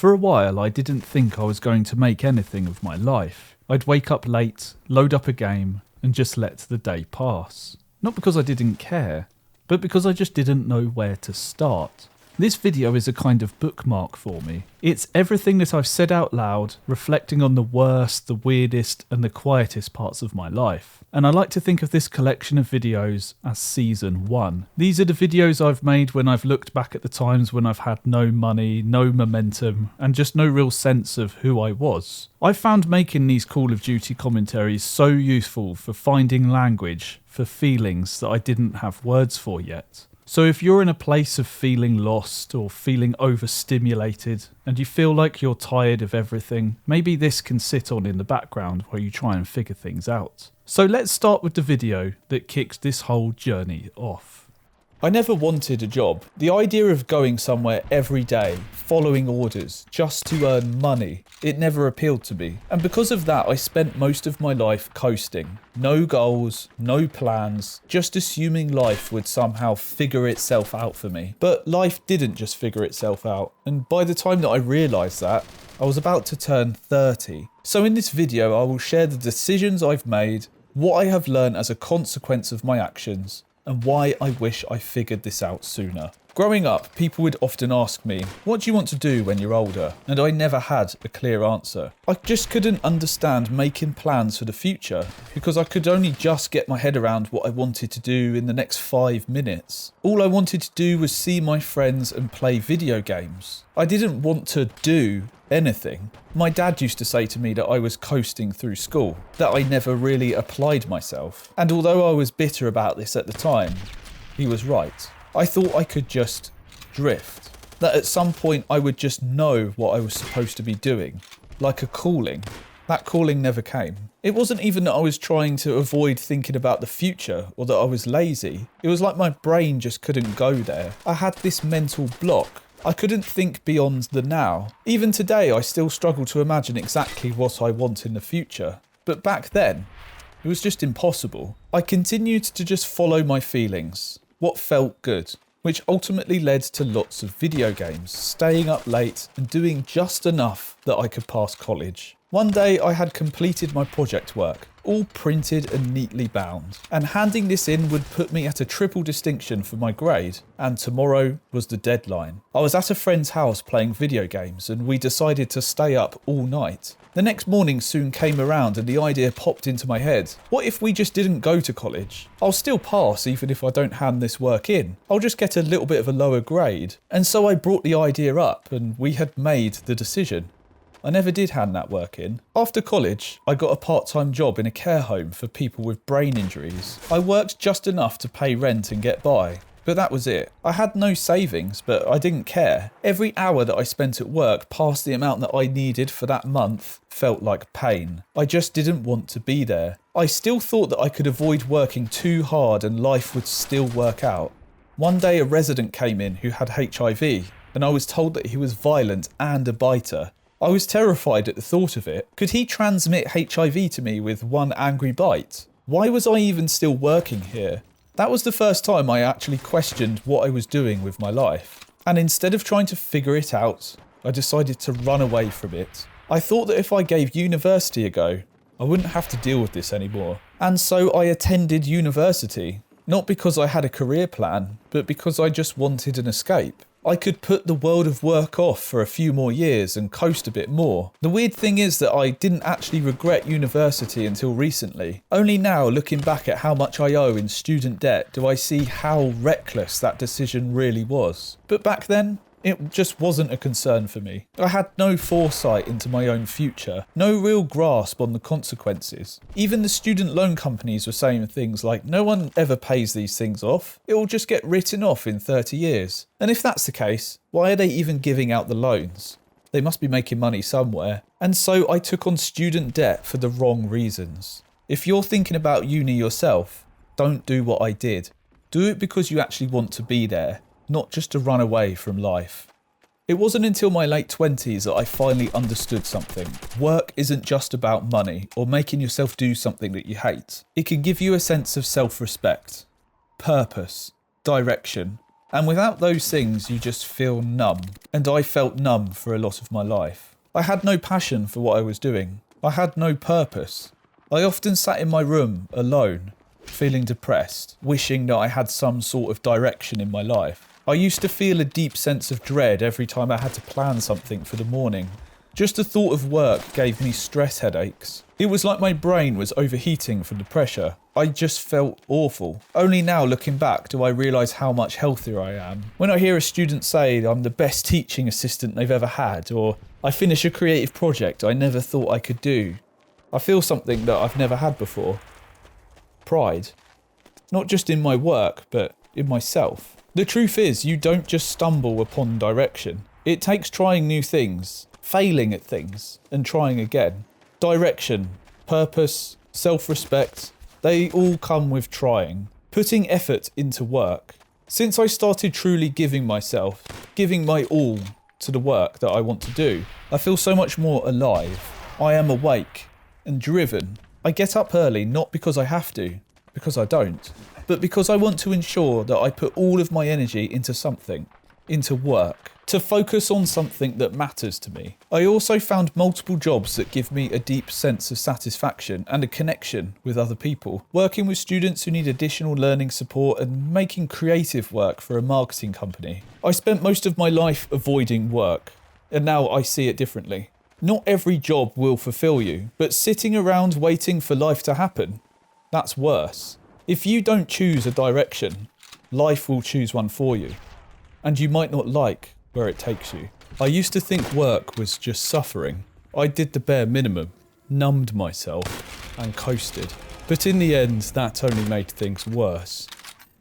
For a while, I didn't think I was going to make anything of my life. I'd wake up late, load up a game, and just let the day pass. Not because I didn't care, but because I just didn't know where to start. This video is a kind of bookmark for me. It's everything that I've said out loud, reflecting on the worst, the weirdest, and the quietest parts of my life. And I like to think of this collection of videos as season 1. These are the videos I've made when I've looked back at the times when I've had no money, no momentum, and just no real sense of who I was. I found making these Call of Duty commentaries so useful for finding language for feelings that I didn't have words for yet. So if you're in a place of feeling lost or feeling overstimulated and you feel like you're tired of everything, maybe this can sit on in the background while you try and figure things out. So let's start with the video that kicked this whole journey off. I never wanted a job. The idea of going somewhere every day, following orders, just to earn money, it never appealed to me. And because of that, I spent most of my life coasting. No goals, no plans, just assuming life would somehow figure itself out for me. But life didn't just figure itself out. And by the time that I realised that, I was about to turn 30. So in this video, I will share the decisions I've made, what I have learned as a consequence of my actions, and why I wish I figured this out sooner. Growing up, people would often ask me, what do you want to do when you're older? And I never had a clear answer. I just couldn't understand making plans for the future because I could only just get my head around what I wanted to do in the next 5 minutes. All I wanted to do was see my friends and play video games. I didn't want to do anything. My dad used to say to me that I was coasting through school, that I never really applied myself. And although I was bitter about this at the time, he was right. I thought I could just drift, that at some point I would just know what I was supposed to be doing, like a calling. That calling never came. It wasn't even that I was trying to avoid thinking about the future or that I was lazy. It was like my brain just couldn't go there. I had this mental block. I couldn't think beyond the now. Even today, I still struggle to imagine exactly what I want in the future. But back then, it was just impossible. I continued to just follow my feelings, what felt good, which ultimately led to lots of video games, staying up late and doing just enough that I could pass college. One day I had completed my project work, all printed and neatly bound, and handing this in would put me at a triple distinction for my grade, and tomorrow was the deadline. I was at a friend's house playing video games and we decided to stay up all night. The next morning soon came around and the idea popped into my head. What if we just didn't go to college? I'll still pass even if I don't hand this work in. I'll just get a little bit of a lower grade. And so I brought the idea up and we had made the decision. I never did hand that work in. After college, I got a part-time job in a care home for people with brain injuries. I worked just enough to pay rent and get by. But that was it. I had no savings, but I didn't care. Every hour that I spent at work past the amount that I needed for that month felt like pain. I just didn't want to be there. I still thought that I could avoid working too hard and life would still work out. One day a resident came in who had HIV, and I was told that he was violent and a biter. I was terrified at the thought of it. Could he transmit HIV to me with one angry bite? Why was I even still working here? That was the first time I actually questioned what I was doing with my life. And instead of trying to figure it out, I decided to run away from it. I thought that if I gave university a go, I wouldn't have to deal with this anymore. And so I attended university. Not because I had a career plan, but because I just wanted an escape. I could put the world of work off for a few more years and coast a bit more. The weird thing is that I didn't actually regret university until recently. Only now, looking back at how much I owe in student debt, do I see how reckless that decision really was. But back then, it just wasn't a concern for me. I had no foresight into my own future, no real grasp on the consequences. Even the student loan companies were saying things like, no one ever pays these things off, it will just get written off in 30 years. And if that's the case, why are they even giving out the loans? They must be making money somewhere. And so I took on student debt for the wrong reasons. If you're thinking about uni yourself, don't do what I did. Do it because you actually want to be there, not just to run away from life. It wasn't until my late 20s that I finally understood something. Work isn't just about money or making yourself do something that you hate. It can give you a sense of self-respect, purpose, direction, And without those things, you just feel numb. And I felt numb for a lot of my life. I had no passion for what I was doing. I had no purpose. I often sat in my room alone, feeling depressed, wishing that I had some sort of direction in my life. I used to feel a deep sense of dread every time I had to plan something for the morning. Just the thought of work gave me stress headaches. It was like my brain was overheating from the pressure. I just felt awful. Only now, looking back, do I realise how much healthier I am. When I hear a student say I'm the best teaching assistant they've ever had, or I finish a creative project I never thought I could do, I feel something that I've never had before. Pride. Not just in my work, but in myself. The truth is, you don't just stumble upon direction. It takes trying new things, failing at things, and trying again. Direction, purpose, self-respect, they all come with trying. Putting effort into work. Since I started truly giving my all to the work that I want to do, I feel so much more alive. I am awake and driven. I get up early not because I have to, because I don't, but because I want to ensure that I put all of my energy into something, into work, to focus on something that matters to me. I also found multiple jobs that give me a deep sense of satisfaction and a connection with other people. Working with students who need additional learning support and making creative work for a marketing company. I spent most of my life avoiding work, and now I see it differently. Not every job will fulfill you, but sitting around waiting for life to happen, that's worse. If you don't choose a direction, life will choose one for you, and you might not like where it takes you. I used to think work was just suffering. I did the bare minimum, numbed myself, and coasted. But in the end, that only made things worse.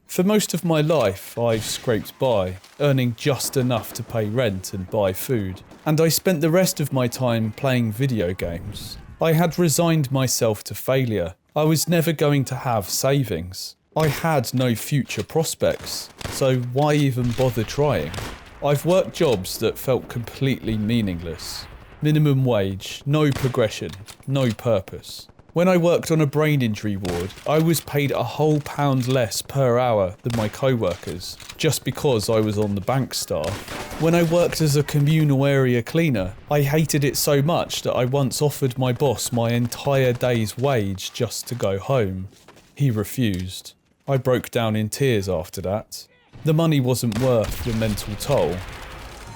For most of my life, I've scraped by, earning just enough to pay rent and buy food. And I spent the rest of my time playing video games. I had resigned myself to failure. I was never going to have savings. I had no future prospects, so why even bother trying? I've worked jobs that felt completely meaningless. Minimum wage, no progression, no purpose. When I worked on a brain injury ward, I was paid a whole £1 less per hour than my co-workers, just because I was on the bank staff. When I worked as a communal area cleaner, I hated it so much that I once offered my boss my entire day's wage just to go home. He refused. I broke down in tears after that. The money wasn't worth the mental toll.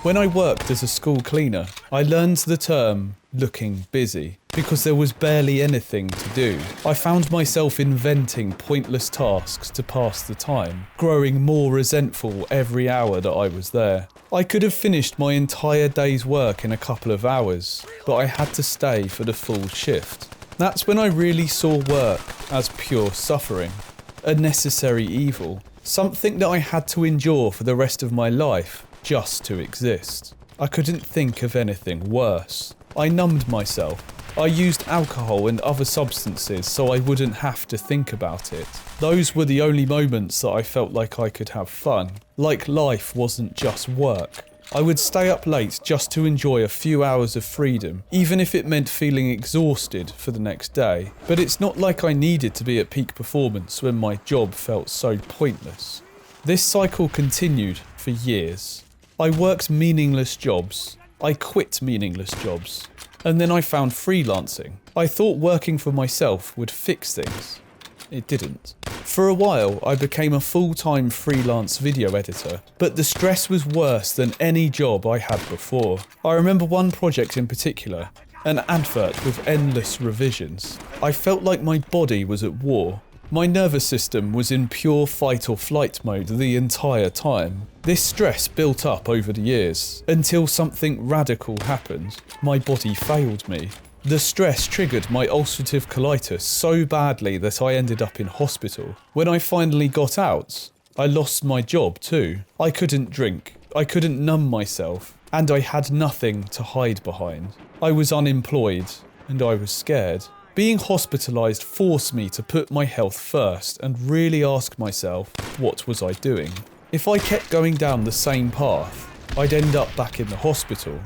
When I worked as a school cleaner, I learned the term looking busy because there was barely anything to do. I found myself inventing pointless tasks to pass the time, growing more resentful every hour that I was there. I could have finished my entire day's work in a couple of hours, but I had to stay for the full shift. That's when I really saw work as pure suffering, a necessary evil, something that I had to endure for the rest of my life just to exist. I couldn't think of anything worse. I numbed myself. I used alcohol and other substances so I wouldn't have to think about it. Those were the only moments that I felt like I could have fun, like life wasn't just work. I would stay up late just to enjoy a few hours of freedom, even if it meant feeling exhausted for the next day. But it's not like I needed to be at peak performance when my job felt so pointless. This cycle continued for years. I worked meaningless jobs. I quit meaningless jobs. And then I found freelancing. I thought working for myself would fix things. It didn't. For a while, I became a full-time freelance video editor, but the stress was worse than any job I had before. I remember one project in particular, an advert with endless revisions. I felt like my body was at war. My nervous system was in pure fight or flight mode the entire time. This stress built up over the years, until something radical happened. My body failed me. The stress triggered my ulcerative colitis so badly that I ended up in hospital. When I finally got out, I lost my job too. I couldn't drink, I couldn't numb myself, and I had nothing to hide behind. I was unemployed, and I was scared. Being hospitalised forced me to put my health first and really ask myself, what was I doing? If I kept going down the same path, I'd end up back in the hospital.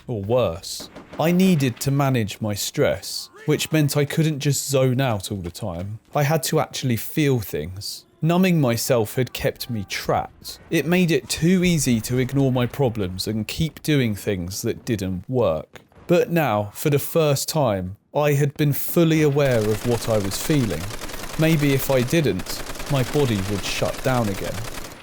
Or worse. I needed to manage my stress, which meant I couldn't just zone out all the time. I had to actually feel things. Numbing myself had kept me trapped. It made it too easy to ignore my problems and keep doing things that didn't work. But now, for the first time, I had been fully aware of what I was feeling. Maybe if I didn't, my body would shut down again.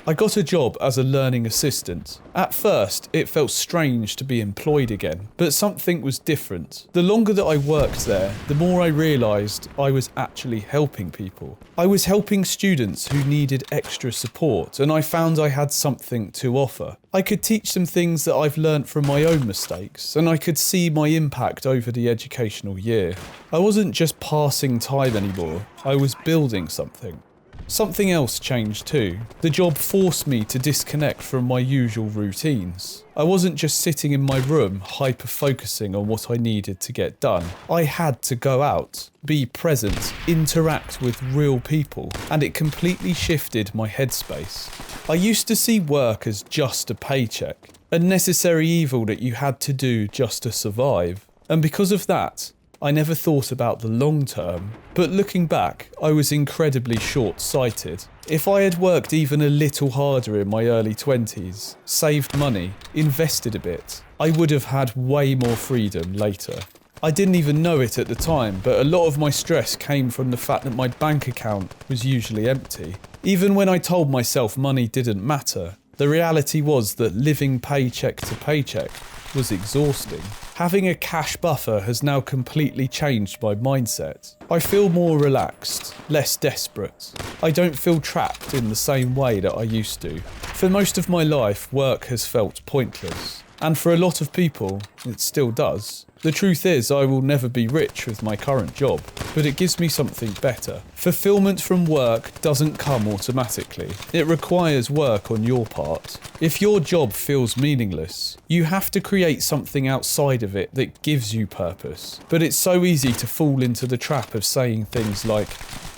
I got a job as a learning assistant. At first, it felt strange to be employed again, but something was different. The longer that I worked there, the more I realised I was actually helping people. I was helping students who needed extra support, and I found I had something to offer. I could teach them things that I've learnt from my own mistakes, and I could see my impact over the educational year. I wasn't just passing time anymore, I was building something. Something else changed too. The job forced me to disconnect from my usual routines. I wasn't just sitting in my room hyper-focusing on what I needed to get done. I had to go out, be present, interact with real people, and it completely shifted my headspace. I used to see work as just a paycheck, a necessary evil that you had to do just to survive. And because of that, I never thought about the long term, but looking back, I was incredibly short-sighted. If I had worked even a little harder in my early 20s, saved money, invested a bit, I would have had way more freedom later. I didn't even know it at the time, but a lot of my stress came from the fact that my bank account was usually empty. Even when I told myself money didn't matter, the reality was that living paycheck to paycheck was exhausting. Having a cash buffer has now completely changed my mindset. I feel more relaxed, less desperate. I don't feel trapped in the same way that I used to. For most of my life, work has felt pointless. And for a lot of people, it still does. The truth is, I will never be rich with my current job, but it gives me something better. Fulfillment from work doesn't come automatically. It requires work on your part. If your job feels meaningless, you have to create something outside of it that gives you purpose. But it's so easy to fall into the trap of saying things like,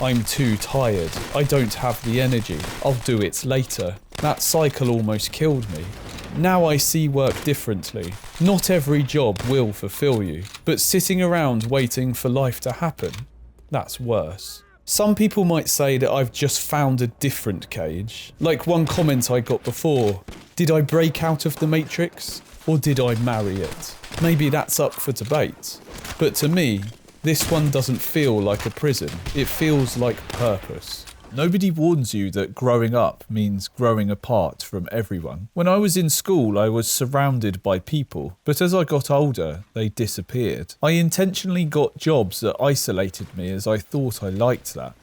I'm too tired, I don't have the energy, I'll do it later. That cycle almost killed me. Now I see work differently. Not every job will fulfill you, but sitting around waiting for life to happen, that's worse. Some people might say that I've just found a different cage. Like one comment I got before, did I break out of the matrix or did I marry it? Maybe that's up for debate. But to me, this one doesn't feel like a prison, it feels like purpose. Nobody warns you that growing up means growing apart from everyone. When I was in school, I was surrounded by people, but as I got older, they disappeared. I intentionally got jobs that isolated me as I thought I liked that.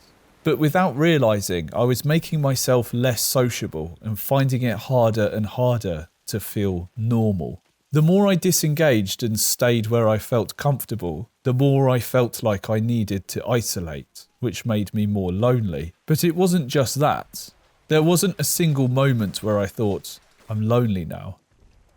But without realising, I was making myself less sociable and finding it harder and harder to feel normal. The more I disengaged and stayed where I felt comfortable, the more I felt like I needed to isolate, which made me more lonely. But it wasn't just that. There wasn't a single moment where I thought, I'm lonely now.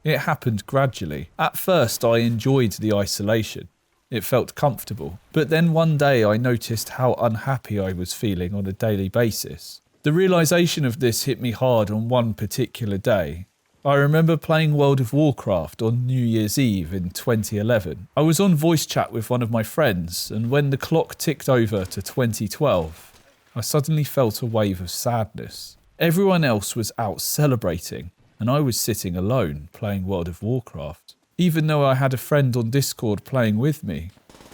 It happened gradually. At first, I enjoyed the isolation. It felt comfortable. But then one day I noticed how unhappy I was feeling on a daily basis. The realisation of this hit me hard on one particular day. I remember playing World of Warcraft on New Year's Eve in 2011. I was on voice chat with one of my friends, and when the clock ticked over to 2012, I suddenly felt a wave of sadness. Everyone else was out celebrating, and I was sitting alone playing World of Warcraft. Even though I had a friend on Discord playing with me,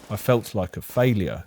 I felt like a failure.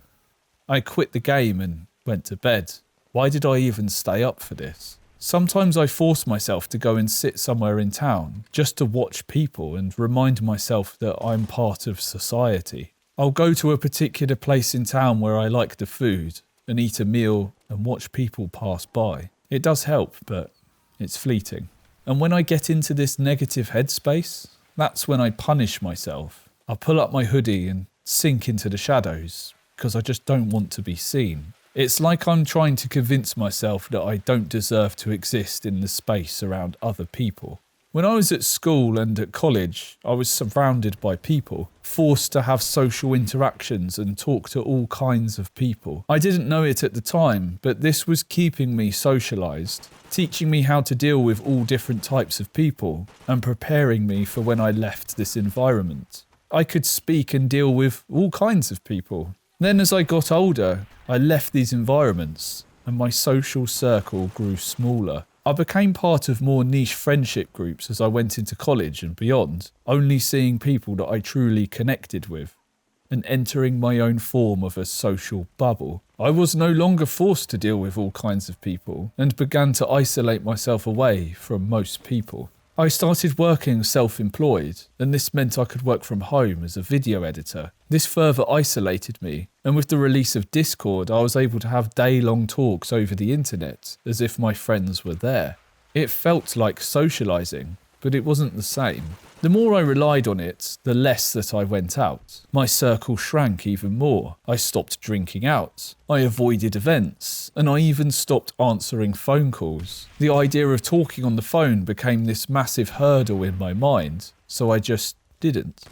I quit the game and went to bed. Why did I even stay up for this? Sometimes I force myself to go and sit somewhere in town just to watch people and remind myself that I'm part of society. I'll go to a particular place in town where I like the food and eat a meal and watch people pass by. It does help, but it's fleeting. And when I get into this negative headspace, that's when I punish myself. I pull up my hoodie and sink into the shadows because I just don't want to be seen. It's like I'm trying to convince myself that I don't deserve to exist in the space around other people. When I was at school and at college, I was surrounded by people, forced to have social interactions and talk to all kinds of people. I didn't know it at the time, but this was keeping me socialised, teaching me how to deal with all different types of people, and preparing me for when I left this environment. I could speak and deal with all kinds of people. Then as I got older, I left these environments and my social circle grew smaller. I became part of more niche friendship groups as I went into college and beyond, only seeing people that I truly connected with, and entering my own form of a social bubble. I was no longer forced to deal with all kinds of people and began to isolate myself away from most people. I started working self-employed, and this meant I could work from home as a video editor. This further isolated me, and with the release of Discord, I was able to have day-long talks over the internet as if my friends were there. It felt like socializing, but it wasn't the same. The more I relied on it, the less that I went out. My circle shrank even more. I stopped drinking out. I avoided events, and I even stopped answering phone calls. The idea of talking on the phone became this massive hurdle in my mind, so I just didn't.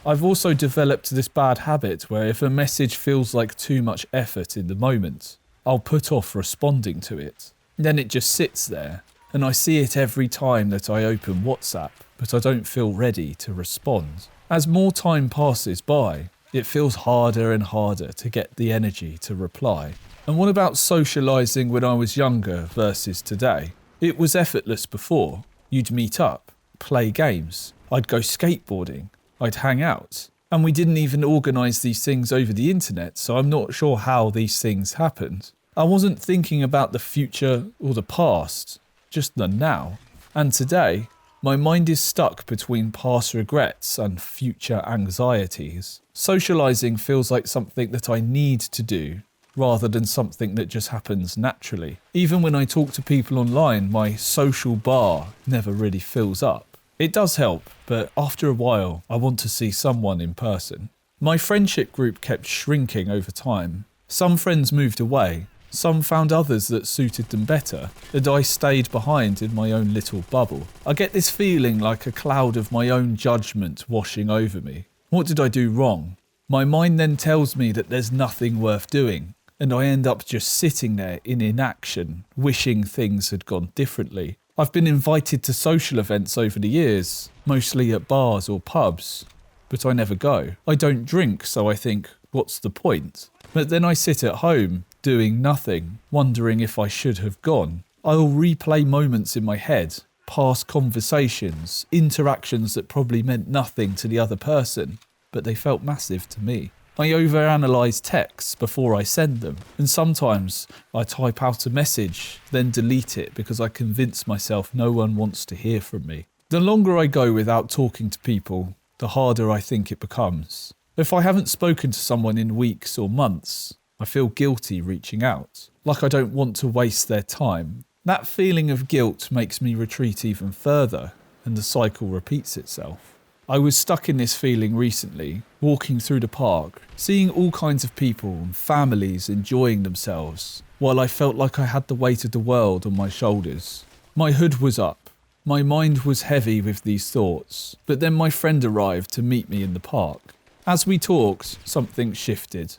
I've also developed this bad habit where if a message feels like too much effort in the moment, I'll put off responding to it. Then it just sits there, and I see it every time that I open WhatsApp, but I don't feel ready to respond. As more time passes by, it feels harder and harder to get the energy to reply. And what about socializing when I was younger versus today? It was effortless before. You'd meet up, play games, I'd go skateboarding, I'd hang out. And we didn't even organise these things over the internet, so I'm not sure how these things happened. I wasn't thinking about the future or the past, just the now. And today, my mind is stuck between past regrets and future anxieties. Socializing feels like something that I need to do, rather than something that just happens naturally. Even when I talk to people online, my social bar never really fills up. It does help, but after a while, I want to see someone in person. My friendship group kept shrinking over time. Some friends moved away. Some found others that suited them better, and I stayed behind in my own little bubble. I get this feeling like a cloud of my own judgment washing over me. What did I do wrong? My mind then tells me that there's nothing worth doing, and I end up just sitting there in inaction, wishing things had gone differently. I've been invited to social events over the years, mostly at bars or pubs, but I never go. I don't drink, so I think, what's the point? But then I sit at home, doing nothing, wondering if I should have gone. I'll replay moments in my head, past conversations, interactions that probably meant nothing to the other person, but they felt massive to me. I overanalyze texts before I send them, and sometimes I type out a message, then delete it because I convince myself no one wants to hear from me. The longer I go without talking to people, the harder I think it becomes. If I haven't spoken to someone in weeks or months, I feel guilty reaching out, like I don't want to waste their time. That feeling of guilt makes me retreat even further, and the cycle repeats itself. I was stuck in this feeling recently, walking through the park, seeing all kinds of people and families enjoying themselves, while I felt like I had the weight of the world on my shoulders. My hood was up. My mind was heavy with these thoughts, but then my friend arrived to meet me in the park. As we talked, something shifted.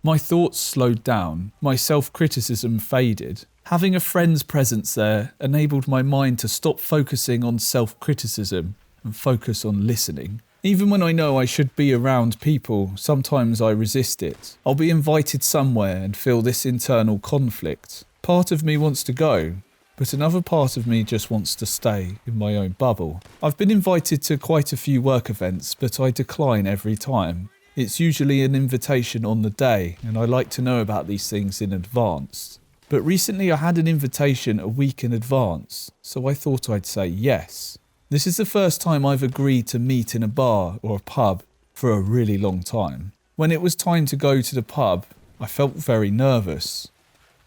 My thoughts slowed down, my self-criticism faded. Having a friend's presence there enabled my mind to stop focusing on self-criticism and focus on listening. Even when I know I should be around people, sometimes I resist it. I'll be invited somewhere and feel this internal conflict. Part of me wants to go, but another part of me just wants to stay in my own bubble. I've been invited to quite a few work events, but I decline every time. It's usually an invitation on the day, and I like to know about these things in advance. But recently I had an invitation a week in advance, so I thought I'd say yes. This is the first time I've agreed to meet in a bar or a pub for a really long time. When it was time to go to the pub, I felt very nervous.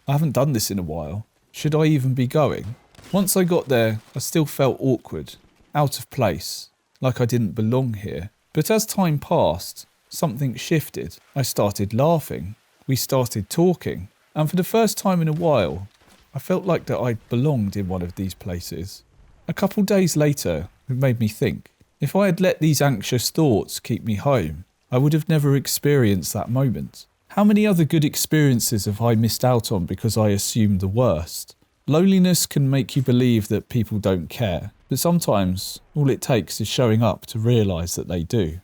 I haven't done this in a while. Should I even be going? Once I got there, I still felt awkward, out of place, like I didn't belong here. But as time passed, something shifted. I started laughing. We started talking. And for the first time in a while, I felt like that I belonged in one of these places. A couple days later, it made me think, if I had let these anxious thoughts keep me home, I would have never experienced that moment. How many other good experiences have I missed out on because I assumed the worst? Loneliness can make you believe that people don't care, but sometimes all it takes is showing up to realise that they do.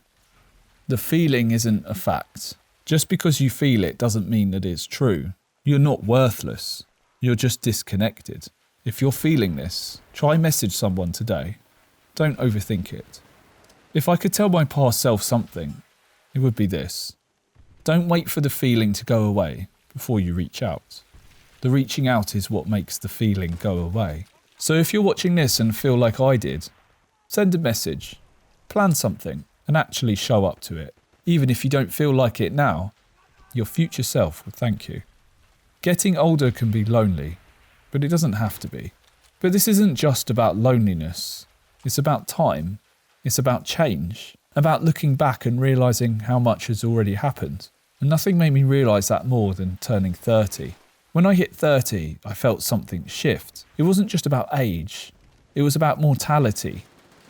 The feeling isn't a fact. Just because you feel it doesn't mean that it's true. You're not worthless. You're just disconnected. If you're feeling this, try message someone today. Don't overthink it. If I could tell my past self something, it would be this. Don't wait for the feeling to go away before you reach out. The reaching out is what makes the feeling go away. So if you're watching this and feel like I did, send a message, plan something, and actually show up to it. Even if you don't feel like it now, your future self will thank you. Getting older can be lonely, but it doesn't have to be. But this isn't just about loneliness. It's about time. It's about change. About looking back and realising how much has already happened. And nothing made me realise that more than turning 30. When I hit 30, I felt something shift. It wasn't just about age. It was about mortality,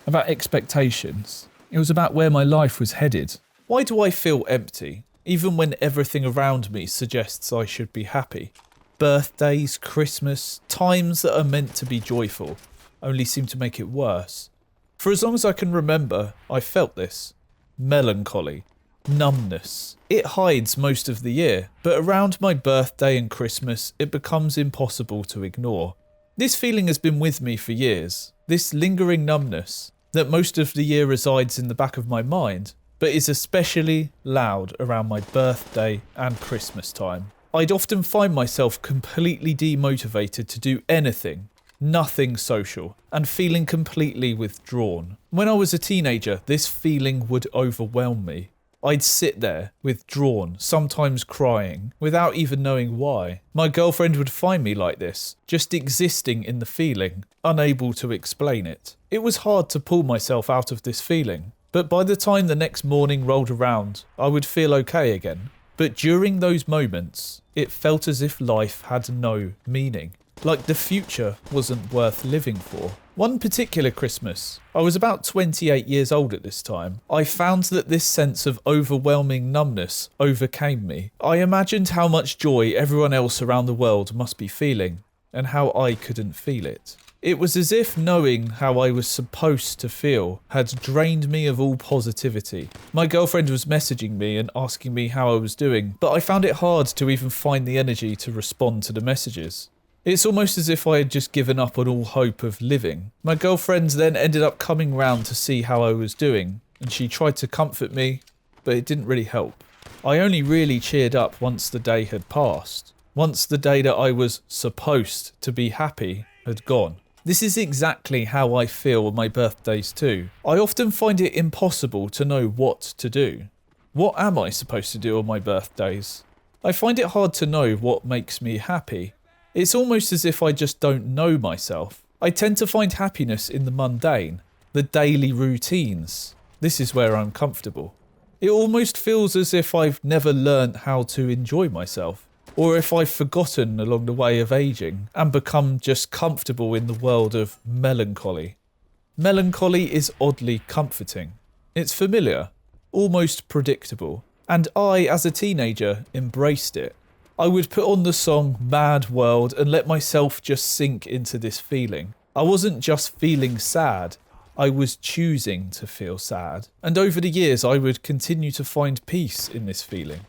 about expectations. It was about where my life was headed. Why do I feel empty, even when everything around me suggests I should be happy? Birthdays, Christmas, times that are meant to be joyful, only seem to make it worse. For as long as I can remember, I felt this. Melancholy. Numbness. It hides most of the year, but around my birthday and Christmas, it becomes impossible to ignore. This feeling has been with me for years. This lingering numbness that most of the year resides in the back of my mind, but is especially loud around my birthday and Christmas time. I'd often find myself completely demotivated to do anything, nothing social, and feeling completely withdrawn. When I was a teenager, this feeling would overwhelm me. I'd sit there, withdrawn, sometimes crying, without even knowing why. My girlfriend would find me like this, just existing in the feeling, unable to explain it. It was hard to pull myself out of this feeling, but by the time the next morning rolled around, I would feel okay again. But during those moments, it felt as if life had no meaning. Like the future wasn't worth living for. One particular Christmas, I was about 28 years old at this time, I found that this sense of overwhelming numbness overcame me. I imagined how much joy everyone else around the world must be feeling, and how I couldn't feel it. It was as if knowing how I was supposed to feel had drained me of all positivity. My girlfriend was messaging me and asking me how I was doing, but I found it hard to even find the energy to respond to the messages. It's almost as if I had just given up on all hope of living. My girlfriend then ended up coming round to see how I was doing, and she tried to comfort me, but it didn't really help. I only really cheered up once the day had passed. Once the day that I was supposed to be happy had gone. This is exactly how I feel on my birthdays too. I often find it impossible to know what to do. What am I supposed to do on my birthdays? I find it hard to know what makes me happy. It's almost as if I just don't know myself. I tend to find happiness in the mundane, the daily routines. This is where I'm comfortable. It almost feels as if I've never learnt how to enjoy myself, or if I've forgotten along the way of aging and become just comfortable in the world of melancholy. Melancholy is oddly comforting. It's familiar, almost predictable, and I, as a teenager, embraced it. I would put on the song Mad World and let myself just sink into this feeling. I wasn't just feeling sad, I was choosing to feel sad. And over the years I would continue to find peace in this feeling.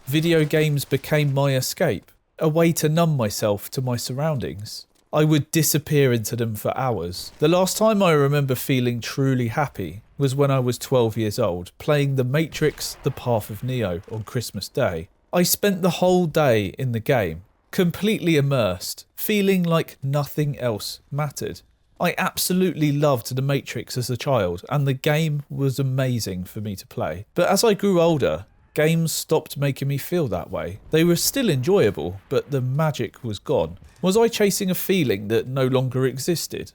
Video games became my escape, a way to numb myself to my surroundings. I would disappear into them for hours. The last time I remember feeling truly happy was when I was 12 years old, playing The Matrix: The Path of Neo on Christmas Day. I spent the whole day in the game, completely immersed, feeling like nothing else mattered. I absolutely loved The Matrix as a child, and the game was amazing for me to play. But as I grew older, games stopped making me feel that way. They were still enjoyable, but the magic was gone. Was I chasing a feeling that no longer existed?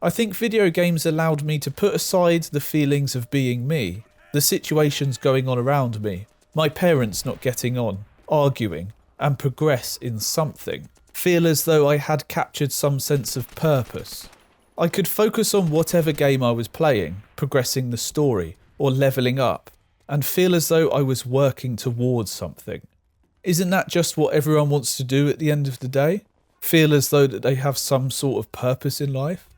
I think video games allowed me to put aside the feelings of being me, the situations going on around me, my parents not getting on, arguing, and progress in something. Feel as though I had captured some sense of purpose. I could focus on whatever game I was playing, progressing the story, or levelling up, and feel as though I was working towards something. Isn't that just what everyone wants to do at the end of the day? Feel as though that they have some sort of purpose in life?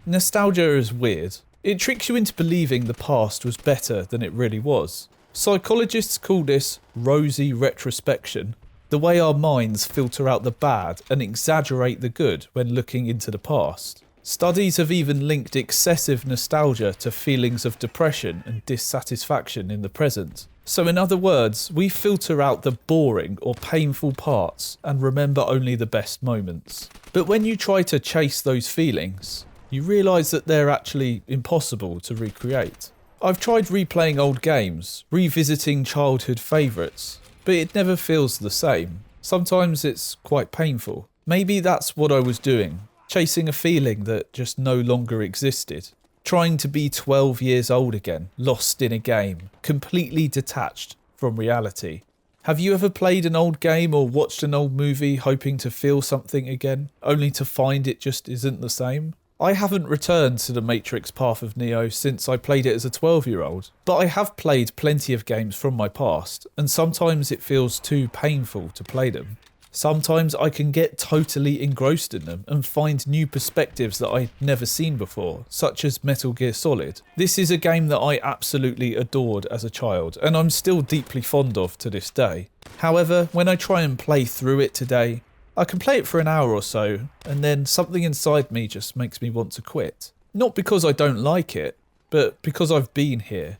Nostalgia is weird. It tricks you into believing the past was better than it really was. Psychologists call this rosy retrospection. The way our minds filter out the bad and exaggerate the good when looking into the past. Studies have even linked excessive nostalgia to feelings of depression and dissatisfaction in the present. So in other words, we filter out the boring or painful parts and remember only the best moments. But when you try to chase those feelings, you realise that they're actually impossible to recreate. I've tried replaying old games, revisiting childhood favourites, but it never feels the same. Sometimes it's quite painful. Maybe that's what I was doing, chasing a feeling that just no longer existed. Trying to be 12 years old again, lost in a game, completely detached from reality. Have you ever played an old game or watched an old movie hoping to feel something again, only to find it just isn't the same? I haven't returned to the Matrix Path of Neo since I played it as a 12-year-old, but I have played plenty of games from my past, and sometimes it feels too painful to play them. Sometimes I can get totally engrossed in them and find new perspectives that I'd never seen before, such as Metal Gear Solid. This is a game that I absolutely adored as a child, and I'm still deeply fond of to this day. However, when I try and play through it today, I can play it for an hour or so, and then something inside me just makes me want to quit. Not because I don't like it, but because I've been here.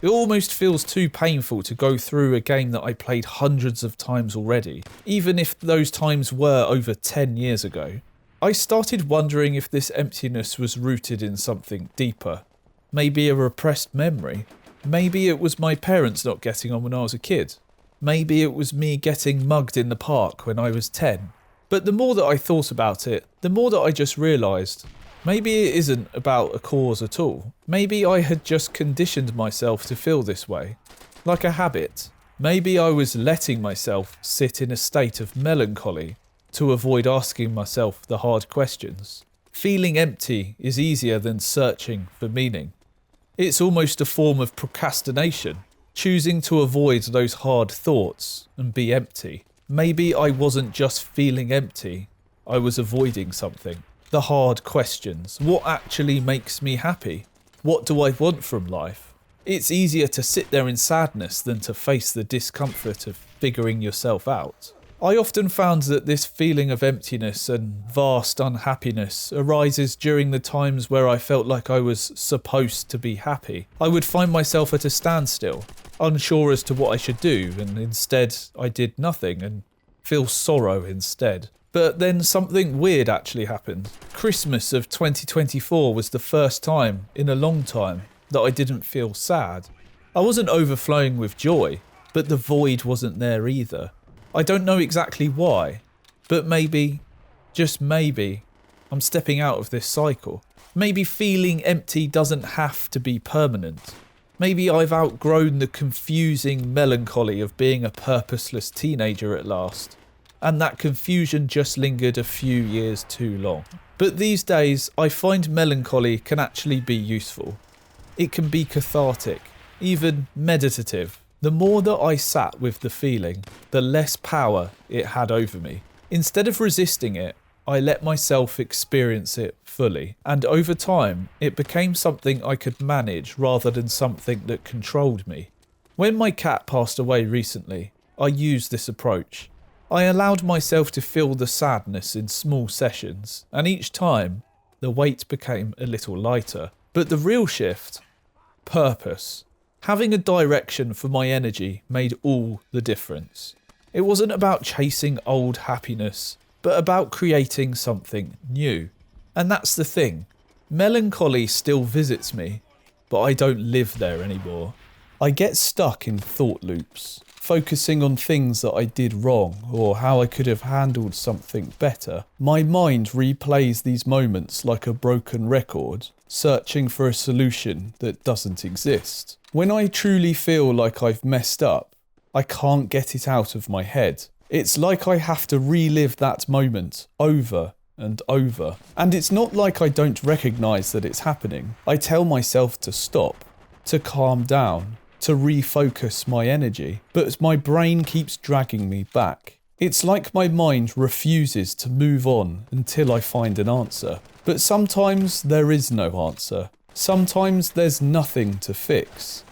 It almost feels too painful to go through a game that I played hundreds of times already, even if those times were over 10 years ago. I started wondering if this emptiness was rooted in something deeper. Maybe a repressed memory. Maybe it was my parents not getting on when I was a kid. Maybe it was me getting mugged in the park when I was 10. But the more that I thought about it, the more that I just realised, maybe it isn't about a cause at all. Maybe I had just conditioned myself to feel this way, like a habit. Maybe I was letting myself sit in a state of melancholy to avoid asking myself the hard questions. Feeling empty is easier than searching for meaning. It's almost a form of procrastination, choosing to avoid those hard thoughts and be empty. Maybe I wasn't just feeling empty, I was avoiding something. The hard questions. What actually makes me happy? What do I want from life? It's easier to sit there in sadness than to face the discomfort of figuring yourself out. I often found that this feeling of emptiness and vast unhappiness arises during the times where I felt like I was supposed to be happy. I would find myself at a standstill, unsure as to what I should do, and instead I did nothing and feel sorrow instead. But then something weird actually happened. Christmas of 2024 was the first time in a long time that I didn't feel sad. I wasn't overflowing with joy, but the void wasn't there either. I don't know exactly why, but maybe, just maybe, I'm stepping out of this cycle. Maybe feeling empty doesn't have to be permanent. Maybe I've outgrown the confusing melancholy of being a purposeless teenager at last, and that confusion just lingered a few years too long. But these days, I find melancholy can actually be useful. It can be cathartic, even meditative. The more that I sat with the feeling, the less power it had over me. Instead of resisting it, I let myself experience it fully, and over time, it became something I could manage rather than something that controlled me. When my cat passed away recently, I used this approach. I allowed myself to feel the sadness in small sessions, and each time, the weight became a little lighter. But the real shift? Purpose. Having a direction for my energy made all the difference. It wasn't about chasing old happiness, but about creating something new. And that's the thing. Melancholy still visits me, but I don't live there anymore. I get stuck in thought loops, focusing on things that I did wrong or how I could have handled something better. My mind replays these moments like a broken record, searching for a solution that doesn't exist. When I truly feel like I've messed up, I can't get it out of my head. It's like I have to relive that moment over and over. And it's not like I don't recognise that it's happening. I tell myself to stop, to calm down, to refocus my energy, but my brain keeps dragging me back. It's like my mind refuses to move on until I find an answer. But sometimes there is no answer. Sometimes there's nothing to fix.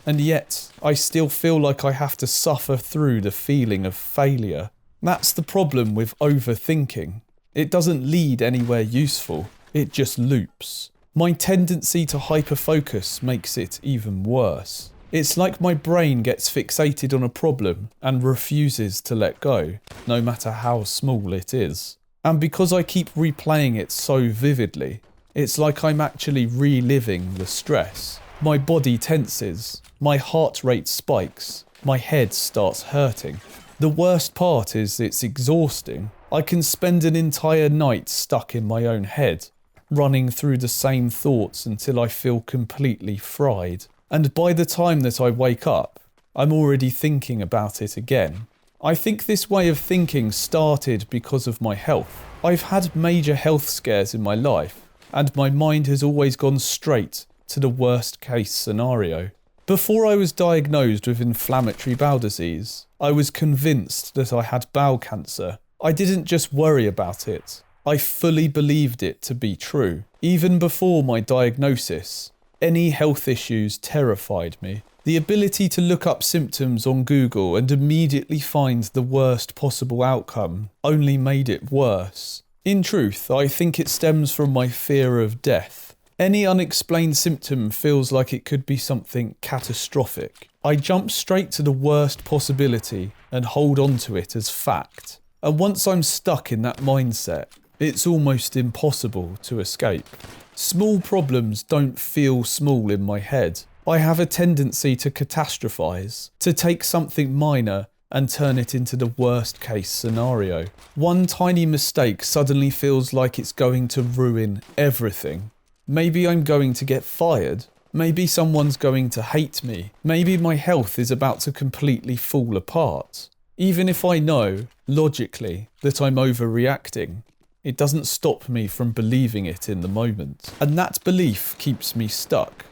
and yet I still feel like I have to suffer through the feeling of failure. That's the problem with overthinking. It doesn't lead anywhere useful, it just loops. My tendency to hyperfocus makes it even worse. It's like my brain gets fixated on a problem and refuses to let go, no matter how small it is. And because I keep replaying it so vividly, it's like I'm actually reliving the stress. My body tenses, my heart rate spikes, my head starts hurting. The worst part is it's exhausting. I can spend an entire night stuck in my own head, running through the same thoughts until I feel completely fried. And by the time that I wake up, I'm already thinking about it again. I think this way of thinking started because of my health. I've had major health scares in my life, and my mind has always gone straight to the worst case scenario. Before I was diagnosed with inflammatory bowel disease, I was convinced that I had bowel cancer. I didn't just worry about it, I fully believed it to be true. Even before my diagnosis, any health issues terrified me. The ability to look up symptoms on Google and immediately find the worst possible outcome only made it worse. In truth, I think it stems from my fear of death. Any unexplained symptom feels like it could be something catastrophic. I jump straight to the worst possibility and hold on to it as fact. And once I'm stuck in that mindset, it's almost impossible to escape. Small problems don't feel small in my head. I have a tendency to catastrophize, to take something minor and turn it into the worst case scenario. One tiny mistake suddenly feels like it's going to ruin everything. Maybe I'm going to get fired. Maybe someone's going to hate me. Maybe my health is about to completely fall apart. Even if I know, logically, that I'm overreacting, it doesn't stop me from believing it in the moment. And that belief keeps me stuck.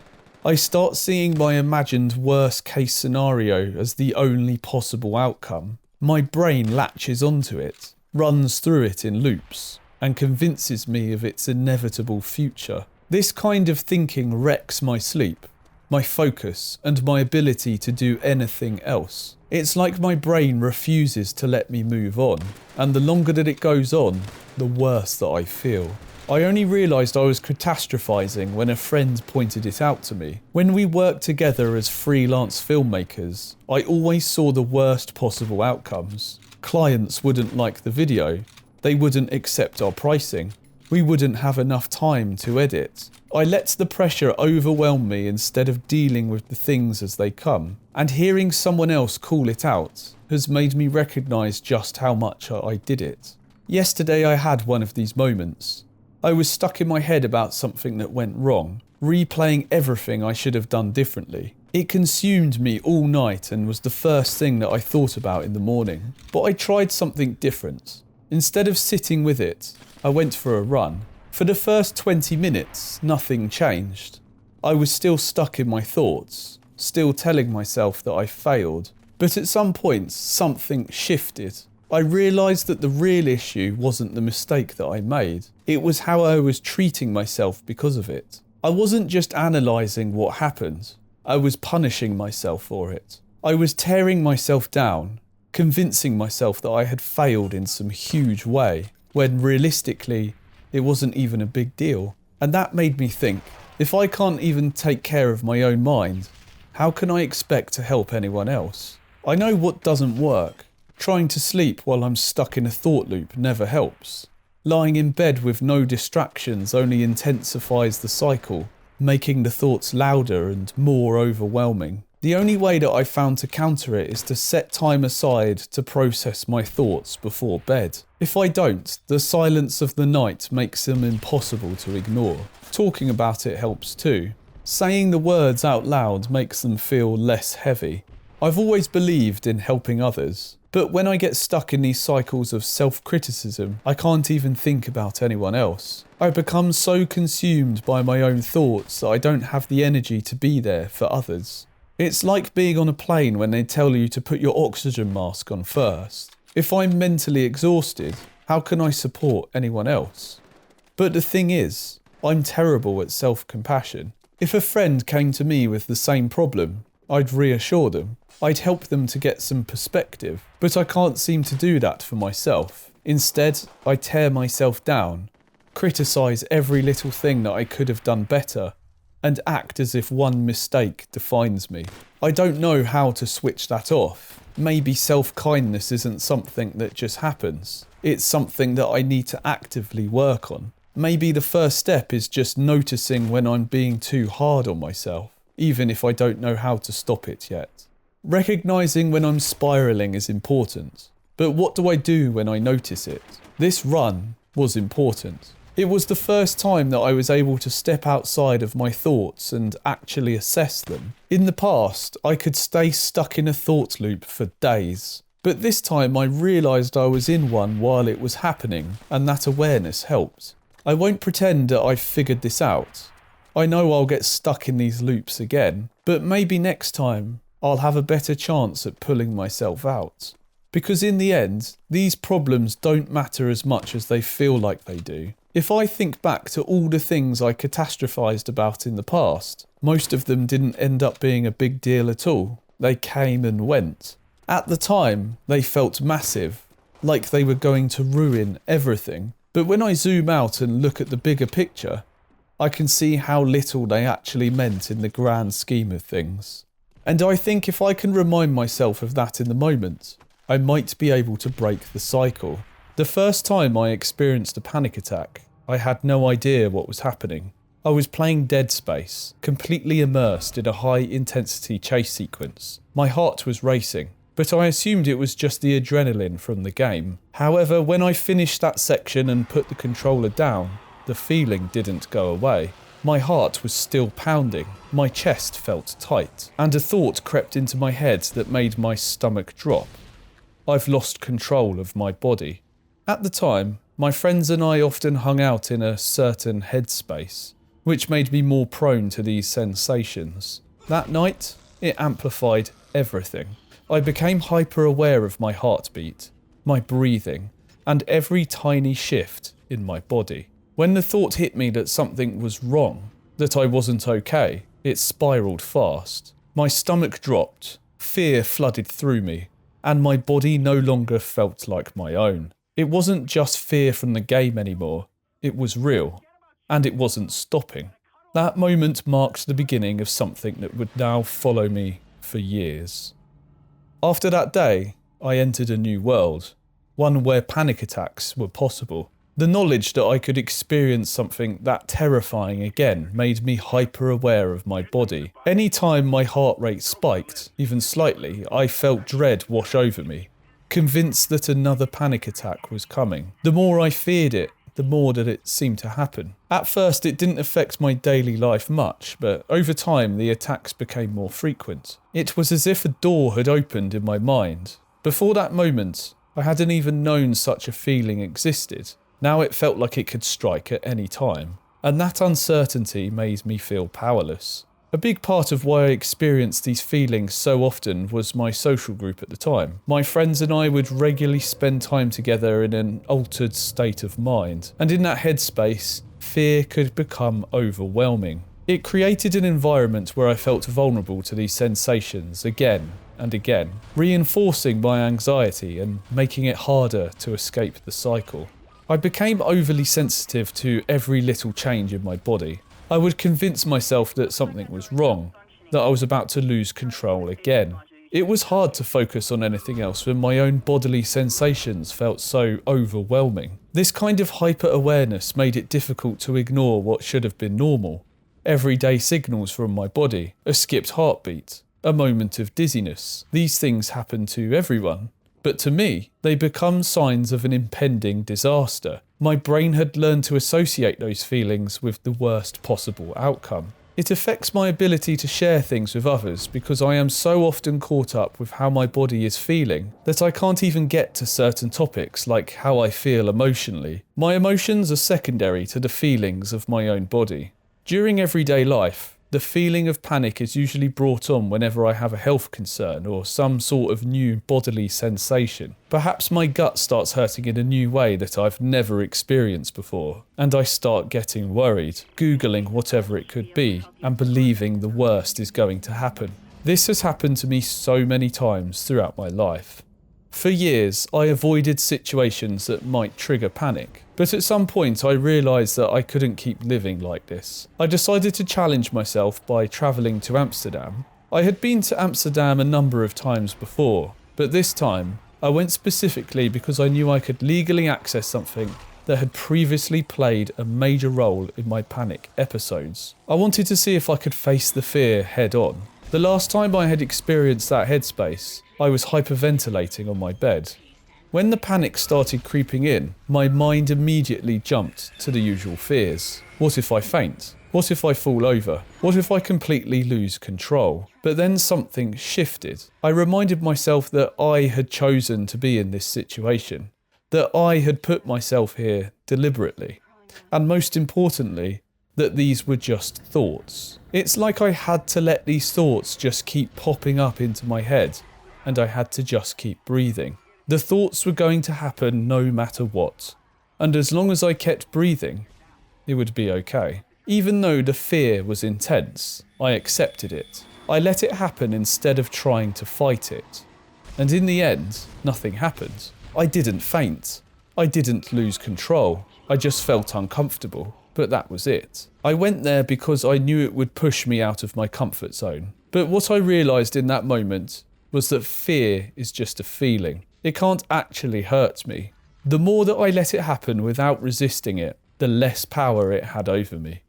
I start seeing my imagined worst case scenario as the only possible outcome. My brain latches onto it, runs through it in loops, and convinces me of its inevitable future. This kind of thinking wrecks my sleep, my focus, and my ability to do anything else. It's like my brain refuses to let me move on, and the longer that it goes on, the worse that I feel. I only realised I was catastrophizing when a friend pointed it out to me. When we worked together as freelance filmmakers, I always saw the worst possible outcomes. Clients wouldn't like the video. They wouldn't accept our pricing. We wouldn't have enough time to edit. I let the pressure overwhelm me instead of dealing with the things as they come. And hearing someone else call it out has made me recognise just how much I did it. Yesterday I had one of these moments. I was stuck in my head about something that went wrong, replaying everything I should have done differently. It consumed me all night and was the first thing that I thought about in the morning. But I tried something different. Instead of sitting with it, I went for a run. For the first 20 minutes, nothing changed. I was still stuck in my thoughts, still telling myself that I failed. But at some point, something shifted. I realised that the real issue wasn't the mistake that I made. It was how I was treating myself because of it. I wasn't just analysing what happened. I was punishing myself for it. I was tearing myself down, convincing myself that I had failed in some huge way, when realistically, it wasn't even a big deal. And that made me think, if I can't even take care of my own mind, how can I expect to help anyone else? I know what doesn't work. Trying to sleep while I'm stuck in a thought loop never helps. Lying in bed with no distractions only intensifies the cycle, making the thoughts louder and more overwhelming. The only way that I've found to counter it is to set time aside to process my thoughts before bed. If I don't, the silence of the night makes them impossible to ignore. Talking about it helps too. Saying the words out loud makes them feel less heavy. I've always believed in helping others. But when I get stuck in these cycles of self-criticism, I can't even think about anyone else. I become so consumed by my own thoughts that I don't have the energy to be there for others. It's like being on a plane when they tell you to put your oxygen mask on first. If I'm mentally exhausted, how can I support anyone else? But the thing is, I'm terrible at self-compassion. If a friend came to me with the same problem, I'd reassure them. I'd help them to get some perspective. But I can't seem to do that for myself. Instead, I tear myself down, criticise every little thing that I could have done better, and act as if one mistake defines me. I don't know how to switch that off. Maybe self-kindness isn't something that just happens. It's something that I need to actively work on. Maybe the first step is just noticing when I'm being too hard on myself, even if I don't know how to stop it yet. Recognising when I'm spiralling is important. But what do I do when I notice it? This run was important. It was the first time that I was able to step outside of my thoughts and actually assess them. In the past, I could stay stuck in a thought loop for days. But this time I realised I was in one while it was happening, and that awareness helped. I won't pretend that I've figured this out. I know I'll get stuck in these loops again, but maybe next time I'll have a better chance at pulling myself out. Because in the end, these problems don't matter as much as they feel like they do. If I think back to all the things I catastrophised about in the past, most of them didn't end up being a big deal at all. They came and went. At the time, they felt massive, like they were going to ruin everything. But when I zoom out and look at the bigger picture, I can see how little they actually meant in the grand scheme of things. And I think if I can remind myself of that in the moment, I might be able to break the cycle. The first time I experienced a panic attack, I had no idea what was happening. I was playing Dead Space, completely immersed in a high-intensity chase sequence. My heart was racing, but I assumed it was just the adrenaline from the game. However, when I finished that section and put the controller down, the feeling didn't go away. My heart was still pounding, my chest felt tight, and a thought crept into my head that made my stomach drop. I've lost control of my body. At the time, my friends and I often hung out in a certain headspace, which made me more prone to these sensations. That night, it amplified everything. I became hyper-aware of my heartbeat, my breathing, and every tiny shift in my body. When the thought hit me that something was wrong, that I wasn't okay, it spiraled fast. My stomach dropped, fear flooded through me, and my body no longer felt like my own. It wasn't just fear from the game anymore, it was real, and it wasn't stopping. That moment marked the beginning of something that would now follow me for years. After that day, I entered a new world, one where panic attacks were possible. The knowledge that I could experience something that terrifying again made me hyper-aware of my body. Any time my heart rate spiked, even slightly, I felt dread wash over me, convinced that another panic attack was coming. The more I feared it, the more that it seemed to happen. At first, it didn't affect my daily life much, but over time, the attacks became more frequent. It was as if a door had opened in my mind. Before that moment, I hadn't even known such a feeling existed. Now it felt like it could strike at any time, and that uncertainty made me feel powerless. A big part of why I experienced these feelings so often was my social group at the time. My friends and I would regularly spend time together in an altered state of mind, and in that headspace, fear could become overwhelming. It created an environment where I felt vulnerable to these sensations again and again, reinforcing my anxiety and making it harder to escape the cycle. I became overly sensitive to every little change in my body. I would convince myself that something was wrong, that I was about to lose control again. It was hard to focus on anything else when my own bodily sensations felt so overwhelming. This kind of hyper-awareness made it difficult to ignore what should have been normal. Everyday signals from my body, a skipped heartbeat, a moment of dizziness. These things happen to everyone. But to me, they become signs of an impending disaster. My brain had learned to associate those feelings with the worst possible outcome. It affects my ability to share things with others because I am so often caught up with how my body is feeling that I can't even get to certain topics like how I feel emotionally. My emotions are secondary to the feelings of my own body. During everyday life, the feeling of panic is usually brought on whenever I have a health concern or some sort of new bodily sensation. Perhaps my gut starts hurting in a new way that I've never experienced before, and I start getting worried, Googling whatever it could be, and believing the worst is going to happen. This has happened to me so many times throughout my life. For years, I avoided situations that might trigger panic, but at some point I realised that I couldn't keep living like this. I decided to challenge myself by travelling to Amsterdam. I had been to Amsterdam a number of times before, but this time I went specifically because I knew I could legally access something that had previously played a major role in my panic episodes. I wanted to see if I could face the fear head on. The last time I had experienced that headspace, I was hyperventilating on my bed. When the panic started creeping in, my mind immediately jumped to the usual fears. What if I faint? What if I fall over? What if I completely lose control? But then something shifted. I reminded myself that I had chosen to be in this situation, that I had put myself here deliberately, and most importantly, that these were just thoughts. It's like I had to let these thoughts just keep popping up into my head, and I had to just keep breathing. The thoughts were going to happen no matter what, and as long as I kept breathing, it would be okay. Even though the fear was intense, I accepted it. I let it happen instead of trying to fight it. And in the end, nothing happened. I didn't faint. I didn't lose control. I just felt uncomfortable. But that was it. I went there because I knew it would push me out of my comfort zone. But what I realised in that moment was that fear is just a feeling. It can't actually hurt me. The more that I let it happen without resisting it, the less power it had over me.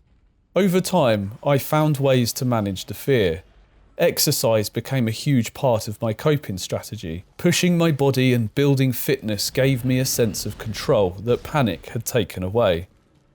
Over time, I found ways to manage the fear. Exercise became a huge part of my coping strategy. Pushing my body and building fitness gave me a sense of control that panic had taken away.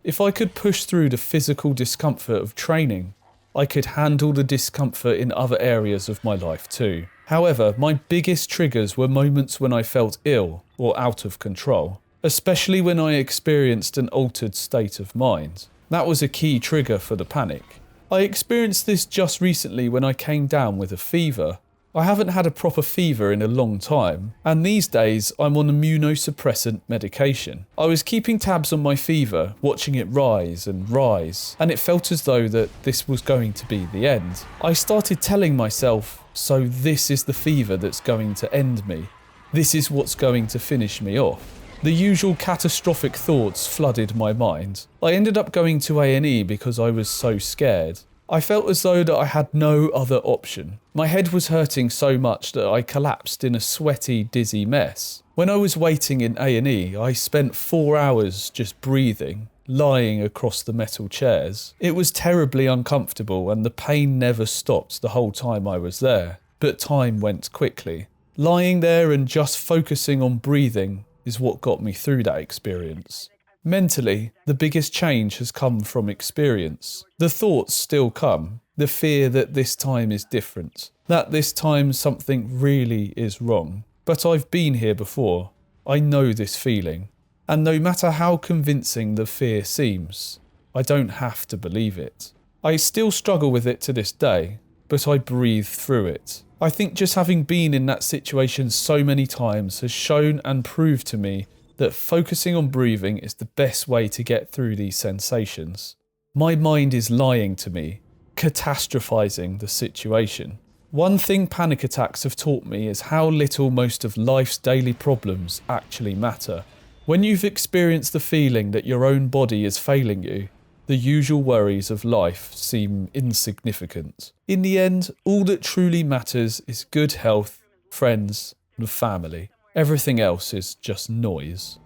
If I could push through the physical discomfort of training, I could handle the discomfort in other areas of my life too. However, my biggest triggers were moments when I felt ill or out of control, especially when I experienced an altered state of mind. That was a key trigger for the panic. I experienced this just recently when I came down with a fever. I haven't had a proper fever in a long time, and these days I'm on immunosuppressant medication. I was keeping tabs on my fever, watching it rise, and it felt as though that this was going to be the end. I started telling myself, so this is the fever that's going to end me. This is what's going to finish me off. The usual catastrophic thoughts flooded my mind. I ended up going to A&E because I was so scared. I felt as though that I had no other option. My head was hurting so much that I collapsed in a sweaty, dizzy mess. When I was waiting in A&E, I spent 4 hours just breathing, lying across the metal chairs. It was terribly uncomfortable and the pain never stopped the whole time I was there. But time went quickly. Lying there and just focusing on breathing is what got me through that experience. Mentally, the biggest change has come from experience. The thoughts still come, the fear that this time is different, that this time something really is wrong. But I've been here before. I know this feeling. And no matter how convincing the fear seems, I don't have to believe it. I still struggle with it to this day, but I breathe through it. I think just having been in that situation so many times has shown and proved to me that focusing on breathing is the best way to get through these sensations. My mind is lying to me, catastrophizing the situation. One thing panic attacks have taught me is how little most of life's daily problems actually matter. When you've experienced the feeling that your own body is failing you, the usual worries of life seem insignificant. In the end, all that truly matters is good health, friends, and family. Everything else is just noise.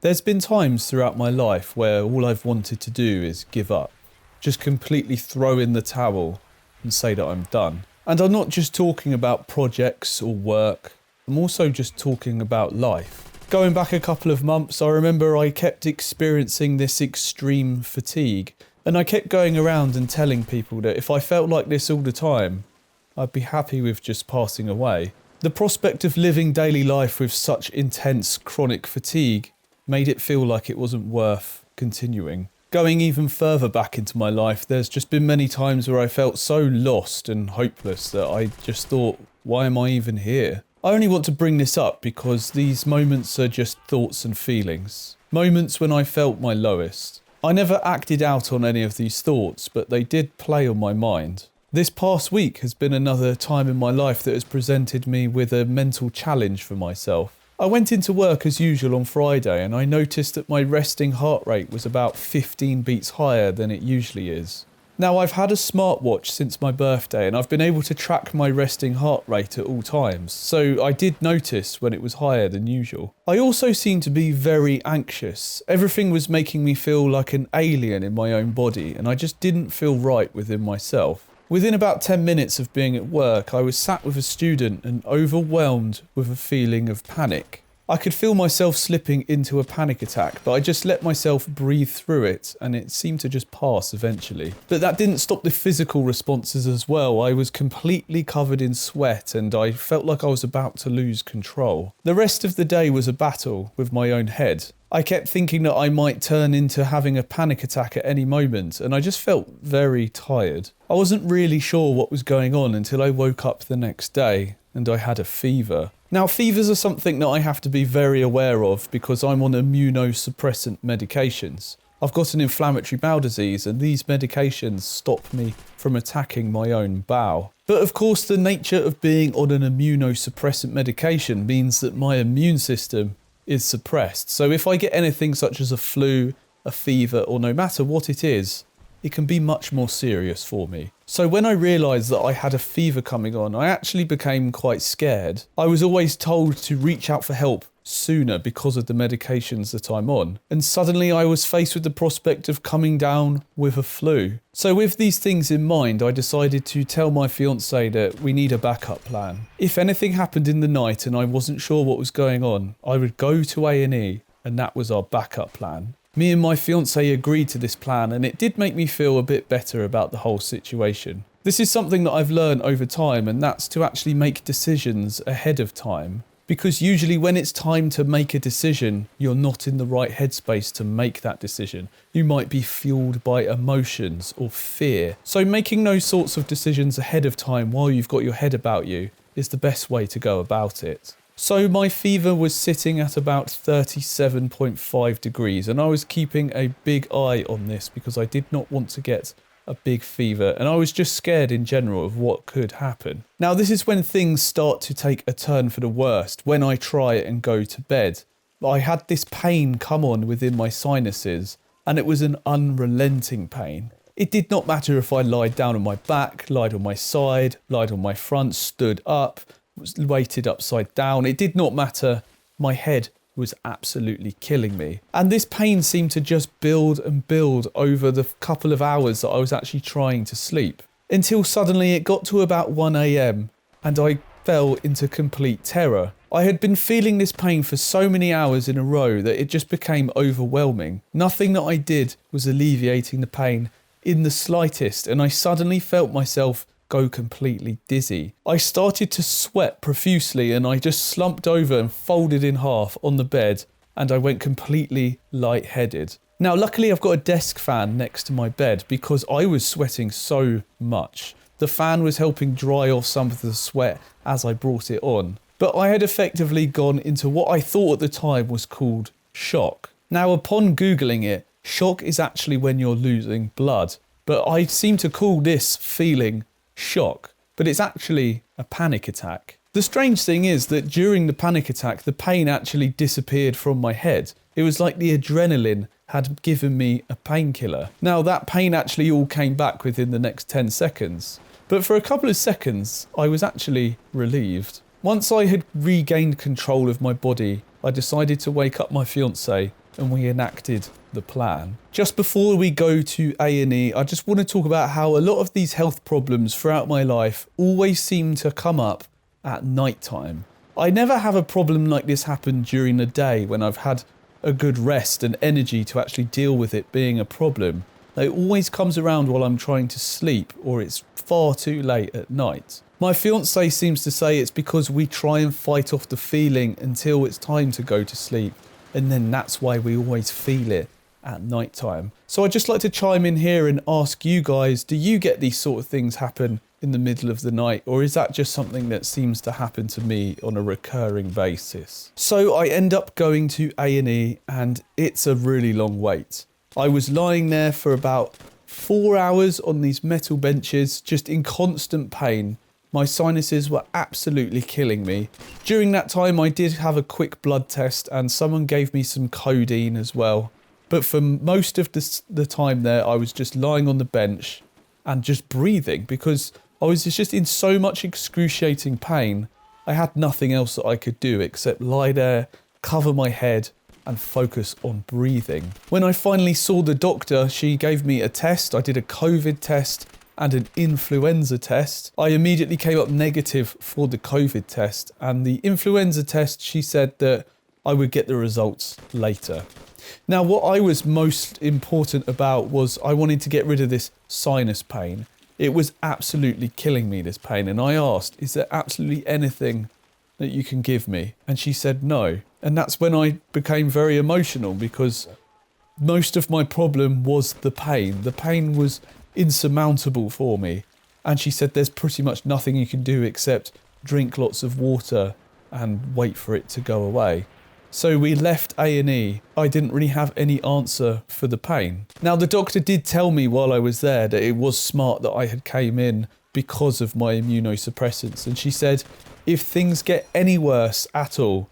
There's been times throughout my life where all I've wanted to do is give up. Just completely throw in the towel and say that I'm done. And I'm not just talking about projects or work. I'm also just talking about life. Going back a couple of months, I remember I kept experiencing this extreme fatigue, and I kept going around and telling people that if I felt like this all the time, I'd be happy with just passing away. The prospect of living daily life with such intense chronic fatigue made it feel like it wasn't worth continuing. Going even further back into my life, there's just been many times where I felt so lost and hopeless that I just thought, why am I even here? I only want to bring this up because these moments are just thoughts and feelings. Moments when I felt my lowest. I never acted out on any of these thoughts, but they did play on my mind. This past week has been another time in my life that has presented me with a mental challenge for myself. I went into work as usual on Friday and I noticed that my resting heart rate was about 15 beats higher than it usually is. Now, I've had a smartwatch since my birthday and I've been able to track my resting heart rate at all times, so I did notice when it was higher than usual. I also seemed to be very anxious. Everything was making me feel like an alien in my own body and I just didn't feel right within myself. Within about 10 minutes of being at work, I was sat with a student and overwhelmed with a feeling of panic. I could feel myself slipping into a panic attack, but I just let myself breathe through it and it seemed to just pass eventually. But that didn't stop the physical responses as well. I was completely covered in sweat and I felt like I was about to lose control. The rest of the day was a battle with my own head. I kept thinking that I might turn into having a panic attack at any moment and I just felt very tired. I wasn't really sure what was going on until I woke up the next day and I had a fever. Now, fevers are something that I have to be very aware of because I'm on immunosuppressant medications. I've got an inflammatory bowel disease and these medications stop me from attacking my own bowel. But of course, the nature of being on an immunosuppressant medication means that my immune system is suppressed. So if I get anything such as a flu, a fever, or no matter what it is, it can be much more serious for me. So when I realised that I had a fever coming on, I actually became quite scared. I was always told to reach out for help sooner because of the medications that I'm on. And suddenly I was faced with the prospect of coming down with a flu. So with these things in mind, I decided to tell my fiancée that we need a backup plan. If anything happened in the night and I wasn't sure what was going on, I would go to A&E and that was our backup plan. Me and my fiancée agreed to this plan and it did make me feel a bit better about the whole situation. This is something that I've learned over time and that's to actually make decisions ahead of time. Because usually when it's time to make a decision, you're not in the right headspace to make that decision. You might be fueled by emotions or fear. So making those sorts of decisions ahead of time while you've got your head about you is the best way to go about it. So my fever was sitting at about 37.5 degrees and I was keeping a big eye on this because I did not want to get a big fever and I was just scared in general of what could happen. Now this is when things start to take a turn for the worst, when I try and go to bed. I had this pain come on within my sinuses and it was an unrelenting pain. It did not matter if I lied down on my back, lied on my side, lied on my front, stood up, was weighted upside down. It did not matter. My head was absolutely killing me. And this pain seemed to just build and build over the couple of hours that I was actually trying to sleep. Until suddenly it got to about 1 a.m. and I fell into complete terror. I had been feeling this pain for so many hours in a row that it just became overwhelming. Nothing that I did was alleviating the pain in the slightest, and I suddenly felt myself go completely dizzy. I started to sweat profusely and I just slumped over and folded in half on the bed and I went completely lightheaded. Now luckily I've got a desk fan next to my bed because I was sweating so much. The fan was helping dry off some of the sweat as I brought it on. But I had effectively gone into what I thought at the time was called shock. Now upon Googling it, shock is actually when you're losing blood. But I seem to call this feeling shock, but it's actually a panic attack. The strange thing is that during the panic attack, the pain actually disappeared from my head. It was like the adrenaline had given me a painkiller. Now that pain actually all came back within the next 10 seconds. But for a couple of seconds, I was actually relieved. Once I had regained control of my body, I decided to wake up my fiancée and we enacted the plan. Just before we go to A&E, I just want to talk about how a lot of these health problems throughout my life always seem to come up at night time. I never have a problem like this happen during the day when I've had a good rest and energy to actually deal with it being a problem. It always comes around while I'm trying to sleep or it's far too late at night. My fiancée seems to say it's because we try and fight off the feeling until it's time to go to sleep, and then that's why we always feel it at night time. So I'd just like to chime in here and ask you guys, do you get these sort of things happen in the middle of the night, or is that just something that seems to happen to me on a recurring basis? So I end up going to A&E and it's a really long wait. I was lying there for about 4 hours on these metal benches, just in constant pain. My sinuses were absolutely killing me. During that time, I did have a quick blood test and someone gave me some codeine as well. But for most of the time there, I was just lying on the bench and just breathing because I was just in so much excruciating pain. I had nothing else that I could do except lie there, cover my head and focus on breathing. When I finally saw the doctor, she gave me a test. I did a COVID test and an influenza test. I immediately came up negative for the COVID test, and the influenza test, she said that I would get the results later. Now, what I was most important about was I wanted to get rid of this sinus pain. It was absolutely killing me, this pain, and I asked, is there absolutely anything that you can give me? And she said no. And that's when I became very emotional because most of my problem was the pain. The pain was insurmountable for me. And she said there's pretty much nothing you can do except drink lots of water and wait for it to go away. So we left A&E. I didn't really have any answer for the pain. Now, the doctor did tell me while I was there that it was smart that I had came in because of my immunosuppressants. And she said, if things get any worse at all,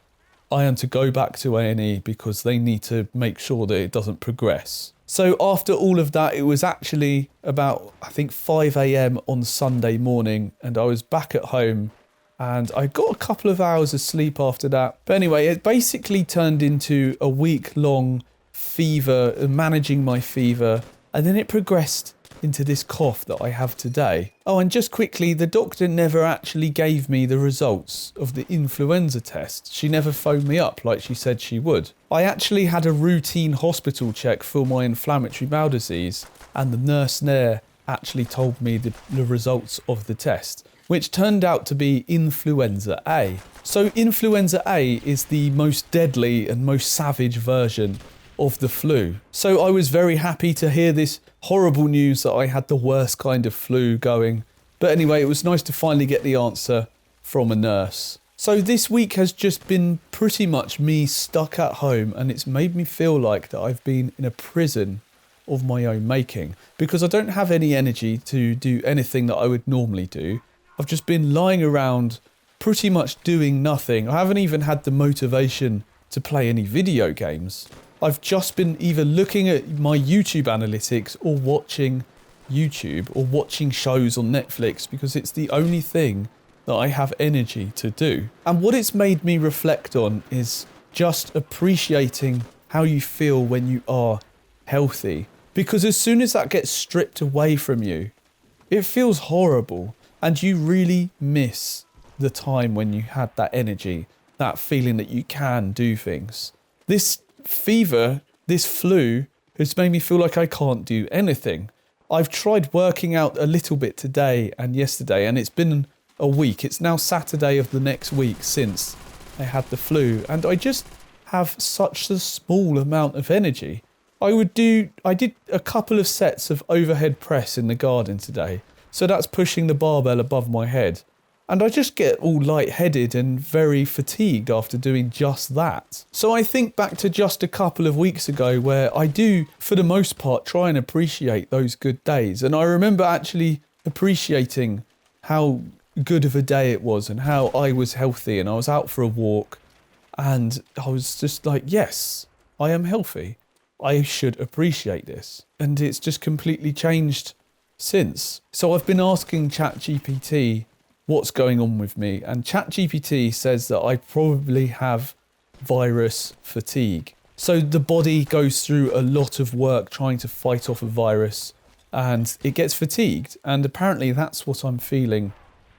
I am to go back to A&E because they need to make sure that it doesn't progress. So after all of that, it was actually about, I think, 5 a.m. on Sunday morning, and I was back at home, and I got a couple of hours of sleep after that. But anyway, it basically turned into a week-long fever, managing my fever, and then it progressed into this cough that I have today. Oh, and just quickly, the doctor never actually gave me the results of the influenza test. She never phoned me up like she said she would. I actually had a routine hospital check for my inflammatory bowel disease, and the nurse there actually told me the results of the test, which turned out to be influenza A. So influenza A is the most deadly and most savage version of the flu. So I was very happy to hear this horrible news that I had the worst kind of flu going. But anyway, it was nice to finally get the answer from a nurse. So this week has just been pretty much me stuck at home, and it's made me feel like that I've been in a prison of my own making because I don't have any energy to do anything that I would normally do. I've just been lying around pretty much doing nothing. I haven't even had the motivation to play any video games. I've just been either looking at my YouTube analytics or watching YouTube or watching shows on Netflix because it's the only thing that I have energy to do. And what it's made me reflect on is just appreciating how you feel when you are healthy. Because as soon as that gets stripped away from you, it feels horrible, and you really miss the time when you had that energy, that feeling that you can do things. This fever, this flu, has made me feel like I can't do anything. I've tried working out a little bit today and yesterday, and it's been a week. It's now Saturday of the next week since I had the flu, and I just have such a small amount of energy. I did a couple of sets of overhead press in the garden today, so that's pushing the barbell above my head. And I just get all lightheaded and very fatigued after doing just that. So I think back to just a couple of weeks ago where I do, for the most part, try and appreciate those good days. And I remember actually appreciating how good of a day it was and how I was healthy, and I was out for a walk and I was just like, yes, I am healthy. I should appreciate this. And it's just completely changed since. So I've been asking ChatGPT what's going on with me, and ChatGPT says that I probably have virus fatigue. So the body goes through a lot of work trying to fight off a virus and it gets fatigued, and apparently that's what I'm feeling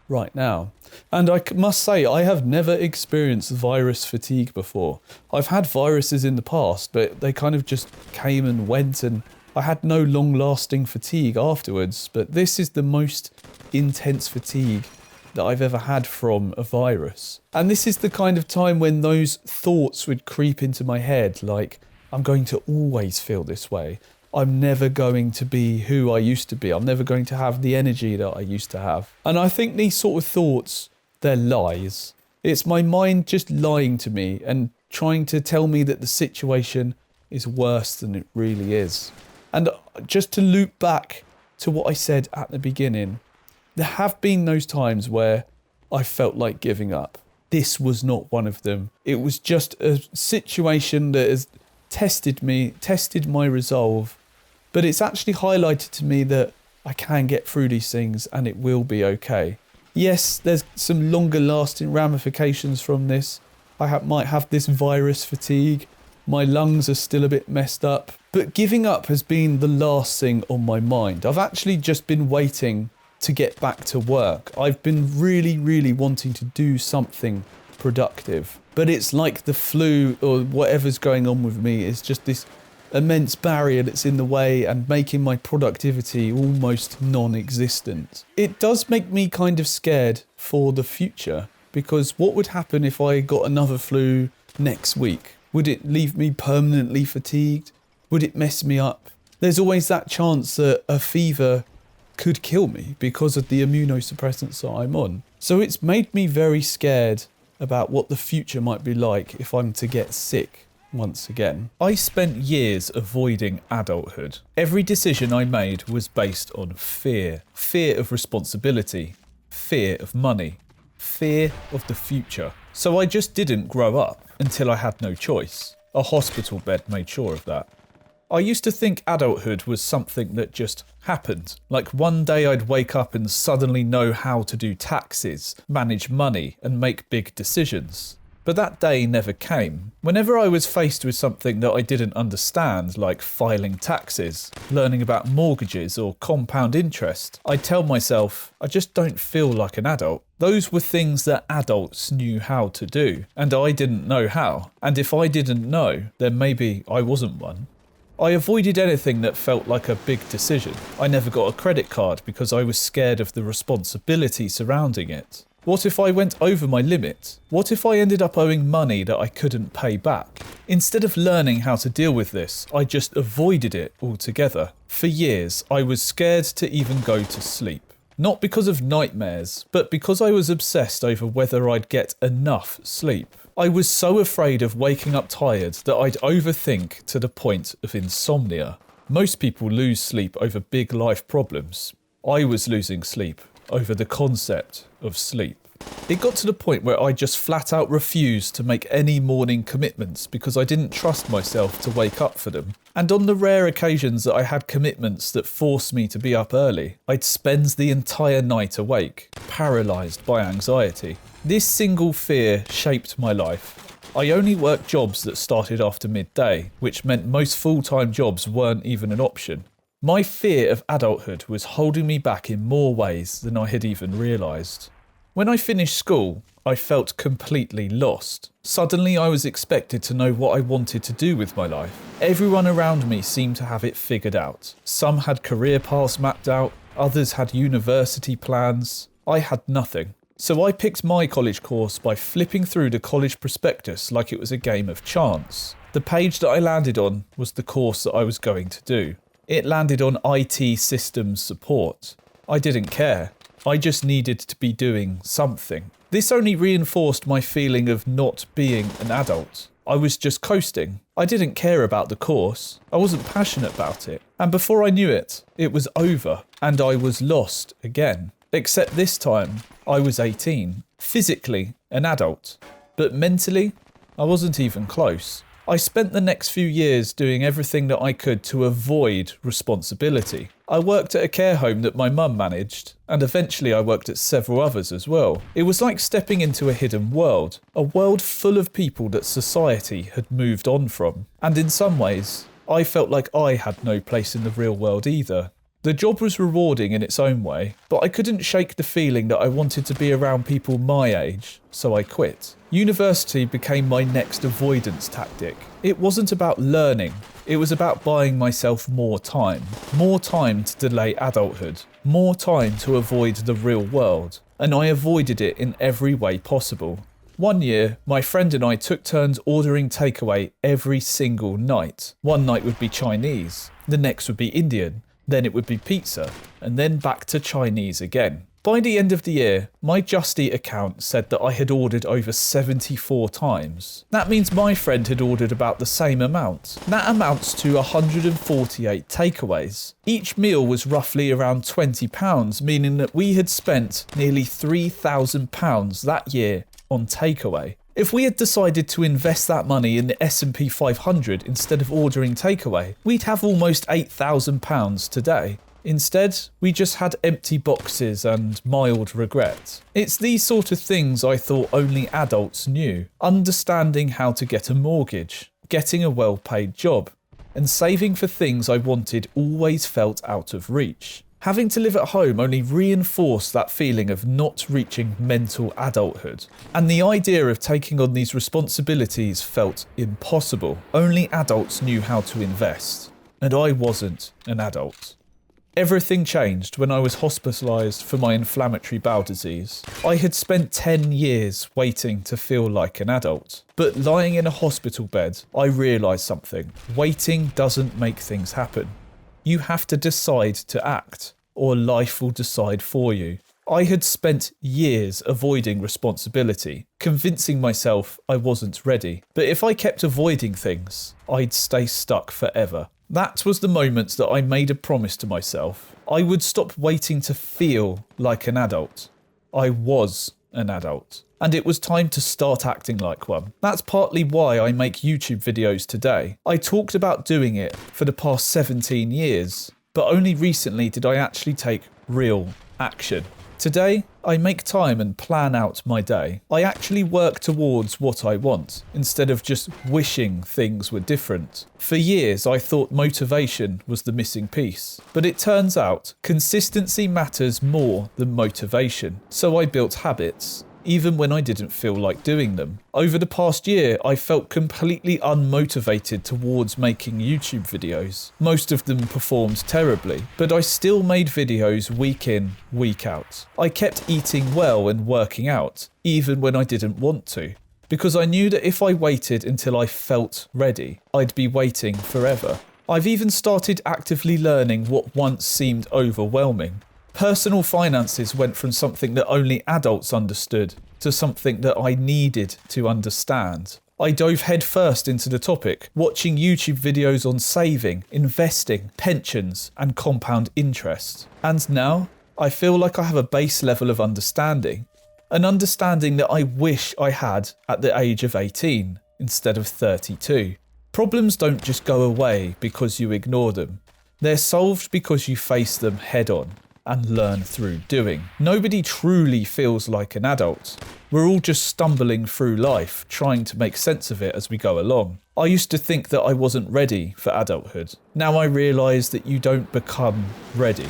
right now. And I must say, I have never experienced virus fatigue before. I've had viruses in the past, but they kind of just came and went, and I had no long-lasting fatigue afterwards. But this is the most intense fatigue that I've ever had from a virus. And this is the kind of time when those thoughts would creep into my head, like, I'm going to always feel this way. I'm never going to be who I used to be. I'm never going to have the energy that I used to have. And I think these sort of thoughts, they're lies. It's my mind just lying to me and trying to tell me that the situation is worse than it really is. And just to loop back to what I said at the beginning, there have been those times where I felt like giving up. This was not one of them. It was just a situation that has tested me, tested my resolve, but it's actually highlighted to me that I can get through these things and it will be okay. Yes, there's some longer lasting ramifications from this. Might have this virus fatigue. My lungs are still a bit messed up. But giving up has been the last thing on my mind. I've actually just been waiting to get back to work. I've been really, really wanting to do something productive. But it's like the flu or whatever's going on with me is just this immense barrier that's in the way and making my productivity almost non-existent. It does make me kind of scared for the future, because what would happen if I got another flu next week? Would it leave me permanently fatigued? Would it mess me up? There's always that chance that a fever could kill me because of the immunosuppressants that I'm on. So it's made me very scared about what the future might be like if I'm to get sick once again. I spent years avoiding adulthood. Every decision I made was based on fear. Fear of responsibility, fear of money, fear of the future. So I just didn't grow up until I had no choice. A hospital bed made sure of that. I used to think adulthood was something that just happened. Like one day I'd wake up and suddenly know how to do taxes, manage money, and make big decisions. But that day never came. Whenever I was faced with something that I didn't understand, like filing taxes, learning about mortgages or compound interest, I'd tell myself, I just don't feel like an adult. Those were things that adults knew how to do, and I didn't know how. And if I didn't know, then maybe I wasn't one. I avoided anything that felt like a big decision. I never got a credit card because I was scared of the responsibility surrounding it. What if I went over my limit? What if I ended up owing money that I couldn't pay back? Instead of learning how to deal with this, I just avoided it altogether. For years, I was scared to even go to sleep. Not because of nightmares, but because I was obsessed over whether I'd get enough sleep. I was so afraid of waking up tired that I'd overthink to the point of insomnia. Most people lose sleep over big life problems. I was losing sleep over the concept of sleep. It got to the point where I just flat out refused to make any morning commitments because I didn't trust myself to wake up for them. And on the rare occasions that I had commitments that forced me to be up early, I'd spend the entire night awake, paralysed by anxiety. This single fear shaped my life. I only worked jobs that started after midday, which meant most full-time jobs weren't even an option. My fear of adulthood was holding me back in more ways than I had even realised. When I finished school, I felt completely lost. Suddenly I was expected to know what I wanted to do with my life. Everyone around me seemed to have it figured out. Some had career paths mapped out, others had university plans. I had nothing. So I picked my college course by flipping through the college prospectus like it was a game of chance. The page that I landed on was the course that I was going to do. It landed on IT systems support. I didn't care. I just needed to be doing something. This only reinforced my feeling of not being an adult. I was just coasting. I didn't care about the course. I wasn't passionate about it. And before I knew it, it was over and I was lost again. Except this time, I was 18. Physically an adult. But mentally, I wasn't even close. I spent the next few years doing everything that I could to avoid responsibility. I worked at a care home that my mum managed, and eventually I worked at several others as well. It was like stepping into a hidden world, a world full of people that society had moved on from. And in some ways, I felt like I had no place in the real world either. The job was rewarding in its own way, but I couldn't shake the feeling that I wanted to be around people my age, so I quit. University became my next avoidance tactic. It wasn't about learning, it was about buying myself more time to delay adulthood, more time to avoid the real world, and I avoided it in every way possible. One year, my friend and I took turns ordering takeaway every single night. One night would be Chinese, the next would be Indian, then it would be pizza, and then back to Chinese again. By the end of the year, my Just Eat account said that I had ordered over 74 times. That means my friend had ordered about the same amount. That amounts to 148 takeaways. Each meal was roughly around £20, meaning that we had spent nearly £3,000 that year on takeaway. If we had decided to invest that money in the S&P 500 instead of ordering takeaway, we'd have almost £8,000 today. Instead, we just had empty boxes and mild regret. It's these sort of things I thought only adults knew. Understanding how to get a mortgage, getting a well-paid job, and saving for things I wanted always felt out of reach. Having to live at home only reinforced that feeling of not reaching mental adulthood. And the idea of taking on these responsibilities felt impossible. Only adults knew how to invest. And I wasn't an adult. Everything changed when I was hospitalised for my inflammatory bowel disease. I had spent 10 years waiting to feel like an adult. But lying in a hospital bed, I realised something. Waiting doesn't make things happen. You have to decide to act, or life will decide for you. I had spent years avoiding responsibility, convincing myself I wasn't ready. But if I kept avoiding things, I'd stay stuck forever. That was the moment that I made a promise to myself. I would stop waiting to feel like an adult. I was an adult. And it was time to start acting like one. That's partly why I make YouTube videos today. I talked about doing it for the past 17 years, but only recently did I actually take real action. Today, I make time and plan out my day. I actually work towards what I want, instead of just wishing things were different. For years, I thought motivation was the missing piece. But it turns out, consistency matters more than motivation. So I built habits, even when I didn't feel like doing them. Over the past year, I felt completely unmotivated towards making YouTube videos. Most of them performed terribly, but I still made videos week in, week out. I kept eating well and working out, even when I didn't want to, because I knew that if I waited until I felt ready, I'd be waiting forever. I've even started actively learning what once seemed overwhelming. Personal finances went from something that only adults understood to something that I needed to understand. I dove headfirst into the topic, watching YouTube videos on saving, investing, pensions, and compound interest. And now, I feel like I have a base level of understanding. An understanding that I wish I had at the age of 18 instead of 32. Problems don't just go away because you ignore them. They're solved because you face them head on and learn through doing. Nobody truly feels like an adult. We're all just stumbling through life, trying to make sense of it as we go along. I used to think that I wasn't ready for adulthood. Now I realise that you don't become ready.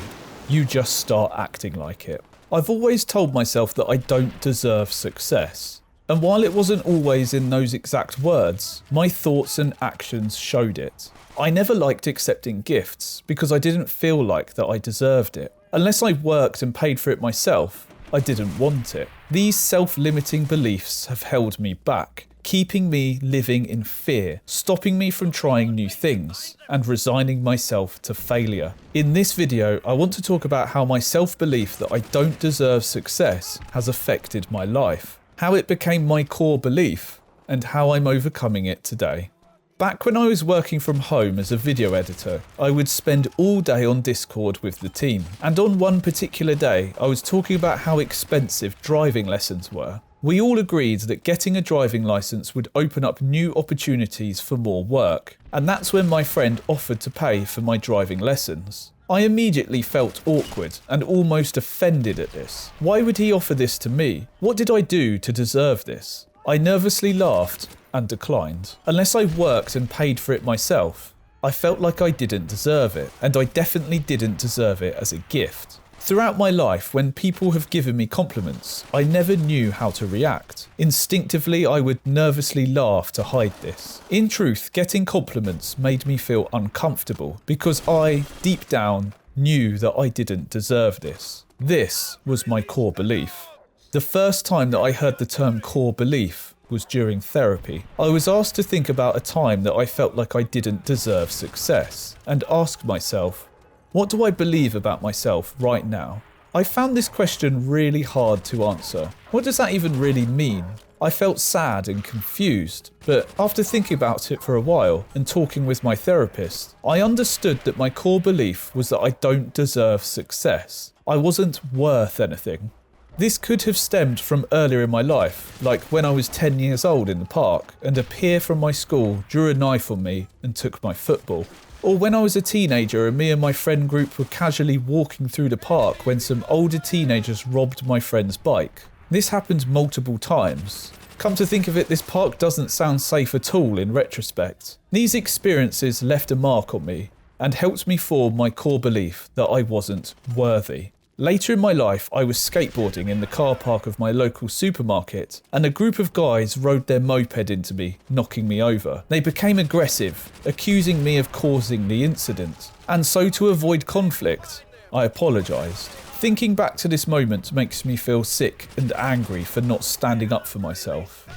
You just start acting like it. I've always told myself that I don't deserve success. And while it wasn't always in those exact words, my thoughts and actions showed it. I never liked accepting gifts because I didn't feel like that I deserved it. Unless I worked and paid for it myself, I didn't want it. These self-limiting beliefs have held me back, keeping me living in fear, stopping me from trying new things, and resigning myself to failure. In this video, I want to talk about how my self-belief that I don't deserve success has affected my life, how it became my core belief, and how I'm overcoming it today. Back when I was working from home as a video editor, I would spend all day on Discord with the team. And on one particular day, I was talking about how expensive driving lessons were. We all agreed that getting a driving license would open up new opportunities for more work. And that's when my friend offered to pay for my driving lessons. I immediately felt awkward and almost offended at this. Why would he offer this to me? What did I do to deserve this? I nervously laughed and declined. Unless I worked and paid for it myself, I felt like I didn't deserve it, and I definitely didn't deserve it as a gift. Throughout my life, when people have given me compliments, I never knew how to react. Instinctively, I would nervously laugh to hide this. In truth, getting compliments made me feel uncomfortable because I, deep down, knew that I didn't deserve this. This was my core belief. The first time that I heard the term core belief was during therapy. I was asked to think about a time that I felt like I didn't deserve success, and ask myself, what do I believe about myself right now? I found this question really hard to answer. What does that even really mean? I felt sad and confused, but after thinking about it for a while and talking with my therapist, I understood that my core belief was that I don't deserve success. I wasn't worth anything. This could have stemmed from earlier in my life, like when I was 10 years old in the park and a peer from my school drew a knife on me and took my football. Or when I was a teenager and me and my friend group were casually walking through the park when some older teenagers robbed my friend's bike. This happened multiple times. Come to think of it, this park doesn't sound safe at all in retrospect. These experiences left a mark on me and helped me form my core belief that I wasn't worthy. Later in my life, I was skateboarding in the car park of my local supermarket, and a group of guys rode their moped into me, knocking me over. They became aggressive, accusing me of causing the incident. And so to avoid conflict, I apologised. Thinking back to this moment makes me feel sick and angry for not standing up for myself.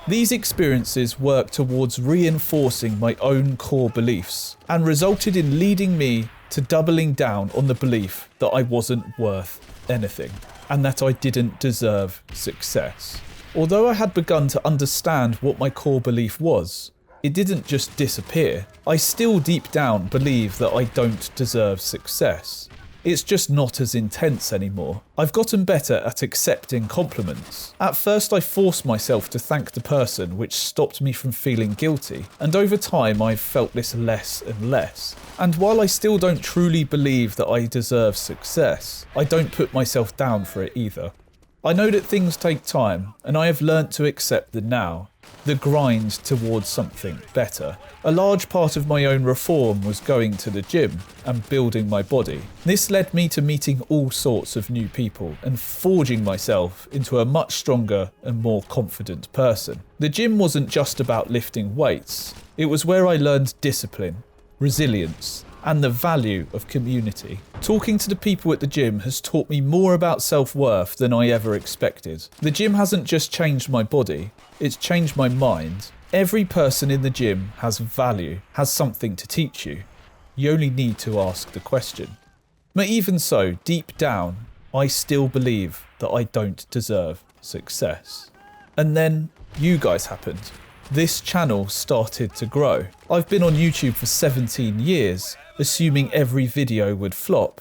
These experiences worked towards reinforcing my own core beliefs and resulted in leading me to doubling down on the belief that I wasn't worth anything and that I didn't deserve success. Although I had begun to understand what my core belief was, it didn't just disappear. I still deep down believe that I don't deserve success. It's just not as intense anymore. I've gotten better at accepting compliments. At first I forced myself to thank the person, which stopped me from feeling guilty, and over time I've felt this less and less. And while I still don't truly believe that I deserve success, I don't put myself down for it either. I know that things take time, and I have learnt to accept the now, the grind towards something better. A large part of my own reform was going to the gym and building my body. This led me to meeting all sorts of new people and forging myself into a much stronger and more confident person. The gym wasn't just about lifting weights. It was where I learned discipline, resilience, and the value of community. Talking to the people at the gym has taught me more about self-worth than I ever expected. The gym hasn't just changed my body, it's changed my mind. Every person in the gym has value, has something to teach you. You only need to ask the question. But even so, deep down, I still believe that I don't deserve success. And then you guys happened. This channel started to grow. I've been on YouTube for 17 years, assuming every video would flop.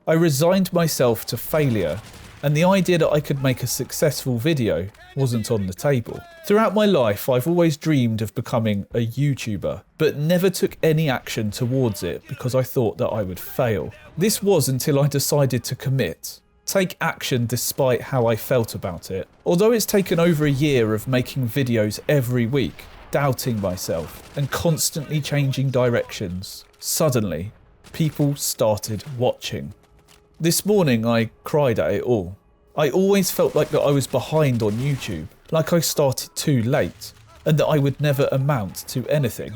I resigned myself to failure, and the idea that I could make a successful video wasn't on the table. Throughout my life, I've always dreamed of becoming a YouTuber, but never took any action towards it because I thought that I would fail. This was until I decided to commit. Take action despite how I felt about it. Although it's taken over a year of making videos every week, doubting myself, and constantly changing directions, suddenly, people started watching. This morning I cried at it all. I always felt like that I was behind on YouTube, like I started too late, and that I would never amount to anything.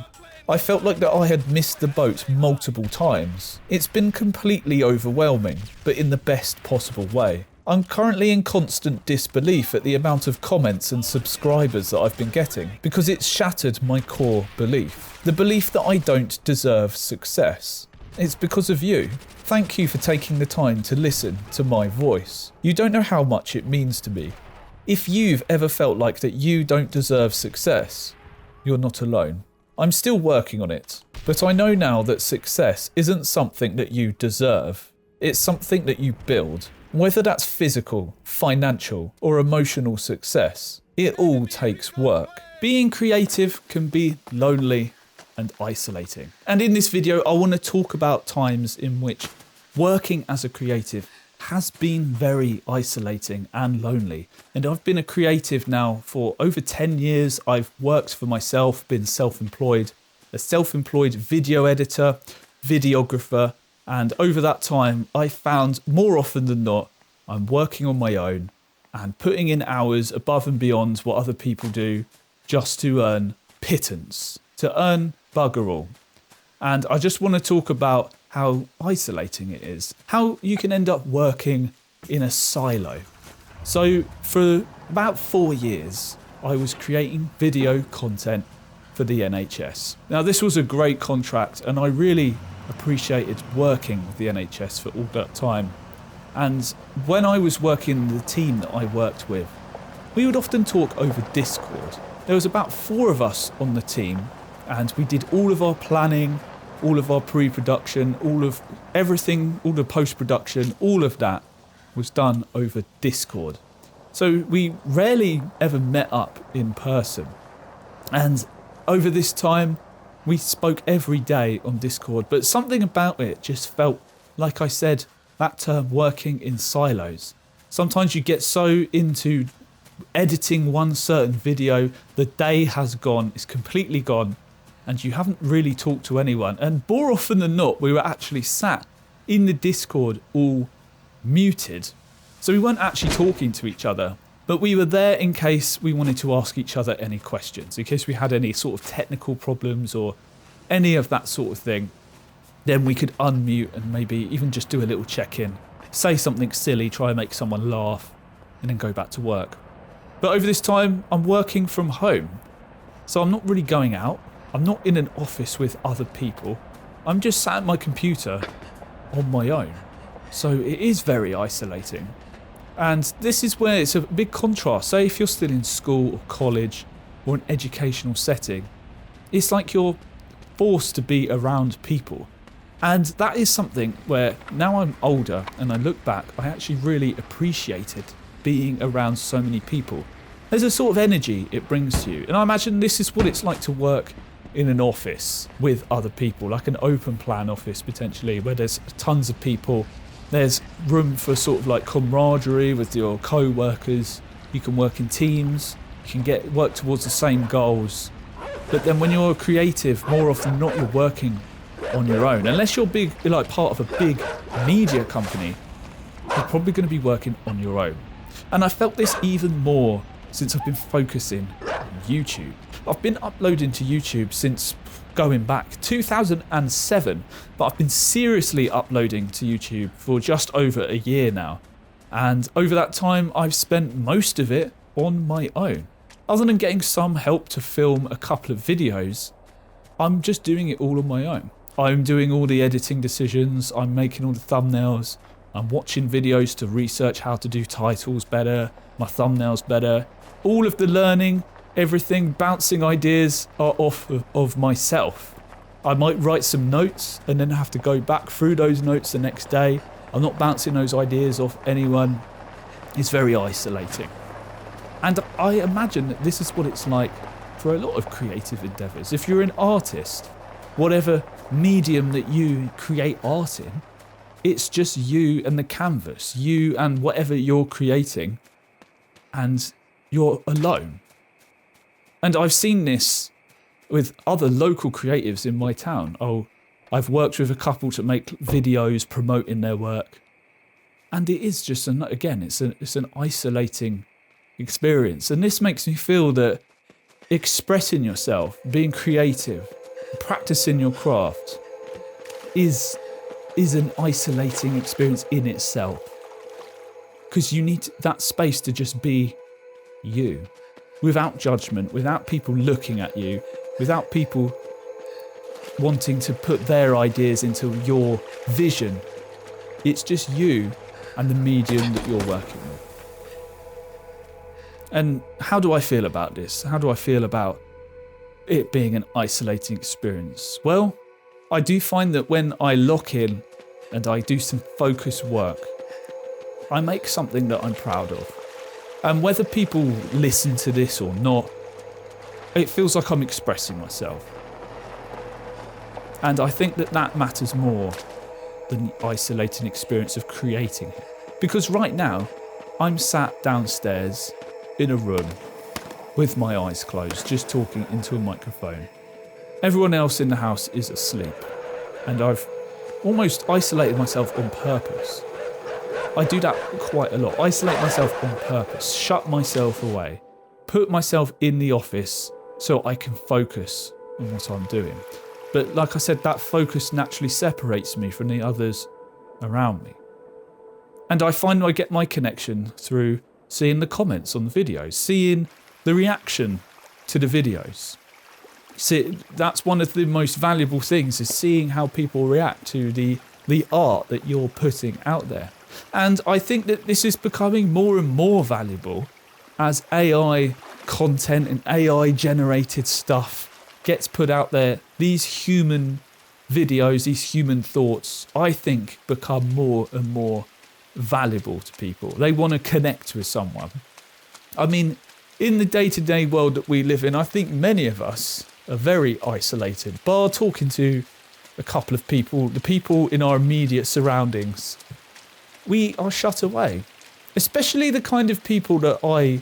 I felt like that I had missed the boat multiple times. It's been completely overwhelming, but in the best possible way. I'm currently in constant disbelief at the amount of comments and subscribers that I've been getting, because it's shattered my core belief. The belief that I don't deserve success. It's because of you. Thank you for taking the time to listen to my voice. You don't know how much it means to me. If you've ever felt like that you don't deserve success, you're not alone. I'm still working on it, but I know now that success isn't something that you deserve. It's something that you build. Whether that's physical, financial, or emotional success, it all takes work. Being creative can be lonely and isolating. And in this video, I want to talk about times in which working as a creative has been very isolating and lonely. And I've been a creative now for over 10 years. I've worked for myself, been self-employed, a self-employed video editor, videographer. And over that time, I found more often than not, I'm working on my own and putting in hours above and beyond what other people do just to earn pittance, to earn bugger all. And I just want to talk about how isolating it is, how you can end up working in a silo. So for about 4 years, I was creating video content for the NHS. Now this was a great contract and I really appreciated working with the NHS for all that time. And when I was working in the team that I worked with, we would often talk over Discord. There was about 4 of us on the team, and we did all of our planning, all of our pre-production, all of everything, all the post-production, all of that was done over Discord. So we rarely ever met up in person. And over this time, we spoke every day on Discord, but something about it just felt, like I said, that term, working in silos. Sometimes you get so into editing one certain video, the day has gone, it's completely gone, and you haven't really talked to anyone. And more often than not, we were actually sat in the Discord all muted. So we weren't actually talking to each other, but we were there in case we wanted to ask each other any questions, in case we had any sort of technical problems or any of that sort of thing. Then we could unmute and maybe even just do a little check-in, say something silly, try and make someone laugh, and then go back to work. But over this time, I'm working from home, so I'm not really going out. I'm not in an office with other people. I'm just sat at my computer on my own. So it is very isolating. And this is where it's a big contrast. Say if you're still in school or college or an educational setting, it's like you're forced to be around people. And that is something where now I'm older and I look back, I actually really appreciated being around so many people. There's a sort of energy it brings to you. And I imagine this is what it's like to work in an office with other people, like an open plan office potentially, where there's tons of people. There's room for sort of like camaraderie with your co-workers. You can work in teams. You can work towards the same goals. But then when you're a creative, more often than not, you're working on your own. Unless you're like part of a big media company, you're probably going to be working on your own. And I felt this even more since I've been focusing on YouTube. I've been uploading to YouTube since going back 2007, but I've been seriously uploading to YouTube for just over a year now. And over that time, I've spent most of it on my own. Other than getting some help to film a couple of videos, I'm just doing it all on my own. I'm doing all the editing decisions, I'm making all the thumbnails, I'm watching videos to research how to do titles better, my thumbnails better. All of the learning, everything, bouncing ideas are off of myself. I might write some notes and then have to go back through those notes the next day. I'm not bouncing those ideas off anyone. It's very isolating. And I imagine that this is what it's like for a lot of creative endeavours. If you're an artist, whatever medium that you create art in, it's just you and the canvas, you and whatever you're creating, and you're alone. And I've seen this with other local creatives in my town. I've worked with a couple to make videos promoting their work, and it is just it's an isolating experience. And this makes me feel that expressing yourself, being creative, practicing your craft is an isolating experience in itself, because you need that space to just be you, without judgment, without people looking at you, without people wanting to put their ideas into your vision. It's just you and the medium that you're working with. And how do I feel about this? How do I feel about it being an isolating experience? Well, I do find that when I lock in and I do some focused work, I make something that I'm proud of. And whether people listen to this or not, it feels like I'm expressing myself. And I think that matters more than the isolating experience of creating it. Because right now, I'm sat downstairs in a room with my eyes closed, just talking into a microphone. Everyone else in the house is asleep, and I've almost isolated myself on purpose. I do that quite a lot. Isolate myself on purpose, shut myself away, put myself in the office so I can focus on what I'm doing. But like I said, that focus naturally separates me from the others around me. And I find I get my connection through seeing the comments on the videos, seeing the reaction to the videos. See, that's one of the most valuable things, is seeing how people react to the art that you're putting out there. And I think that this is becoming more and more valuable as AI content and AI generated stuff gets put out there. These human videos, these human thoughts, I think become more and more valuable to people. They want to connect with someone. I mean, in the day-to-day world that we live in, I think many of us are very isolated. Bar talking to a couple of people, the people in our immediate surroundings, we are shut away. Especially the kind of people that I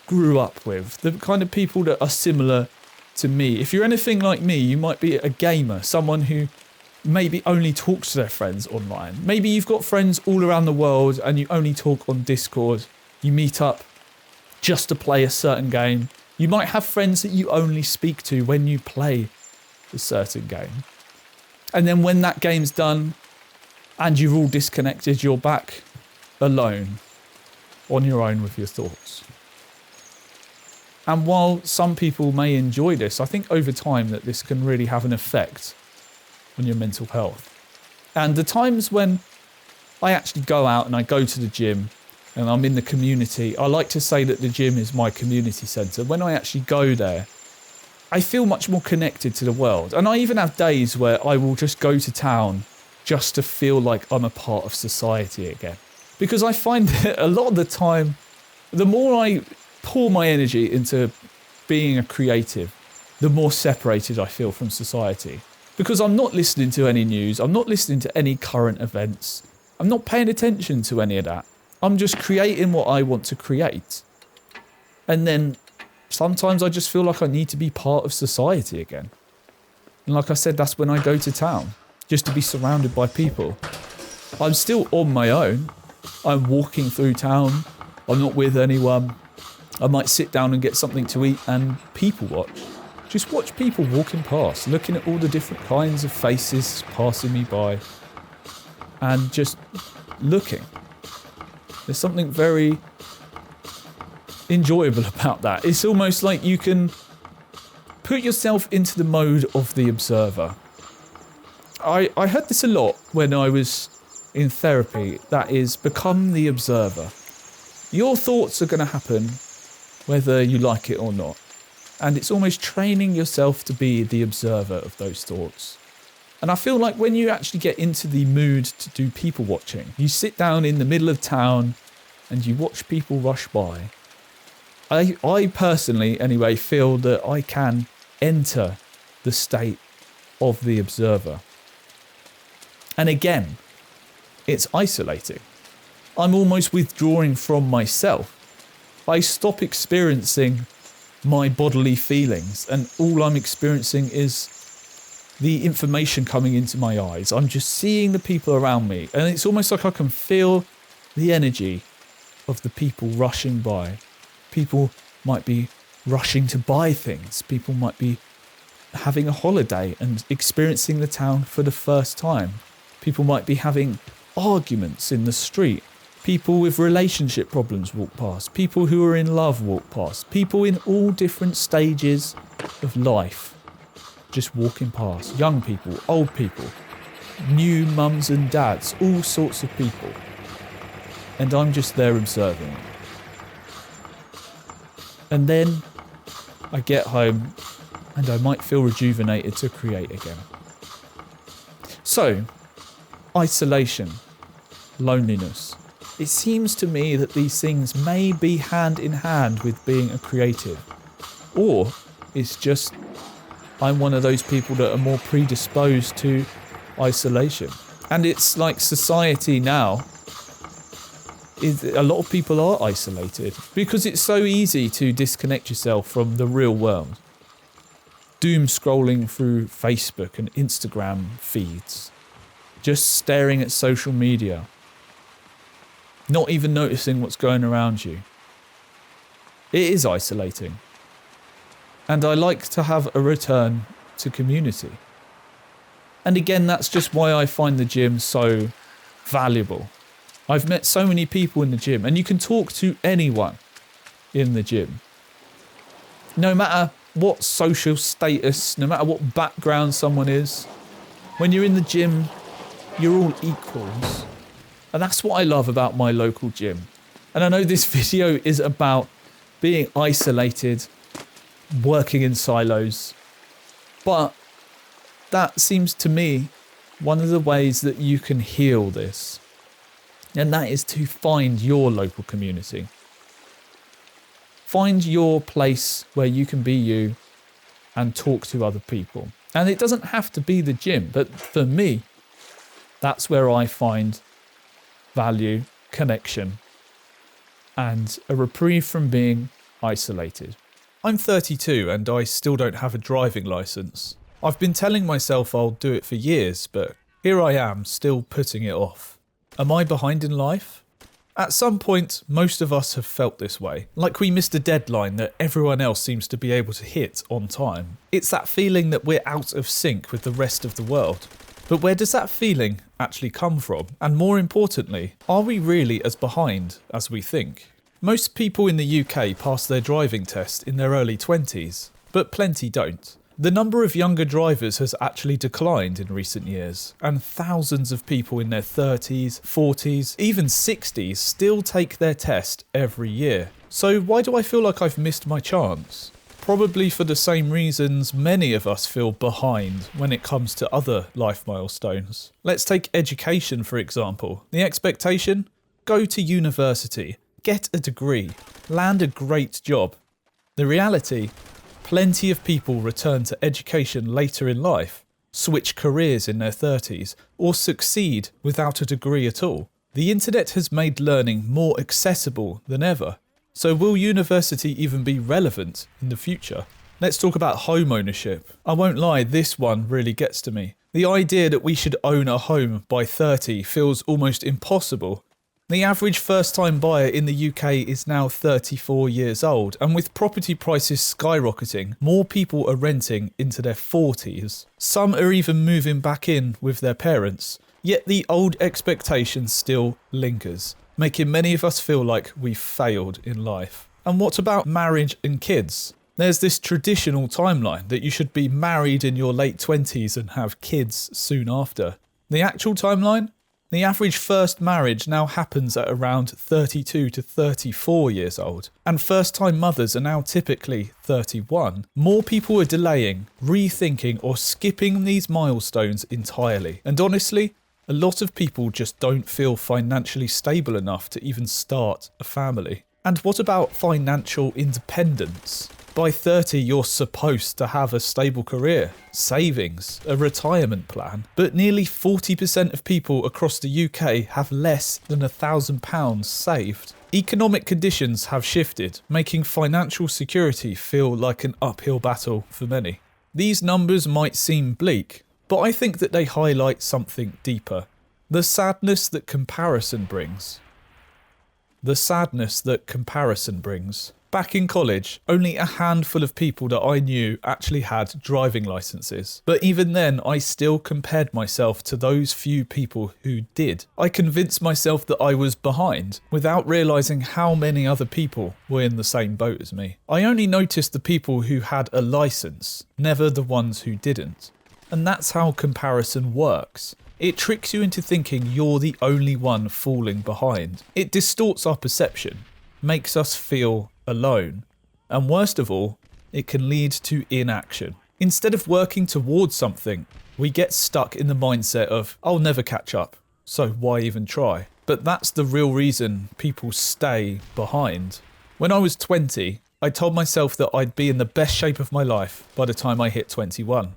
grew up with, the kind of people that are similar to me. If you're anything like me, you might be a gamer, someone who maybe only talks to their friends online. Maybe you've got friends all around the world and you only talk on Discord. You meet up just to play a certain game. You might have friends that you only speak to when you play a certain game. And then when that game's done and you're all disconnected, you're back alone, on your own with your thoughts. And while some people may enjoy this, I think over time that this can really have an effect on your mental health. And the times when I actually go out and I go to the gym and I'm in the community, I like to say that the gym is my community centre. When I actually go there, I feel much more connected to the world. And I even have days where I will just go to town just to feel like I'm a part of society again. Because I find that a lot of the time, the more I pour my energy into being a creative, the more separated I feel from society. Because I'm not listening to any news, I'm not listening to any current events, I'm not paying attention to any of that. I'm just creating what I want to create. And then sometimes I just feel like I need to be part of society again. And like I said, that's when I go to town, just to be surrounded by people. I'm still on my own. I'm walking through town. I'm not with anyone. I might sit down and get something to eat and people watch. Just watch people walking past, looking at all the different kinds of faces passing me by and just looking. There's something very enjoyable about that. It's almost like you can put yourself into the mode of the observer. I heard this a lot when I was in therapy. That is, become the observer. Your thoughts are going to happen whether you like it or not. And it's almost training yourself to be the observer of those thoughts. And I feel like when you actually get into the mood to do people watching, you sit down in the middle of town and you watch people rush by. I personally, anyway, feel that I can enter the state of the observer. And again, it's isolating. I'm almost withdrawing from myself. I stop experiencing my bodily feelings and all I'm experiencing is the information coming into my eyes. I'm just seeing the people around me and it's almost like I can feel the energy of the people rushing by. People might be rushing to buy things. People might be having a holiday and experiencing the town for the first time. People might be having arguments in the street. People with relationship problems walk past. People who are in love walk past. People in all different stages of life just walking past. Young people, old people, new mums and dads, all sorts of people. And I'm just there observing. And then I get home and I might feel rejuvenated to create again. So, isolation, loneliness. It seems to me that these things may be hand in hand with being a creative. Or it's just I'm one of those people that are more predisposed to isolation. And it's like society now, a lot of people are isolated because it's so easy to disconnect yourself from the real world. Doom scrolling through Facebook and Instagram feeds, just staring at social media, not even noticing what's going around you. It is isolating. And I like to have a return to community. And again, that's just why I find the gym so valuable. I've met so many people in the gym, and you can talk to anyone in the gym. No matter what social status, no matter what background someone is, when you're in the gym, you're all equals. And that's what I love about my local gym. And I know this video is about being isolated, working in silos, but that seems to me one of the ways that you can heal this. And that is to find your local community. Find your place where you can be you and talk to other people. And it doesn't have to be the gym, but for me, that's where I find value, connection, and a reprieve from being isolated. I'm 32 and I still don't have a driving license. I've been telling myself I'll do it for years, but here I am, still putting it off. Am I behind in life? At some point, most of us have felt this way, like we missed a deadline that everyone else seems to be able to hit on time. It's that feeling that we're out of sync with the rest of the world. But where does that feeling actually come from? And more importantly, are we really as behind as we think? Most people in the UK pass their driving test in their early 20s, but plenty don't. The number of younger drivers has actually declined in recent years, and thousands of people in their 30s, 40s, even 60s still take their test every year. So why do I feel like I've missed my chance? Probably for the same reasons many of us feel behind when it comes to other life milestones. Let's take education for example. The expectation? Go to university, get a degree, land a great job. The reality? Plenty of people return to education later in life, switch careers in their 30s, or succeed without a degree at all. The internet has made learning more accessible than ever. So will university even be relevant in the future? Let's talk about home ownership. I won't lie, this one really gets to me. The idea that we should own a home by 30 feels almost impossible. The average first-time buyer in the UK is now 34 years old, and with property prices skyrocketing, more people are renting into their 40s. Some are even moving back in with their parents, yet the old expectation still lingers, making many of us feel like we've failed in life. And what about marriage and kids? There's this traditional timeline that you should be married in your late 20s and have kids soon after. The actual timeline? The average first marriage now happens at around 32 to 34 years old, and first-time mothers are now typically 31. More people are delaying, rethinking, or skipping these milestones entirely. And honestly, a lot of people just don't feel financially stable enough to even start a family. And what about financial independence? By 30, you're supposed to have a stable career, savings, a retirement plan. But nearly 40% of people across the UK have less than £1,000 saved. Economic conditions have shifted, making financial security feel like an uphill battle for many. These numbers might seem bleak, but I think that they highlight something deeper. The sadness that comparison brings. The sadness that comparison brings. Back in college, only a handful of people that I knew actually had driving licenses. But even then, I still compared myself to those few people who did. I convinced myself that I was behind, without realising how many other people were in the same boat as me. I only noticed the people who had a licence, never the ones who didn't. And that's how comparison works. It tricks you into thinking you're the only one falling behind. It distorts our perception, makes us feel alone. And worst of all, it can lead to inaction. Instead of working towards something, we get stuck in the mindset of, I'll never catch up, so why even try? But that's the real reason people stay behind. When I was 20, I told myself that I'd be in the best shape of my life by the time I hit 21.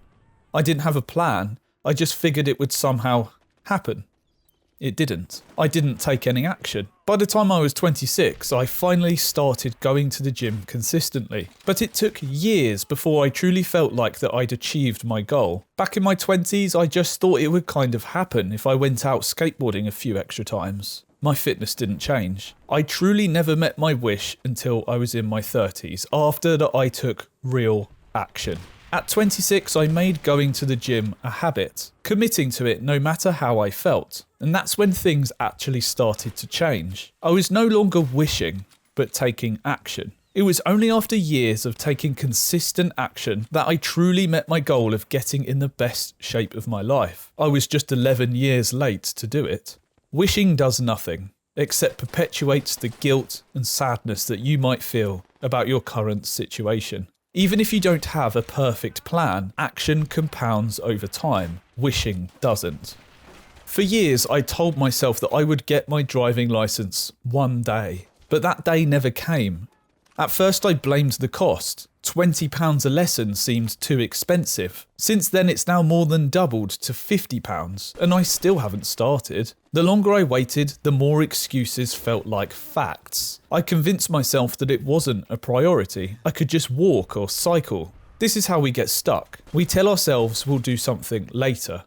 I didn't have a plan, I just figured it would somehow happen. It didn't. I didn't take any action. By the time I was 26, I finally started going to the gym consistently. But it took years before I truly felt like that I'd achieved my goal. Back in my 20s, I just thought it would kind of happen if I went out skateboarding a few extra times. My fitness didn't change. I truly never met my wish until I was in my 30s, after that I took real action. At 26, I made going to the gym a habit, committing to it no matter how I felt. And that's when things actually started to change. I was no longer wishing, but taking action. It was only after years of taking consistent action that I truly met my goal of getting in the best shape of my life. I was just 11 years late to do it. Wishing does nothing, except perpetuates the guilt and sadness that you might feel about your current situation. Even if you don't have a perfect plan, action compounds over time. Wishing doesn't. For years, I told myself that I would get my driving license one day, but that day never came. At first, I blamed the cost. £20 a lesson seemed too expensive. Since then, it's now more than doubled to £50, and I still haven't started. The longer I waited, the more excuses felt like facts. I convinced myself that it wasn't a priority. I could just walk or cycle. This is how we get stuck. We tell ourselves we'll do something later.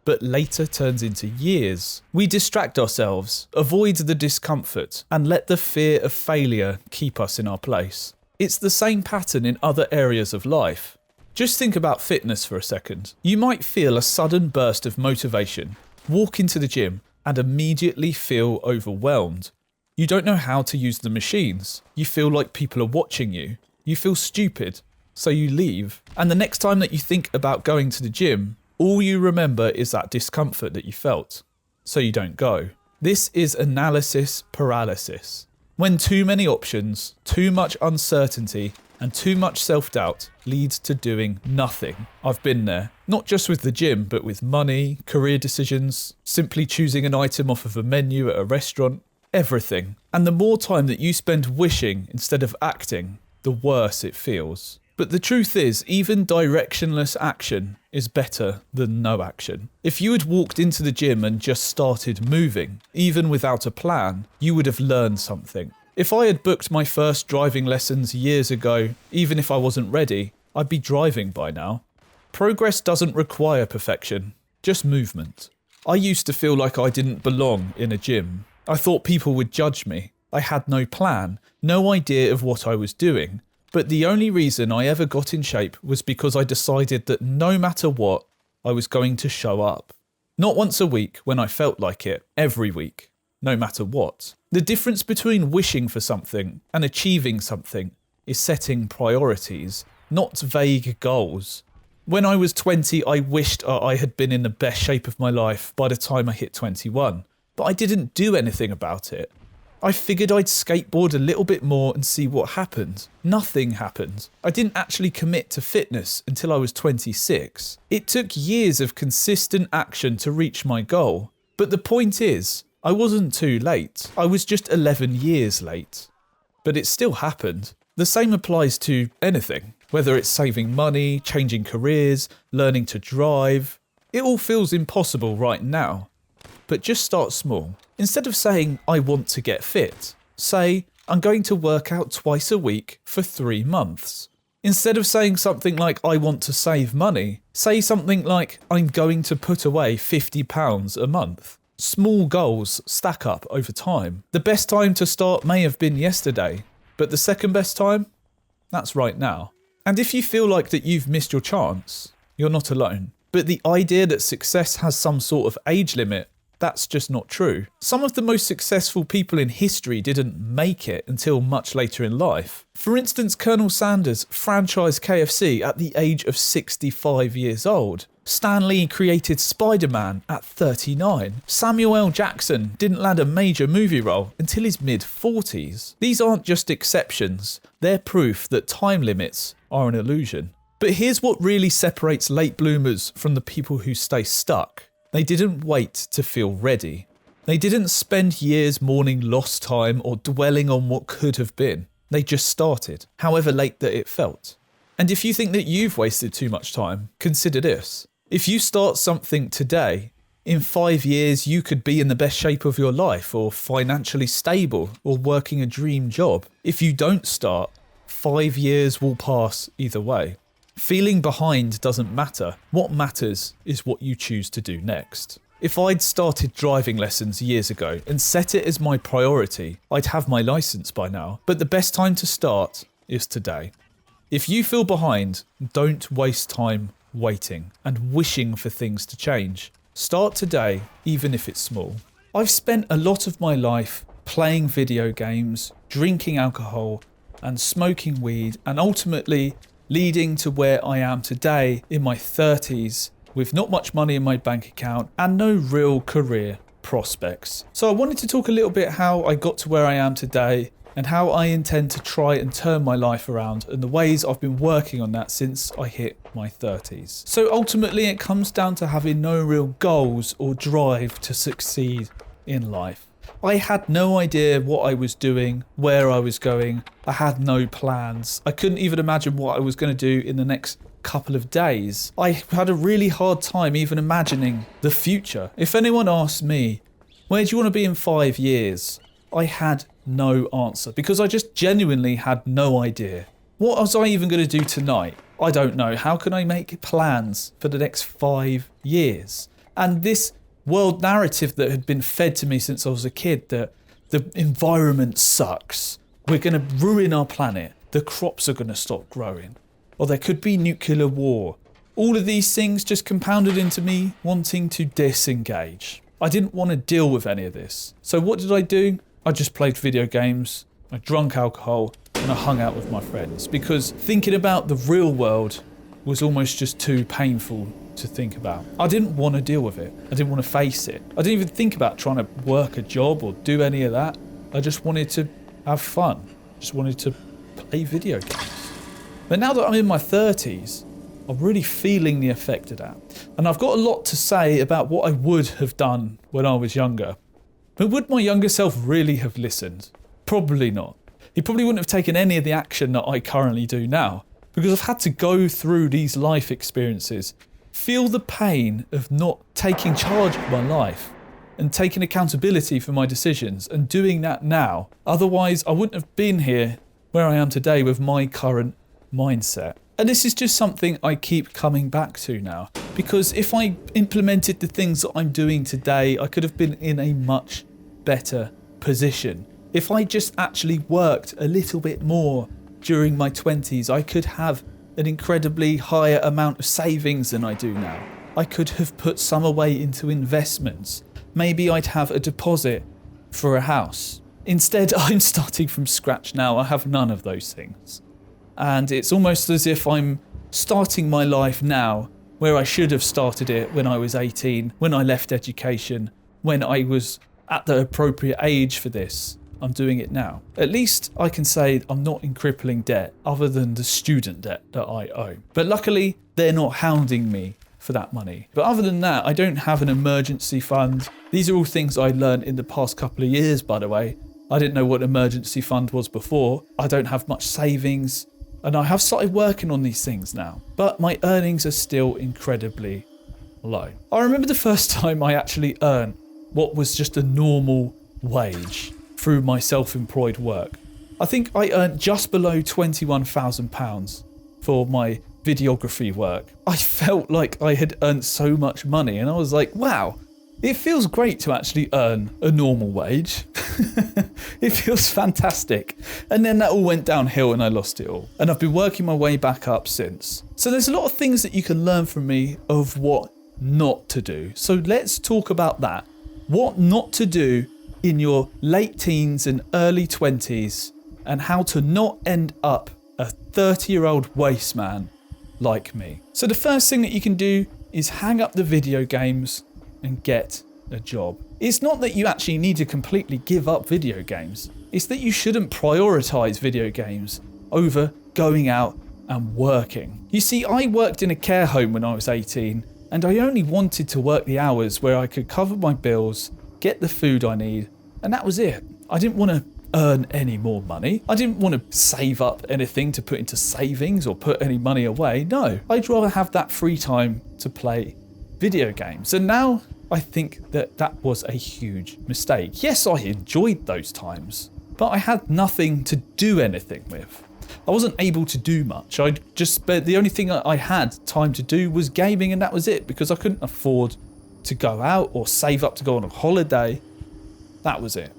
But later turns into years. We distract ourselves, avoid the discomfort, and let the fear of failure keep us in our place. It's the same pattern in other areas of life. Just think about fitness for a second. You might feel a sudden burst of motivation, walk into the gym, and immediately feel overwhelmed. You don't know how to use the machines. You feel like people are watching you. You feel stupid, so you leave. And the next time that you think about going to the gym, all you remember is that discomfort that you felt, so you don't go. This is analysis paralysis. When too many options, too much uncertainty, and too much self-doubt leads to doing nothing. I've been there, not just with the gym, but with money, career decisions, simply choosing an item off of a menu at a restaurant, everything. And the more time that you spend wishing instead of acting, the worse it feels. But the truth is, even directionless action is better than no action. If you had walked into the gym and just started moving, even without a plan, you would have learned something. If I had booked my first driving lessons years ago, even if I wasn't ready, I'd be driving by now. Progress doesn't require perfection, just movement. I used to feel like I didn't belong in a gym. I thought people would judge me. I had no plan, no idea of what I was doing. But the only reason I ever got in shape was because I decided that no matter what, I was going to show up. Not once a week when I felt like it, every week, no matter what. The difference between wishing for something and achieving something is setting priorities, not vague goals. When I was 20, I wished I had been in the best shape of my life by the time I hit 21, but I didn't do anything about it. I figured I'd skateboard a little bit more and see what happened. Nothing happened. I didn't actually commit to fitness until I was 26. It took years of consistent action to reach my goal. But the point is, I wasn't too late. I was just 11 years late. But it still happened. The same applies to anything. Whether it's saving money, changing careers, learning to drive. It all feels impossible right now. But just start small. Instead of saying, I want to get fit, say, I'm going to work out twice a week for 3 months. Instead of saying something like, I want to save money, say something like, I'm going to put away £50 a month. Small goals stack up over time. The best time to start may have been yesterday, but the second best time? That's right now. And if you feel like that you've missed your chance, you're not alone. But the idea that success has some sort of age limit, that's just not true. Some of the most successful people in history didn't make it until much later in life. For instance, Colonel Sanders franchised KFC at the age of 65 years old. Stan Lee created Spider-Man at 39. Samuel L. Jackson didn't land a major movie role until his mid-40s. These aren't just exceptions, they're proof that time limits are an illusion. But here's what really separates late bloomers from the people who stay stuck. They didn't wait to feel ready. They didn't spend years mourning lost time or dwelling on what could have been. They just started, however late that it felt. And if you think that you've wasted too much time, consider this. If you start something today, in 5 years you could be in the best shape of your life or financially stable or working a dream job. If you don't start, 5 years will pass either way. Feeling behind doesn't matter. What matters is what you choose to do next. If I'd started driving lessons years ago and set it as my priority, I'd have my license by now. But the best time to start is today. If you feel behind, don't waste time waiting and wishing for things to change. Start today, even if it's small. I've spent a lot of my life playing video games, drinking alcohol, and smoking weed, and ultimately leading to where I am today in my 30s with not much money in my bank account and no real career. prospects. So I wanted to talk a little bit how I got to where I am today and how I intend to try and turn my life around and the ways I've been working on that since I hit my 30s. So ultimately it comes down to having no real goals or drive to succeed in life. I had no idea what I was doing, where I was going. I had no plans. I couldn't even imagine what I was going to do in the next couple of days. I had a really hard time even imagining the future. If anyone asked me, where do you want to be in 5 years? I had no answer because I just genuinely had no idea. What was I even going to do tonight? I don't know. How can I make plans for the next 5 years? And this world narrative that had been fed to me since I was a kid, that the environment sucks, we're going to ruin our planet, the crops are going to stop growing, or there could be nuclear war. All of these things just compounded into me wanting to disengage. I didn't want to deal with any of this. So what did I do? I just played video games, I drank alcohol, and I hung out with my friends because thinking about the real world was almost just too painful to think about. I didn't want to deal with it. I didn't want to face it. I didn't even think about trying to work a job or do any of that. I just wanted to have fun. Just wanted to play video games. But now that I'm in my 30s, I'm really feeling the effect of that. And I've got a lot to say about what I would have done when I was younger. But would my younger self really have listened? Probably not. He probably wouldn't have taken any of the action that I currently do now, because I've had to go through these life experiences, feel the pain of not taking charge of my life and taking accountability for my decisions and doing that now. Otherwise, I wouldn't have been here where I am today with my current mindset. And this is just something I keep coming back to now, because if I implemented the things that I'm doing today, I could have been in a much better position. If I just actually worked a little bit more during my 20s, I could have an incredibly higher amount of savings than I do now. I could have put some away into investments. Maybe I'd have a deposit for a house. Instead, I'm starting from scratch now. I have none of those things. And it's almost as if I'm starting my life now where I should have started it when I was 18, when I left education, when I was at the appropriate age for this. I'm doing it now. At least I can say I'm not in crippling debt other than the student debt that I owe. But luckily, they're not hounding me for that money. But other than that, I don't have an emergency fund. These are all things I learned in the past couple of years, by the way. I didn't know what emergency fund was before. I don't have much savings. And I have started working on these things now, but my earnings are still incredibly low. I remember the first time I actually earned what was just a normal wage through my self-employed work. I think I earned just below £21,000 for my videography work. I felt like I had earned so much money and I was like, wow, it feels great to actually earn a normal wage. It feels fantastic. And then that all went downhill and I lost it all. And I've been working my way back up since. So there's a lot of things that you can learn from me of what not to do. So let's talk about that. What not to do in your late teens and early 20s and how to not end up a 30-year-old waste man like me. So the first thing that you can do is hang up the video games and get a job. It's not that you actually need to completely give up video games. It's that you shouldn't prioritize video games over going out and working. You see, I worked in a care home when I was 18, and I only wanted to work the hours where I could cover my bills, get the food I need, and that was it. I didn't want to earn any more money. I didn't want to save up anything to put into savings or put any money away. No, I'd rather have that free time to play video games. And now I think that that was a huge mistake. Yes, I enjoyed those times, but I had nothing to do anything with. I wasn't able to do much. The only thing I had time to do was gaming, and that was it, because I couldn't afford to go out or save up to go on a holiday. That was it.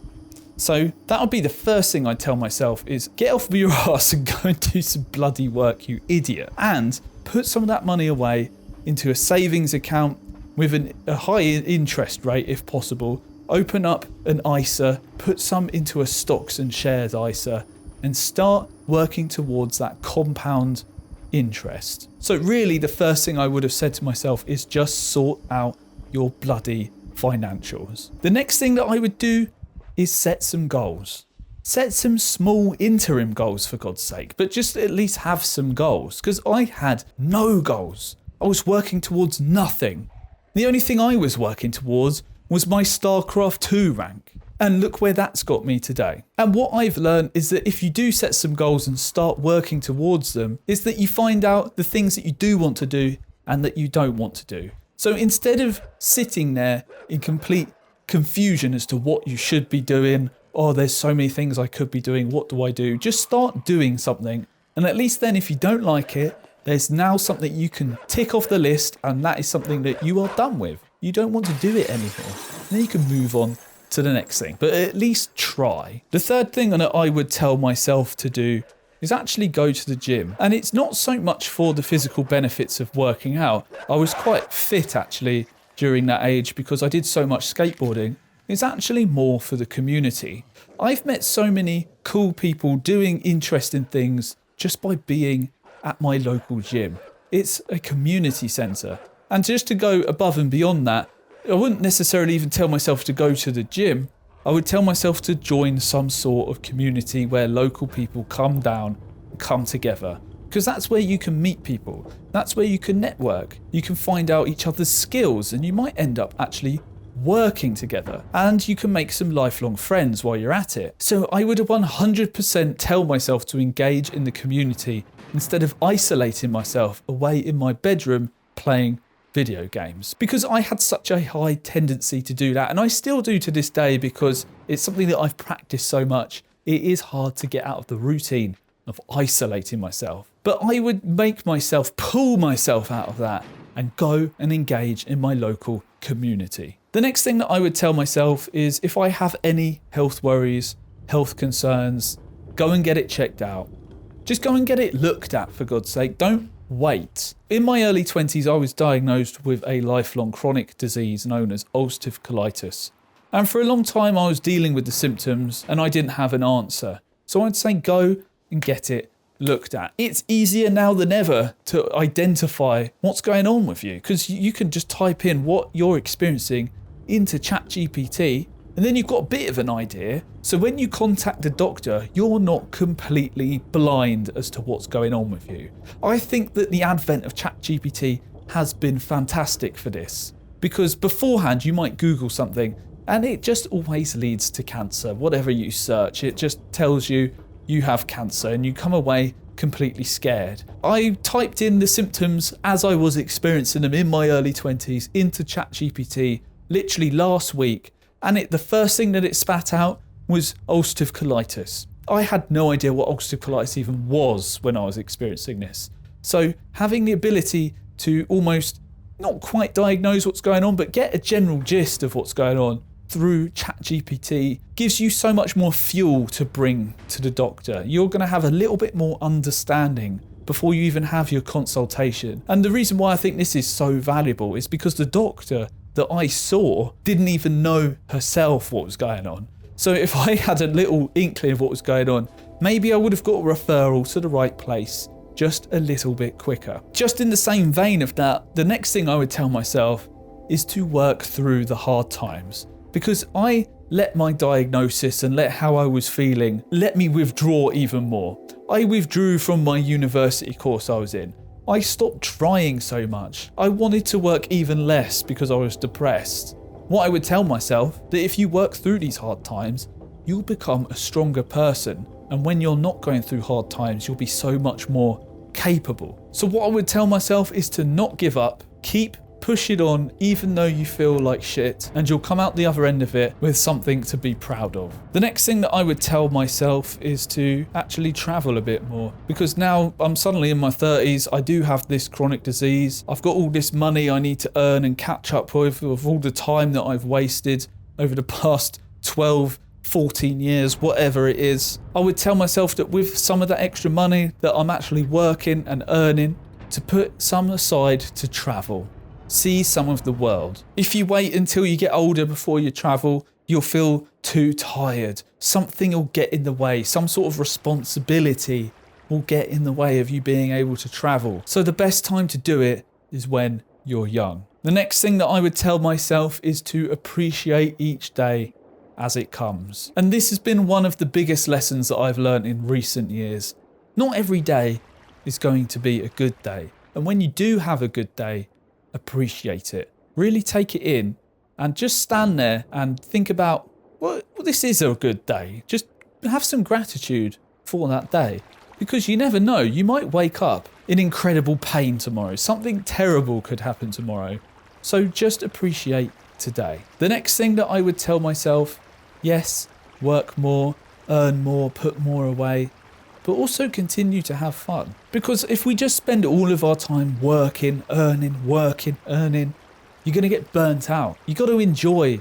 So that would be the first thing I'd tell myself is get off of your ass and go and do some bloody work, you idiot. And put some of that money away into a savings account with a high interest rate if possible. Open up an ISA, put some into a stocks and shares ISA, and start working towards that compound interest. So really the first thing I would have said to myself is just sort out your bloody financials. The next thing that I would do is set some goals. Set some small interim goals, for God's sake, but just at least have some goals, because I had no goals. I was working towards nothing. The only thing I was working towards was my StarCraft 2 rank. And look where that's got me today. And what I've learned is that if you do set some goals and start working towards them, is that you find out the things that you do want to do and that you don't want to do. So instead of sitting there in complete confusion as to what you should be doing, oh, there's so many things I could be doing, what do I do? Just start doing something. And at least then if you don't like it, there's now something you can tick off the list, and that is something that you are done with. You don't want to do it anymore. And then you can move on to the next thing, but at least try. The third thing that I would tell myself to do is actually go to the gym. And it's not so much for the physical benefits of working out. I was quite fit actually during that age because I did so much skateboarding. It's actually more for the community. I've met so many cool people doing interesting things just by being at my local gym. It's a community centre. And just to go above and beyond that, I wouldn't necessarily even tell myself to go to the gym. I would tell myself to join some sort of community where local people come down, come together. Because that's where you can meet people. That's where you can network. You can find out each other's skills, and you might end up actually working together. And you can make some lifelong friends while you're at it. So I would 100% tell myself to engage in the community instead of isolating myself away in my bedroom playing video games, because I had such a high tendency to do that, and I still do to this day because it's something that I've practiced so much. It is hard to get out of the routine of isolating myself, but I would make myself pull myself out of that and go and engage in my local community. The next thing that I would tell myself is if I have any health worries, health concerns, go and get it checked out. Just go and get it looked at, for God's sake. Don't wait. In my early 20s, I was diagnosed with a lifelong chronic disease known as ulcerative colitis. And for a long time, I was dealing with the symptoms and I didn't have an answer. So I'd say go and get it looked at. It's easier now than ever to identify what's going on with you, because you can just type in what you're experiencing into ChatGPT, and then you've got a bit of an idea. So when you contact the doctor, you're not completely blind as to what's going on with you. I think that the advent of ChatGPT has been fantastic for this, because beforehand you might Google something and it just always leads to cancer. Whatever you search, it just tells you you have cancer and you come away completely scared. I typed in the symptoms as I was experiencing them in my early 20s into ChatGPT literally last week, and the first thing that it spat out was ulcerative colitis. I had no idea what ulcerative colitis even was when I was experiencing this. So having the ability to almost not quite diagnose what's going on, but get a general gist of what's going on through ChatGPT gives you so much more fuel to bring to the doctor. You're going to have a little bit more understanding before you even have your consultation. And the reason why I think this is so valuable is because the doctor that I saw didn't even know herself what was going on. So if I had a little inkling of what was going on, maybe I would have got a referral to the right place just a little bit quicker. Just in the same vein of that, the next thing I would tell myself is to work through the hard times, because I let my diagnosis and let how I was feeling let me withdraw even more. I withdrew from my university course I was in. I stopped trying so much. I wanted to work even less because I was depressed. What I would tell myself, that if you work through these hard times, you'll become a stronger person. And when you're not going through hard times, you'll be so much more capable. So what I would tell myself is to not give up, keep push it on even though you feel like shit, and you'll come out the other end of it with something to be proud of. The next thing that I would tell myself is to actually travel a bit more, because now I'm suddenly in my 30s, I do have this chronic disease, I've got all this money I need to earn and catch up with all the time that I've wasted over the past 12 14 years, whatever it is. I would tell myself that with some of that extra money that I'm actually working and earning, to put some aside to travel. See some of the world. If you wait until you get older before you travel, you'll feel too tired. Something will get in the way. Some sort of responsibility will get in the way of you being able to travel. So the best time to do it is when you're young. The next thing that I would tell myself is to appreciate each day as it comes. And this has been one of the biggest lessons that I've learned in recent years. Not every day is going to be a good day. And when you do have a good day, appreciate it. Really take it in and just stand there and think about, well, this is a good day. Just have some gratitude for that day. Because you never know, you might wake up in incredible pain tomorrow. Something terrible could happen tomorrow. So just appreciate today. The next thing that I would tell myself, yes, work more, earn more, put more away, but also continue to have fun. Because if we just spend all of our time working, earning, you're going to get burnt out. You got to enjoy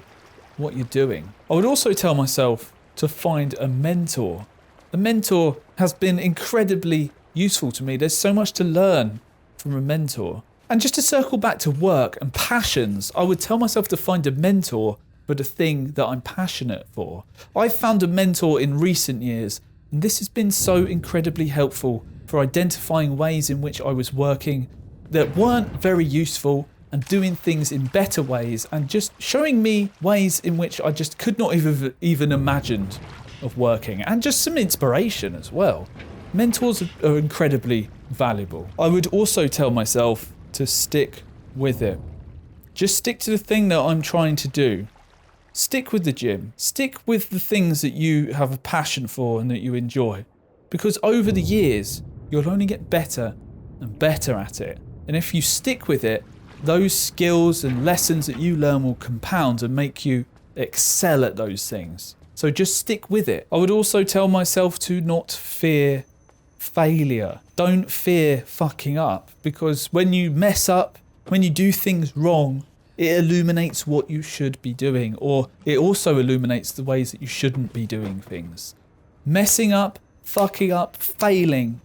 what you're doing. I would also tell myself to find a mentor. A mentor has been incredibly useful to me. There's so much to learn from a mentor. And just to circle back to work and passions, I would tell myself to find a mentor for the thing that I'm passionate for. I've found a mentor in recent years, and this has been so incredibly helpful for identifying ways in which I was working that weren't very useful and doing things in better ways and just showing me ways in which I just could not even imagined of working, and just some inspiration as well. Mentors are incredibly valuable. I would also tell myself to stick with it. Just stick to the thing that I'm trying to do. Stick with the gym. Stick with the things that you have a passion for and that you enjoy. Because over the years, you'll only get better and better at it. And if you stick with it, those skills and lessons that you learn will compound and make you excel at those things. So just stick with it. I would also tell myself to not fear failure. Don't fear fucking up, because when you mess up, when you do things wrong, it illuminates what you should be doing, or it also illuminates the ways that you shouldn't be doing things. Messing up, fucking up, failing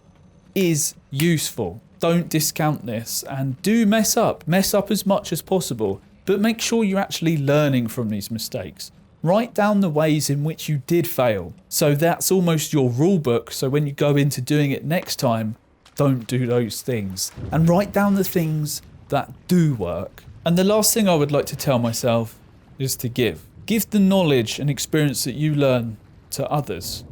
is useful. Don't discount this, and do mess up as much as possible, but make sure you're actually learning from these mistakes. Write down the ways in which you did fail. So that's almost your rule book. So when you go into doing it next time, don't do those things. And write down the things that do work. And the last thing I would like to tell myself is to give. Give the knowledge and experience that you learn to others.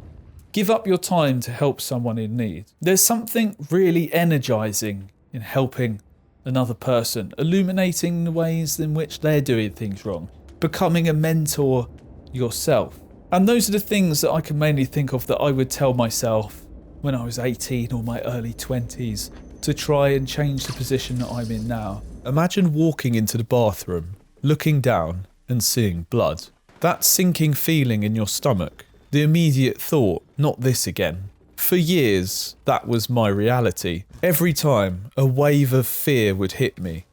Give up your time to help someone in need. There's something really energizing in helping another person, illuminating the ways in which they're doing things wrong, becoming a mentor yourself. And those are the things that I can mainly think of that I would tell myself when I was 18 or my early 20s to try and change the position that I'm in now. Imagine walking into the bathroom, looking down and seeing blood. That sinking feeling in your stomach, the immediate thought, not this again. For years, that was my reality. Every time a wave of fear would hit me.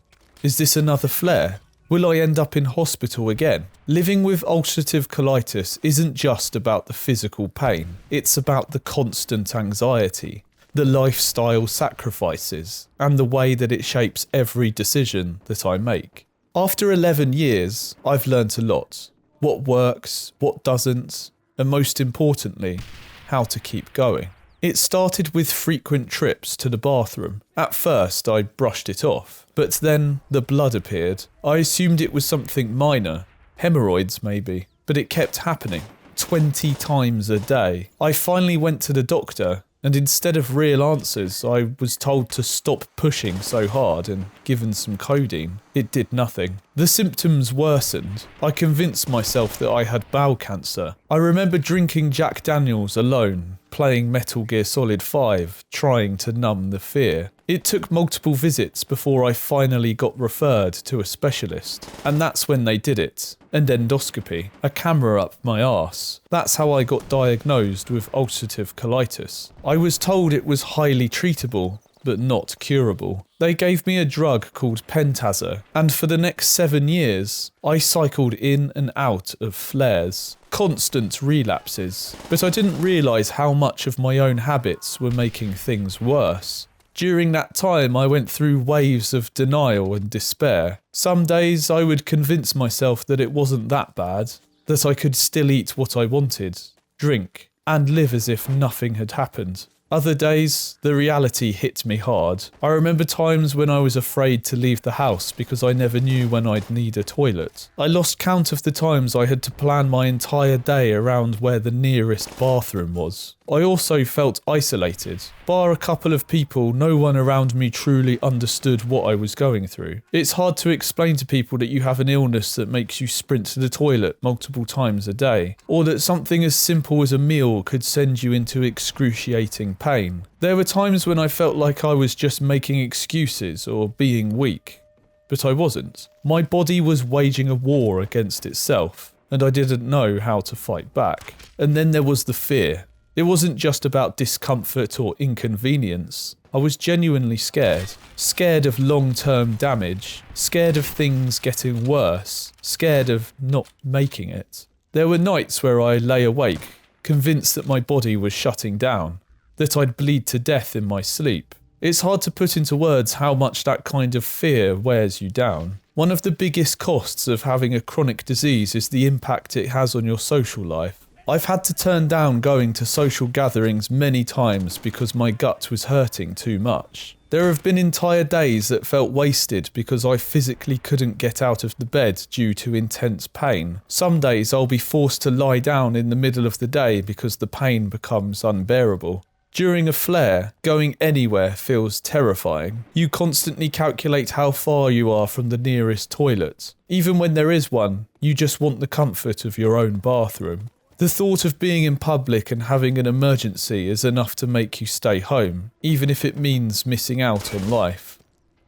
Is this another flare? Will I end up in hospital again? Living with ulcerative colitis isn't just about the physical pain. It's about the constant anxiety, the lifestyle sacrifices, and the way that it shapes every decision that I make. After 11 years, I've learnt a lot. What works, what doesn't, and most importantly, how to keep going. It started with frequent trips to the bathroom. At first, I brushed it off, but then the blood appeared. I assumed it was something minor, hemorrhoids maybe, but it kept happening, 20 times a day. I finally went to the doctor, and instead of real answers, I was told to stop pushing so hard and given some codeine. It did nothing. The symptoms worsened. I convinced myself that I had bowel cancer. I remember drinking Jack Daniels alone, playing Metal Gear Solid 5, trying to numb the fear. It took multiple visits before I finally got referred to a specialist. And that's when they did it. An endoscopy. A camera up my arse. That's how I got diagnosed with ulcerative colitis. I was told it was highly treatable, but not curable. They gave me a drug called Pentasa, and for the next 7 years, I cycled in and out of flares. Constant relapses. But I didn't realise how much of my own habits were making things worse. During that time, I went through waves of denial and despair. Some days I would convince myself that it wasn't that bad, that I could still eat what I wanted, drink, and live as if nothing had happened. Other days, the reality hit me hard. I remember times when I was afraid to leave the house because I never knew when I'd need a toilet. I lost count of the times I had to plan my entire day around where the nearest bathroom was. I also felt isolated. Bar a couple of people, no one around me truly understood what I was going through. It's hard to explain to people that you have an illness that makes you sprint to the toilet multiple times a day, or that something as simple as a meal could send you into excruciating pain. There were times when I felt like I was just making excuses or being weak, but I wasn't. My body was waging a war against itself, and I didn't know how to fight back. And then there was the fear. It wasn't just about discomfort or inconvenience. I was genuinely scared. Scared of long-term damage. Scared of things getting worse. Scared of not making it. There were nights where I lay awake, convinced that my body was shutting down, that I'd bleed to death in my sleep. It's hard to put into words how much that kind of fear wears you down. One of the biggest costs of having a chronic disease is the impact it has on your social life. I've had to turn down going to social gatherings many times because my gut was hurting too much. There have been entire days that felt wasted because I physically couldn't get out of the bed due to intense pain. Some days I'll be forced to lie down in the middle of the day because the pain becomes unbearable. During a flare, going anywhere feels terrifying. You constantly calculate how far you are from the nearest toilet. Even when there is one, you just want the comfort of your own bathroom. The thought of being in public and having an emergency is enough to make you stay home, even if it means missing out on life.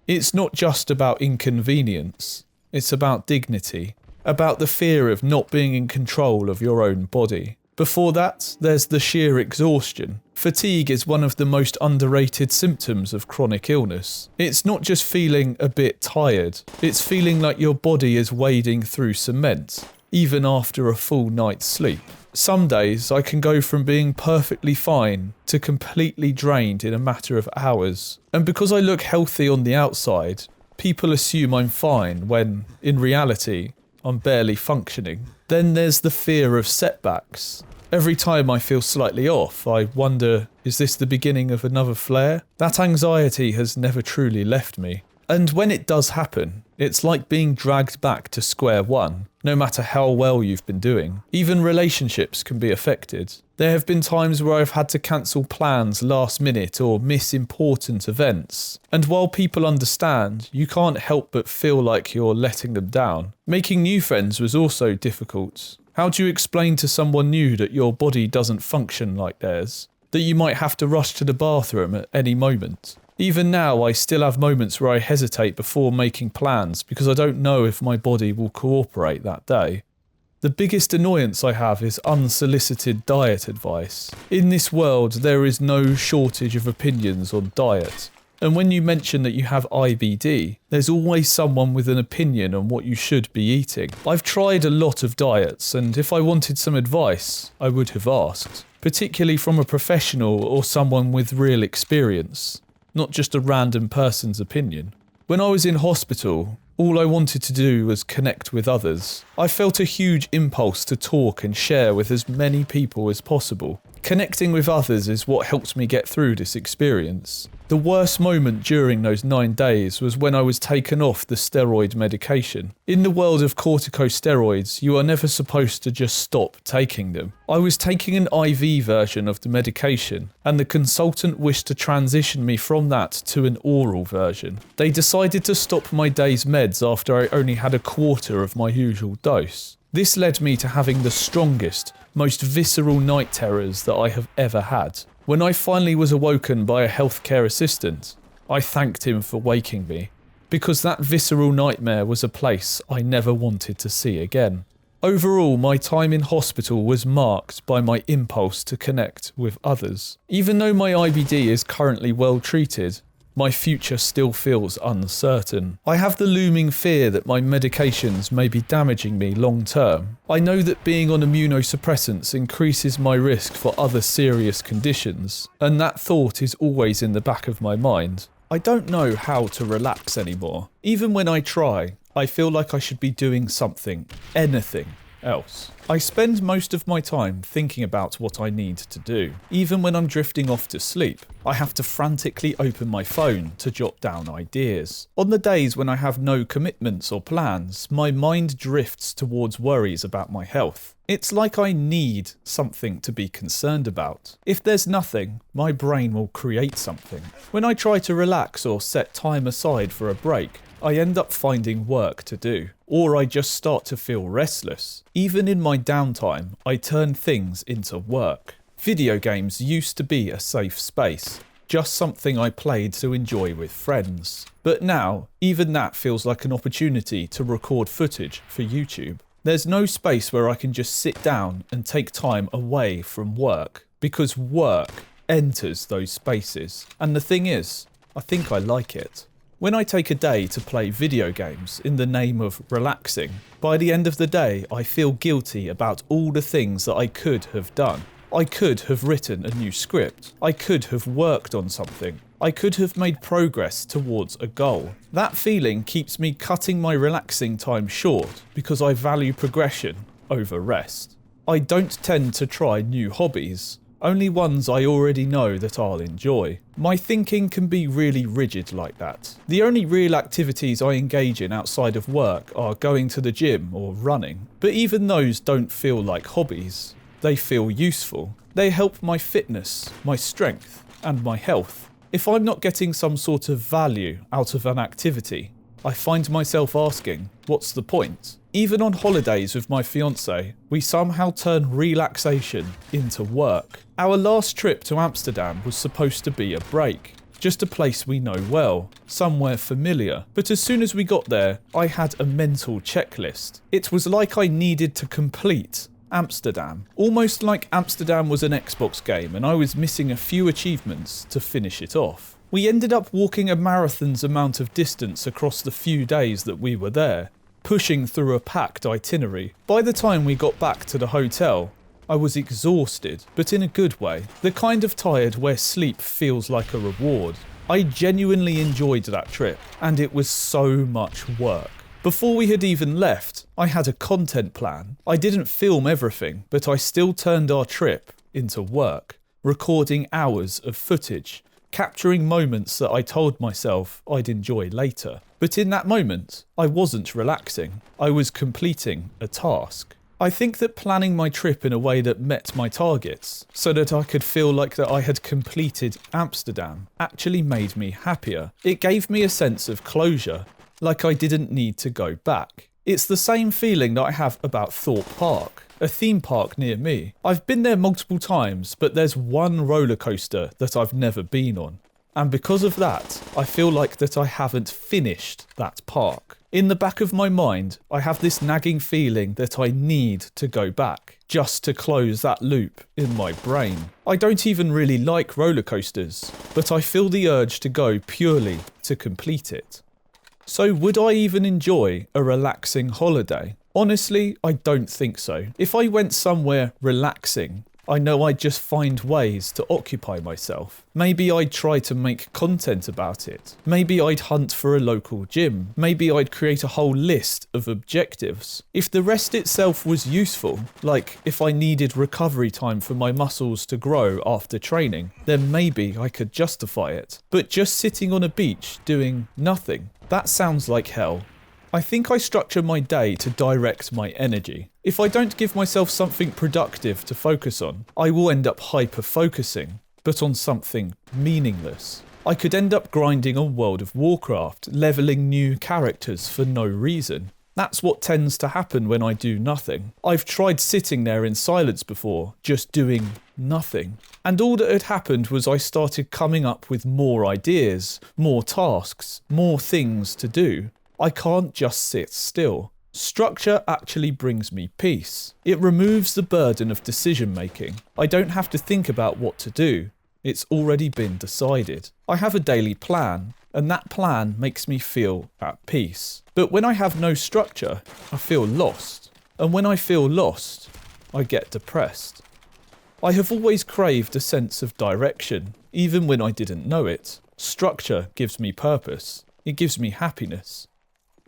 It's not just about inconvenience, it's about dignity, about the fear of not being in control of your own body. Before that, there's the sheer exhaustion. Fatigue is one of the most underrated symptoms of chronic illness. It's not just feeling a bit tired, it's feeling like your body is wading through cement, even after a full night's sleep. Some days I can go from being perfectly fine to completely drained in a matter of hours. And because I look healthy on the outside, people assume I'm fine when, in reality, I'm barely functioning. Then there's the fear of setbacks. Every time I feel slightly off, I wonder, is this the beginning of another flare? That anxiety has never truly left me. And when it does happen, it's like being dragged back to square one, no matter how well you've been doing. Even relationships can be affected. There have been times where I've had to cancel plans last minute or miss important events. And while people understand, you can't help but feel like you're letting them down. Making new friends was also difficult. How do you explain to someone new that your body doesn't function like theirs? That you might have to rush to the bathroom at any moment? Even now, I still have moments where I hesitate before making plans because I don't know if my body will cooperate that day. The biggest annoyance I have is unsolicited diet advice. In this world, there is no shortage of opinions on diet. And when you mention that you have IBD, there's always someone with an opinion on what you should be eating. I've tried a lot of diets, and if I wanted some advice, I would have asked, particularly from a professional or someone with real experience, not just a random person's opinion. When I was in hospital, all I wanted to do was connect with others. I felt a huge impulse to talk and share with as many people as possible. Connecting with others is what helped me get through this experience. The worst moment during those 9 days was when I was taken off the steroid medication. In the world of corticosteroids, you are never supposed to just stop taking them. I was taking an IV version of the medication, and the consultant wished to transition me from that to an oral version. They decided to stop my day's meds after I only had a quarter of my usual dose. This led me to having the strongest, most visceral night terrors that I have ever had. When I finally was awoken by a healthcare assistant, I thanked him for waking me, because that visceral nightmare was a place I never wanted to see again. Overall, my time in hospital was marked by my impulse to connect with others. Even though my IBD is currently well treated, my future still feels uncertain. I have the looming fear that my medications may be damaging me long term. I know that being on immunosuppressants increases my risk for other serious conditions, and that thought is always in the back of my mind. I don't know how to relax anymore. Even when I try, I feel like I should be doing something, anything. else. I spend most of my time thinking about what I need to do. Even when I'm drifting off to sleep, I have to frantically open my phone to jot down ideas. On the days when I have no commitments or plans, my mind drifts towards worries about my health. It's like I need something to be concerned about. If there's nothing, my brain will create something. When I try to relax or set time aside for a break, I end up finding work to do, or I just start to feel restless. Even in my downtime, I turn things into work. Video games used to be a safe space, just something I played to enjoy with friends. But now, even that feels like an opportunity to record footage for YouTube. There's no space where I can just sit down and take time away from work, because work enters those spaces. And the thing is, I think I like it. When I take a day to play video games in the name of relaxing, by the end of the day I feel guilty about all the things that I could have done. I could have written a new script. I could have worked on something. I could have made progress towards a goal. That feeling keeps me cutting my relaxing time short because I value progression over rest. I don't tend to try new hobbies, only ones I already know that I'll enjoy. My thinking can be really rigid like that. The only real activities I engage in outside of work are going to the gym or running, but even those don't feel like hobbies. They feel useful. They help my fitness, my strength, and my health. If I'm not getting some sort of value out of an activity, I find myself asking, what's the point? Even on holidays with my fiancé, we somehow turn relaxation into work. Our last trip to Amsterdam was supposed to be a break. Just a place we know well, somewhere familiar. But as soon as we got there, I had a mental checklist. It was like I needed to complete Amsterdam. Almost like Amsterdam was an Xbox game and I was missing a few achievements to finish it off. We ended up walking a marathon's amount of distance across the few days that we were there, pushing through a packed itinerary. By the time we got back to the hotel, I was exhausted, but in a good way. The kind of tired where sleep feels like a reward. I genuinely enjoyed that trip, and it was so much work. Before we had even left, I had a content plan. I didn't film everything, but I still turned our trip into work, recording hours of footage, capturing moments that I told myself I'd enjoy later. But in that moment, I wasn't relaxing. I was completing a task. I think that planning my trip in a way that met my targets, so that I could feel like that I had completed Amsterdam, actually made me happier. It gave me a sense of closure, like I didn't need to go back. It's the same feeling that I have about Thorpe Park, a theme park near me. I've been there multiple times, but there's one roller coaster that I've never been on. And because of that, I feel like that I haven't finished that park. In the back of my mind, I have this nagging feeling that I need to go back, just to close that loop in my brain. I don't even really like roller coasters, but I feel the urge to go purely to complete it. So would I even enjoy a relaxing holiday? Honestly, I don't think so. If I went somewhere relaxing, I know I'd just find ways to occupy myself. Maybe I'd try to make content about it. Maybe I'd hunt for a local gym. Maybe I'd create a whole list of objectives. If the rest itself was useful, like if I needed recovery time for my muscles to grow after training, then maybe I could justify it. But just sitting on a beach doing nothing, that sounds like hell. I think I structure my day to direct my energy. If I don't give myself something productive to focus on, I will end up hyper-focusing, but on something meaningless. I could end up grinding on World of Warcraft, leveling new characters for no reason. That's what tends to happen when I do nothing. I've tried sitting there in silence before, just doing nothing. And all that had happened was I started coming up with more ideas, more tasks, more things to do. I can't just sit still. Structure actually brings me peace. It removes the burden of decision making. I don't have to think about what to do. It's already been decided. I have a daily plan, and that plan makes me feel at peace. But when I have no structure, I feel lost. And when I feel lost, I get depressed. I have always craved a sense of direction, even when I didn't know it. Structure gives me purpose. It gives me happiness.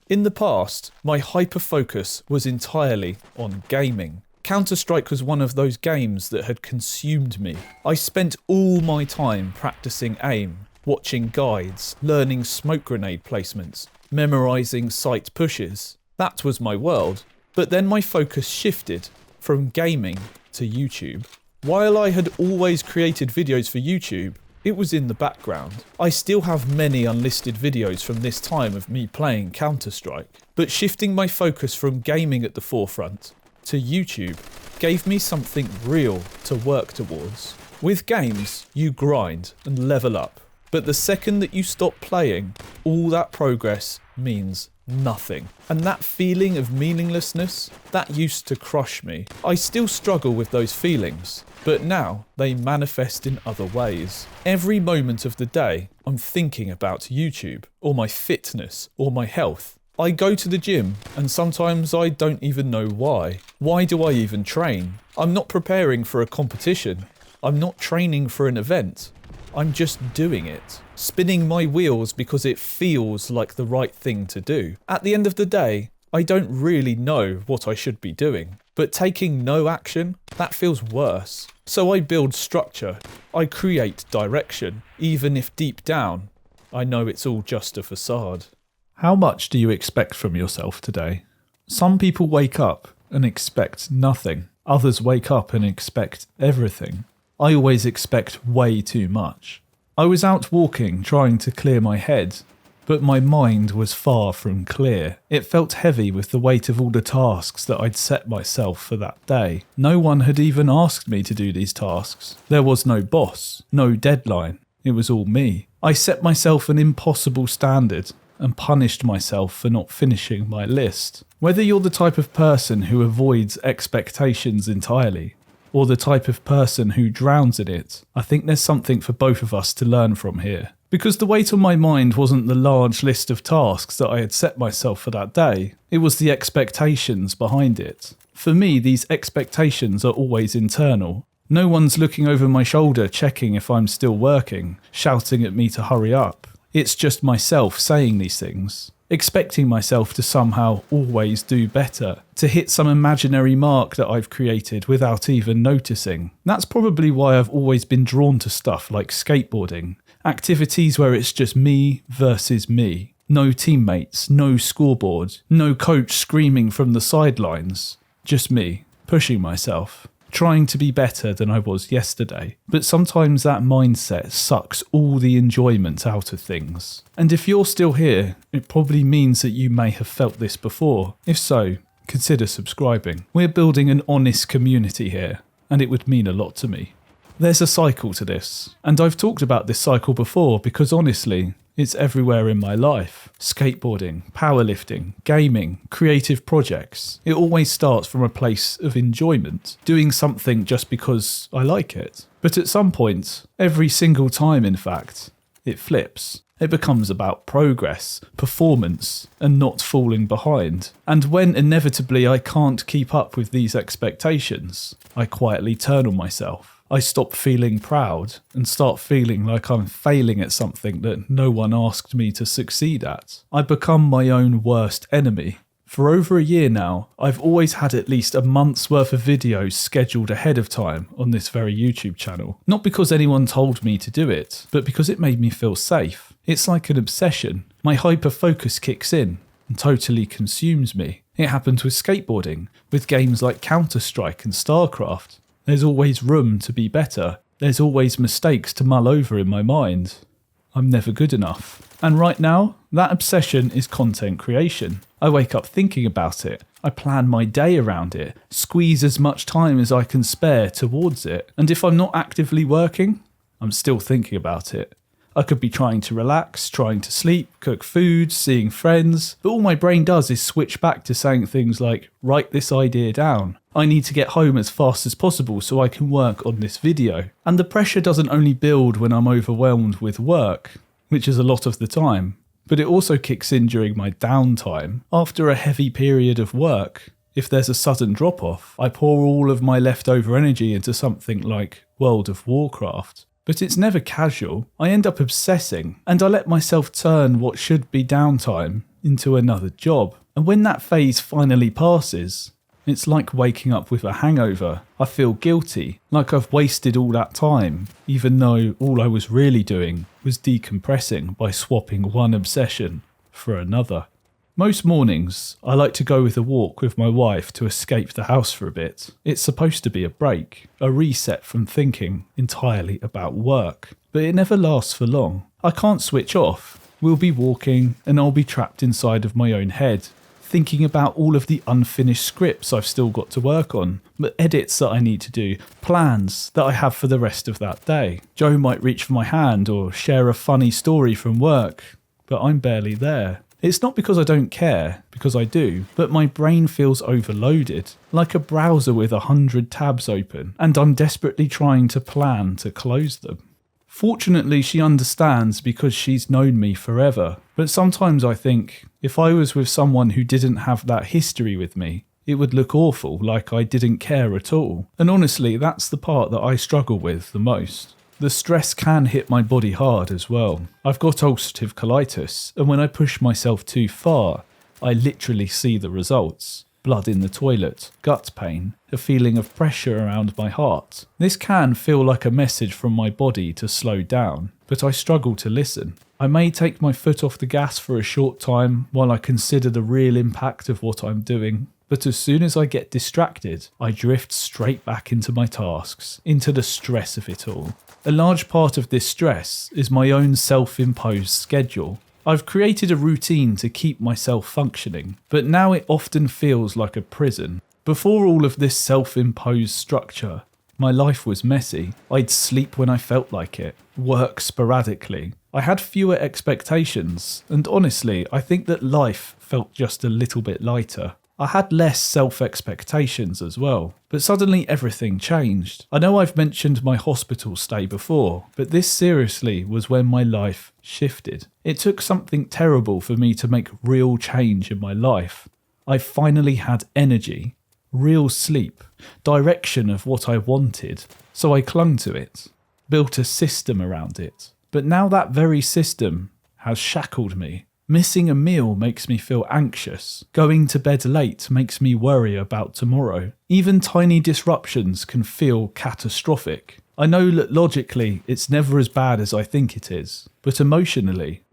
In the past, my hyper-focus was entirely on gaming. Counter-Strike was one of those games that had consumed me. I spent all my time practicing aim, watching guides, learning smoke grenade placements, memorising sight pushes. That was my world. But then my focus shifted from gaming to YouTube. While I had always created videos for YouTube, it was in the background. I still have many unlisted videos from this time of me playing Counter-Strike, but shifting my focus from gaming at the forefront to YouTube gave me something real to work towards. With games, you grind and level up, but the second that you stop playing, all that progress means nothing. And that feeling of meaninglessness, that used to crush me. I still struggle with those feelings, but now they manifest in other ways. Every moment of the day, I'm thinking about YouTube, or my fitness, or my health. I go to the gym, and sometimes I don't even know why. Why do I even train? I'm not preparing for a competition. I'm not training for an event. I'm just doing it. Spinning my wheels because it feels like the right thing to do. At the end of the day, I don't really know what I should be doing. But taking no action, that feels worse. So I build structure. I create direction, even if deep down, I know it's all just a facade. How much do you expect from yourself today? Some people wake up and expect nothing. Others wake up and expect everything. I always expect way too much. I was out walking trying to clear my head, but my mind was far from clear. It felt heavy with the weight of all the tasks that I'd set myself for that day. No one had even asked me to do these tasks. There was no boss, no deadline. It was all me. I set myself an impossible standard and punished myself for not finishing my list. Whether you're the type of person who avoids expectations entirely, or the type of person who drowns in it, I think there's something for both of us to learn from here. Because the weight on my mind wasn't the large list of tasks that I had set myself for that day, it was the expectations behind it. For me, these expectations are always internal. No one's looking over my shoulder checking if I'm still working, shouting at me to hurry up. It's just myself saying these things, expecting myself to somehow always do better, to hit some imaginary mark that I've created without even noticing. That's probably why I've always been drawn to stuff like skateboarding, activities where it's just me versus me. No teammates, no scoreboard, no coach screaming from the sidelines. Just me, pushing myself, trying to be better than I was yesterday. But sometimes that mindset sucks all the enjoyment out of things. And if you're still here, it probably means that you may have felt this before. If so, consider subscribing. We're building an honest community here, and it would mean a lot to me. There's a cycle to this, and I've talked about this cycle before because honestly, it's everywhere in my life. Skateboarding, powerlifting, gaming, creative projects. It always starts from a place of enjoyment, doing something just because I like it. But at some point, every single time in fact, it flips. It becomes about progress, performance, and not falling behind. And when inevitably I can't keep up with these expectations, I quietly turn on myself. I stop feeling proud and start feeling like I'm failing at something that no one asked me to succeed at. I become my own worst enemy. For over a year now, I've always had at least a month's worth of videos scheduled ahead of time on this very YouTube channel. Not because anyone told me to do it, but because it made me feel safe. It's like an obsession. My hyper-focus kicks in and totally consumes me. It happens with skateboarding, with games like Counter-Strike and StarCraft. There's always room to be better. There's always mistakes to mull over in my mind. I'm never good enough. And right now, that obsession is content creation. I wake up thinking about it. I plan my day around it, squeeze as much time as I can spare towards it. And if I'm not actively working, I'm still thinking about it. I could be trying to relax, trying to sleep, cook food, seeing friends, but all my brain does is switch back to saying things like, write this idea down. I need to get home as fast as possible so I can work on this video. And the pressure doesn't only build when I'm overwhelmed with work, which is a lot of the time, but it also kicks in during my downtime. After a heavy period of work, if there's a sudden drop-off, I pour all of my leftover energy into something like World of Warcraft. But it's never casual. I end up obsessing, and I let myself turn what should be downtime into another job. And when that phase finally passes, it's like waking up with a hangover. I feel guilty, like I've wasted all that time, even though all I was really doing was decompressing by swapping one obsession for another. Most mornings, I like to go with a walk with my wife to escape the house for a bit. It's supposed to be a break, a reset from thinking entirely about work, but it never lasts for long. I can't switch off. We'll be walking and I'll be trapped inside of my own head, thinking about all of the unfinished scripts I've still got to work on, the edits that I need to do, plans that I have for the rest of that day. Joe might reach for my hand or share a funny story from work, but I'm barely there. It's not because I don't care, because I do, but my brain feels overloaded, like a browser with 100 tabs open, and I'm desperately trying to plan to close them. Fortunately, she understands because she's known me forever, but sometimes I think, if I was with someone who didn't have that history with me, it would look awful, like I didn't care at all. And honestly, that's the part that I struggle with the most. The stress can hit my body hard as well. I've got ulcerative colitis, and when I push myself too far, I literally see the results. Blood in the toilet, gut pain, a feeling of pressure around my heart. This can feel like a message from my body to slow down, but I struggle to listen. I may take my foot off the gas for a short time while I consider the real impact of what I'm doing. But as soon as I get distracted, I drift straight back into my tasks, into the stress of it all. A large part of this stress is my own self-imposed schedule. I've created a routine to keep myself functioning, but now it often feels like a prison. Before all of this self-imposed structure, my life was messy. I'd sleep when I felt like it, work sporadically. I had fewer expectations, and honestly, I think that life felt just a little bit lighter. I had less self-expectations as well, but suddenly everything changed. I know I've mentioned my hospital stay before, but this seriously was when my life shifted. It took something terrible for me to make real change in my life. I finally had energy, real sleep, direction of what I wanted, so I clung to it, built a system around it. But now that very system has shackled me. Missing a meal makes me feel anxious. Going to bed late makes me worry about tomorrow. Even tiny disruptions can feel catastrophic. I know that logically it's never as bad as I think it is, but emotionally,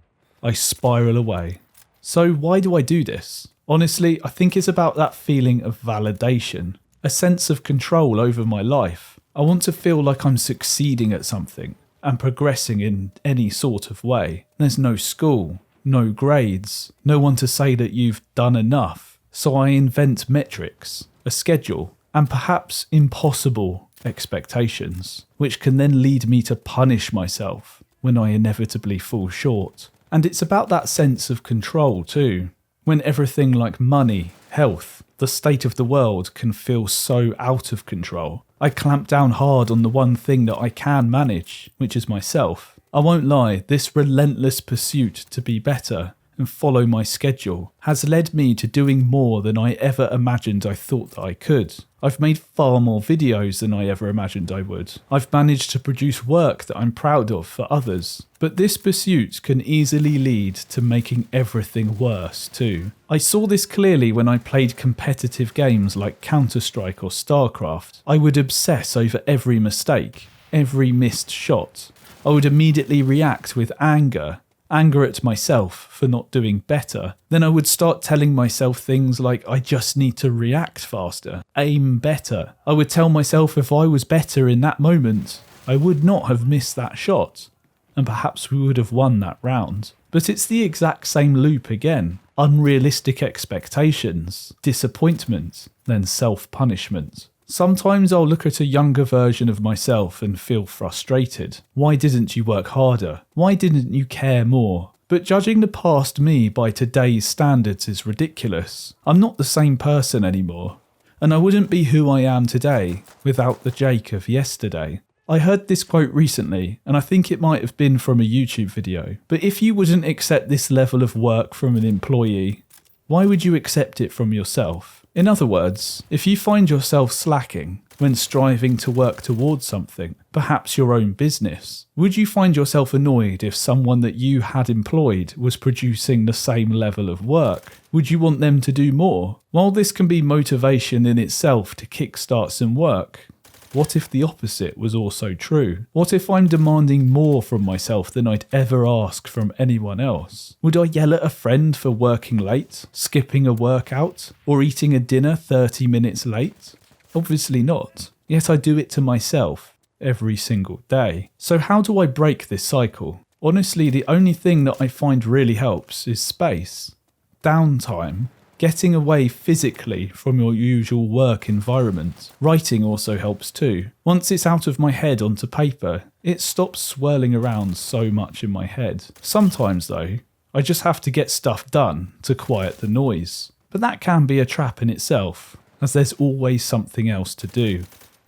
I spiral away. So why do I do this? Honestly, I think it's about that feeling of validation, a sense of control over my life. I want to feel like I'm succeeding at something and progressing in any sort of way. There's no school. No grades, no one to say that you've done enough. So I invent metrics, a schedule, and perhaps impossible expectations, which can then lead me to punish myself when I inevitably fall short. And it's about that sense of control too, when everything like money, health, the state of the world can feel so out of control. I clamp down hard on the one thing that I can manage, which is myself. I won't lie, this relentless pursuit to be better and follow my schedule has led me to doing more than I ever imagined I thought that I could. I've made far more videos than I ever imagined I would. I've managed to produce work that I'm proud of for others. But this pursuit can easily lead to making everything worse too. I saw this clearly when I played competitive games like Counter-Strike or StarCraft. I would obsess over every mistake, every missed shot. I would immediately react with anger at myself for not doing better. Then I would start telling myself things like I just need to react faster, aim better. I would tell myself if I was better in that moment, I would not have missed that shot, and perhaps we would have won that round. But it's the exact same loop again. Unrealistic expectations, disappointment, then self-punishment. Sometimes I'll look at a younger version of myself and feel frustrated. Why didn't you work harder? Why didn't you care more? But judging the past me by today's standards is ridiculous. I'm not the same person anymore. And I wouldn't be who I am today without the Jake of yesterday. I heard this quote recently, and I think it might have been from a YouTube video. But if you wouldn't accept this level of work from an employee, why would you accept it from yourself? In other words, if you find yourself slacking when striving to work towards something, perhaps your own business, would you find yourself annoyed if someone that you had employed was producing the same level of work? Would you want them to do more? While this can be motivation in itself to kickstart some work, what if the opposite was also true? What if I'm demanding more from myself than I'd ever ask from anyone else? Would I yell at a friend for working late, skipping a workout, or eating a dinner 30 minutes late? Obviously not. Yet I do it to myself every single day. So how do I break this cycle? Honestly, the only thing that I find really helps is space, downtime, getting away physically from your usual work environment. Writing also helps too. Once it's out of my head onto paper, it stops swirling around so much in my head. Sometimes though, I just have to get stuff done to quiet the noise. But that can be a trap in itself, as there's always something else to do.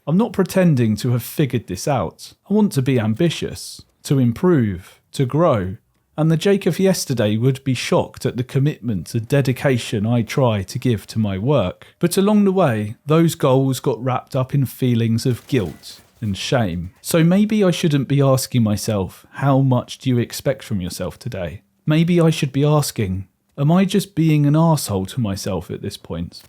I'm not pretending to have figured this out. I want to be ambitious, to improve, to grow. And the Jake of yesterday would be shocked at the commitment and dedication I try to give to my work. But along the way, those goals got wrapped up in feelings of guilt and shame. So maybe I shouldn't be asking myself, how much do you expect from yourself today? Maybe I should be asking, am I just being an arsehole to myself at this point?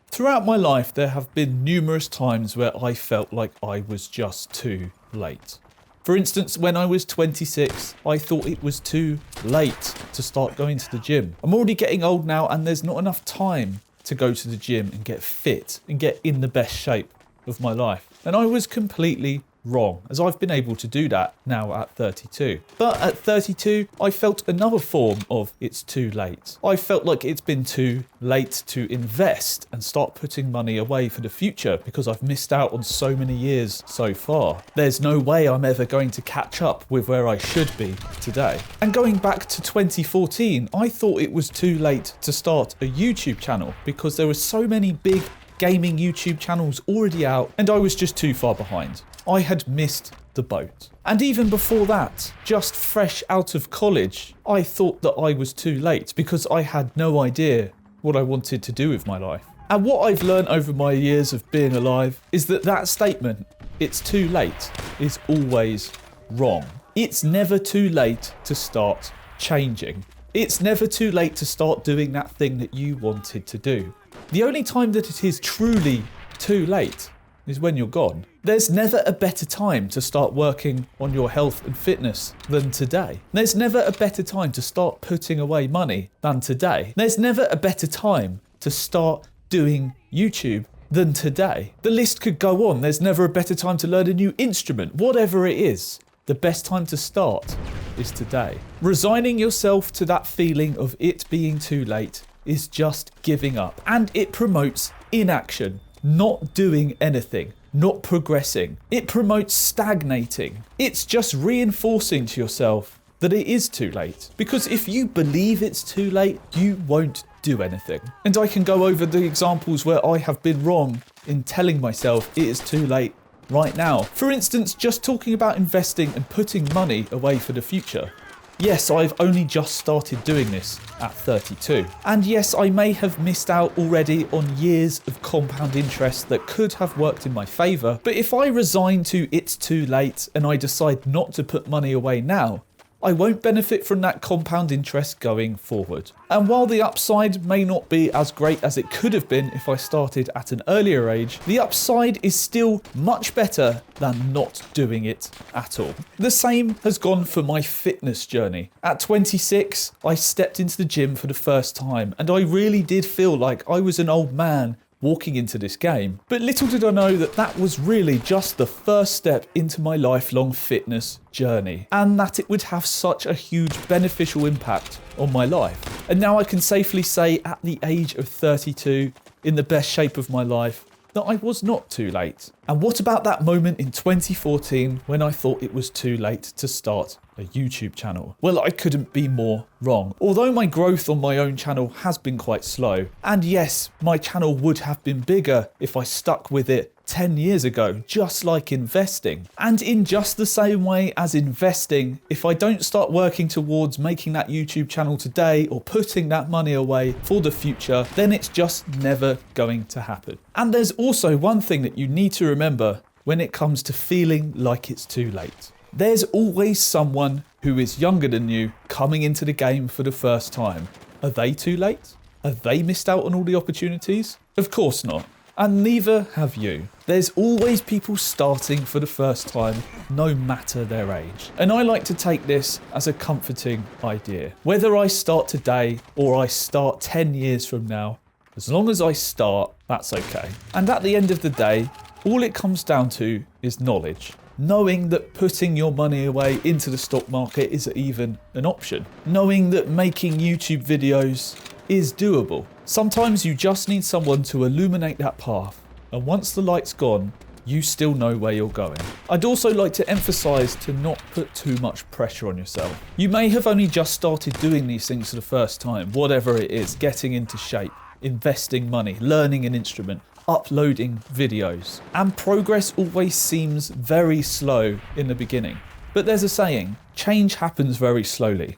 Throughout my life, there have been numerous times where I felt like I was just too late. For instance, when I was 26, I thought it was too late to start going to the gym. I'm already getting old now and there's not enough time to go to the gym and get fit and get in the best shape of my life. And I was completely wrong, as I've been able to do that now at 32. But at 32, I felt another form of it's too late. I felt like it's been too late to invest and start putting money away for the future because I've missed out on so many years so far. There's no way I'm ever going to catch up with where I should be today. And going back to 2014, I thought it was too late to start a YouTube channel because there were so many big gaming YouTube channels already out and I was just too far behind. I had missed the boat. And even before that, just fresh out of college, I thought that I was too late because I had no idea what I wanted to do with my life. And what I've learned over my years of being alive is that that statement, it's too late, is always wrong. It's never too late to start changing. It's never too late to start doing that thing that you wanted to do. The only time that it is truly too late is when you're gone. There's never a better time to start working on your health and fitness than today. There's never a better time to start putting away money than today. There's never a better time to start doing YouTube than today. The list could go on. There's never a better time to learn a new instrument. Whatever it is, the best time to start is today. Resigning yourself to that feeling of it being too late is just giving up, and it promotes inaction, not doing anything, not progressing. It promotes stagnating. It's just reinforcing to yourself that it is too late. Because if you believe it's too late, you won't do anything. And I can go over the examples where I have been wrong in telling myself it is too late right now. For instance, just talking about investing and putting money away for the future. Yes, I've only just started doing this at 32. And yes, I may have missed out already on years of compound interest that could have worked in my favour. But if I resign to it's too late and I decide not to put money away now, I won't benefit from that compound interest going forward. And while the upside may not be as great as it could have been if I started at an earlier age, the upside is still much better than not doing it at all. The same has gone for my fitness journey. At 26, I stepped into the gym for the first time, and I really did feel like I was an old man walking into this game. But little did I know that that was really just the first step into my lifelong fitness journey, and that it would have such a huge beneficial impact on my life. And now I can safely say at the age of 32, in the best shape of my life, that I was not too late. And what about that moment in 2014 when I thought it was too late to start a YouTube channel? Well, I couldn't be more wrong. Although my growth on my own channel has been quite slow, and yes, my channel would have been bigger if I stuck with it 10 years ago, just like investing. And in just the same way as investing, if I don't start working towards making that YouTube channel today or putting that money away for the future, then it's just never going to happen. And there's also one thing that you need to remember when it comes to feeling like it's too late. There's always someone who is younger than you coming into the game for the first time. Are they too late? Have they missed out on all the opportunities? Of course not. And neither have you. There's always people starting for the first time, no matter their age. And I like to take this as a comforting idea. Whether I start today or I start 10 years from now, as long as I start, that's okay. And at the end of the day, all it comes down to is knowledge. Knowing that putting your money away into the stock market is even an option. Knowing that making YouTube videos is doable. Sometimes you just need someone to illuminate that path, and once the light's gone, you still know where you're going. I'd also like to emphasize to not put too much pressure on yourself. You may have only just started doing these things for the first time, whatever it is, getting into shape, investing money, learning an instrument, uploading videos. And progress always seems very slow in the beginning. But there's a saying, change happens very slowly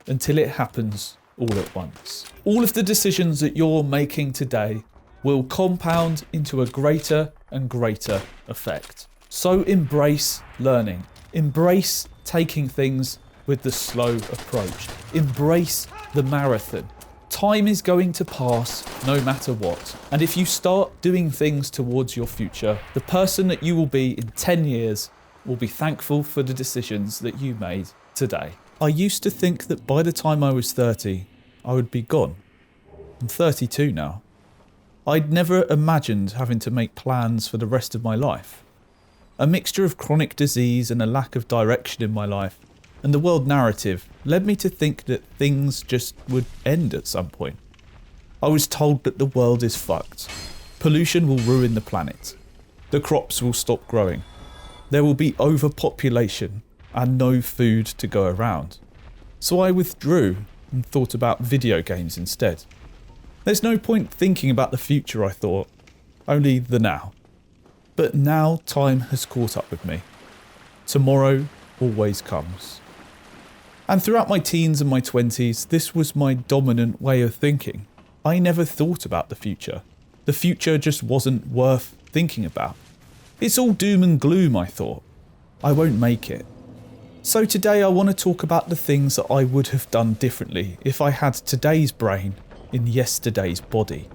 until it happens all at once. All of the decisions that you're making today will compound into a greater and greater effect. So embrace learning. Embrace taking things with the slow approach. Embrace the marathon. Time is going to pass no matter what. And if you start doing things towards your future, the person that you will be in 10 years will be thankful for the decisions that you made today. I used to think that by the time I was 30, I would be gone. I'm 32 now. I'd never imagined having to make plans for the rest of my life. A mixture of chronic disease and a lack of direction in my life, and the world narrative led me to think that things just would end at some point. I was told that the world is fucked. Pollution will ruin the planet. The crops will stop growing. There will be overpopulation and no food to go around. So I withdrew and thought about video games instead. There's no point thinking about the future, I thought, only the now. But now time has caught up with me. Tomorrow always comes. And throughout my teens and my 20s, this was my dominant way of thinking. I never thought about the future. The future just wasn't worth thinking about. It's all doom and gloom, I thought. I won't make it. So today I want to talk about the things that I would have done differently if I had today's brain in yesterday's body.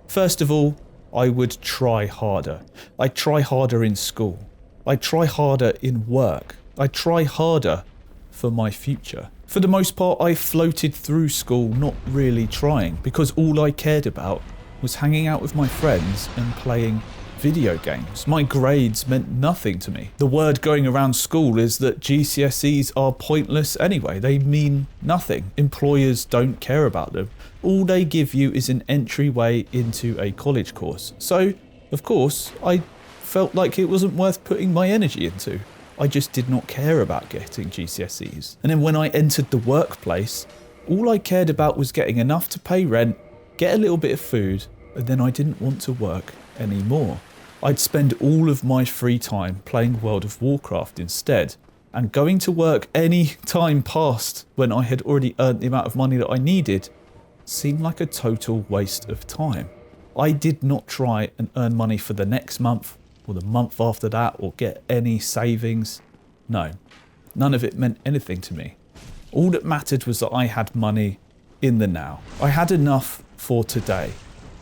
First of all, I would try harder. I'd try harder in school. I'd try harder in work. I'd try harder for my future. For the most part, I floated through school not really trying because all I cared about was hanging out with my friends and playing video games. My grades meant nothing to me. The word going around school is that GCSEs are pointless anyway. They mean nothing. Employers don't care about them. All they give you is an entryway into a college course. So, of course, I felt like it wasn't worth putting my energy into. I just did not care about getting GCSEs. And then when I entered the workplace, all I cared about was getting enough to pay rent, get a little bit of food, and then I didn't want to work anymore. I'd spend all of my free time playing World of Warcraft instead, and going to work any time past when I had already earned the amount of money that I needed seemed like a total waste of time. I did not try and earn money for the next month or the month after that or get any savings. No, none of it meant anything to me. All that mattered was that I had money in the now. I had enough for today,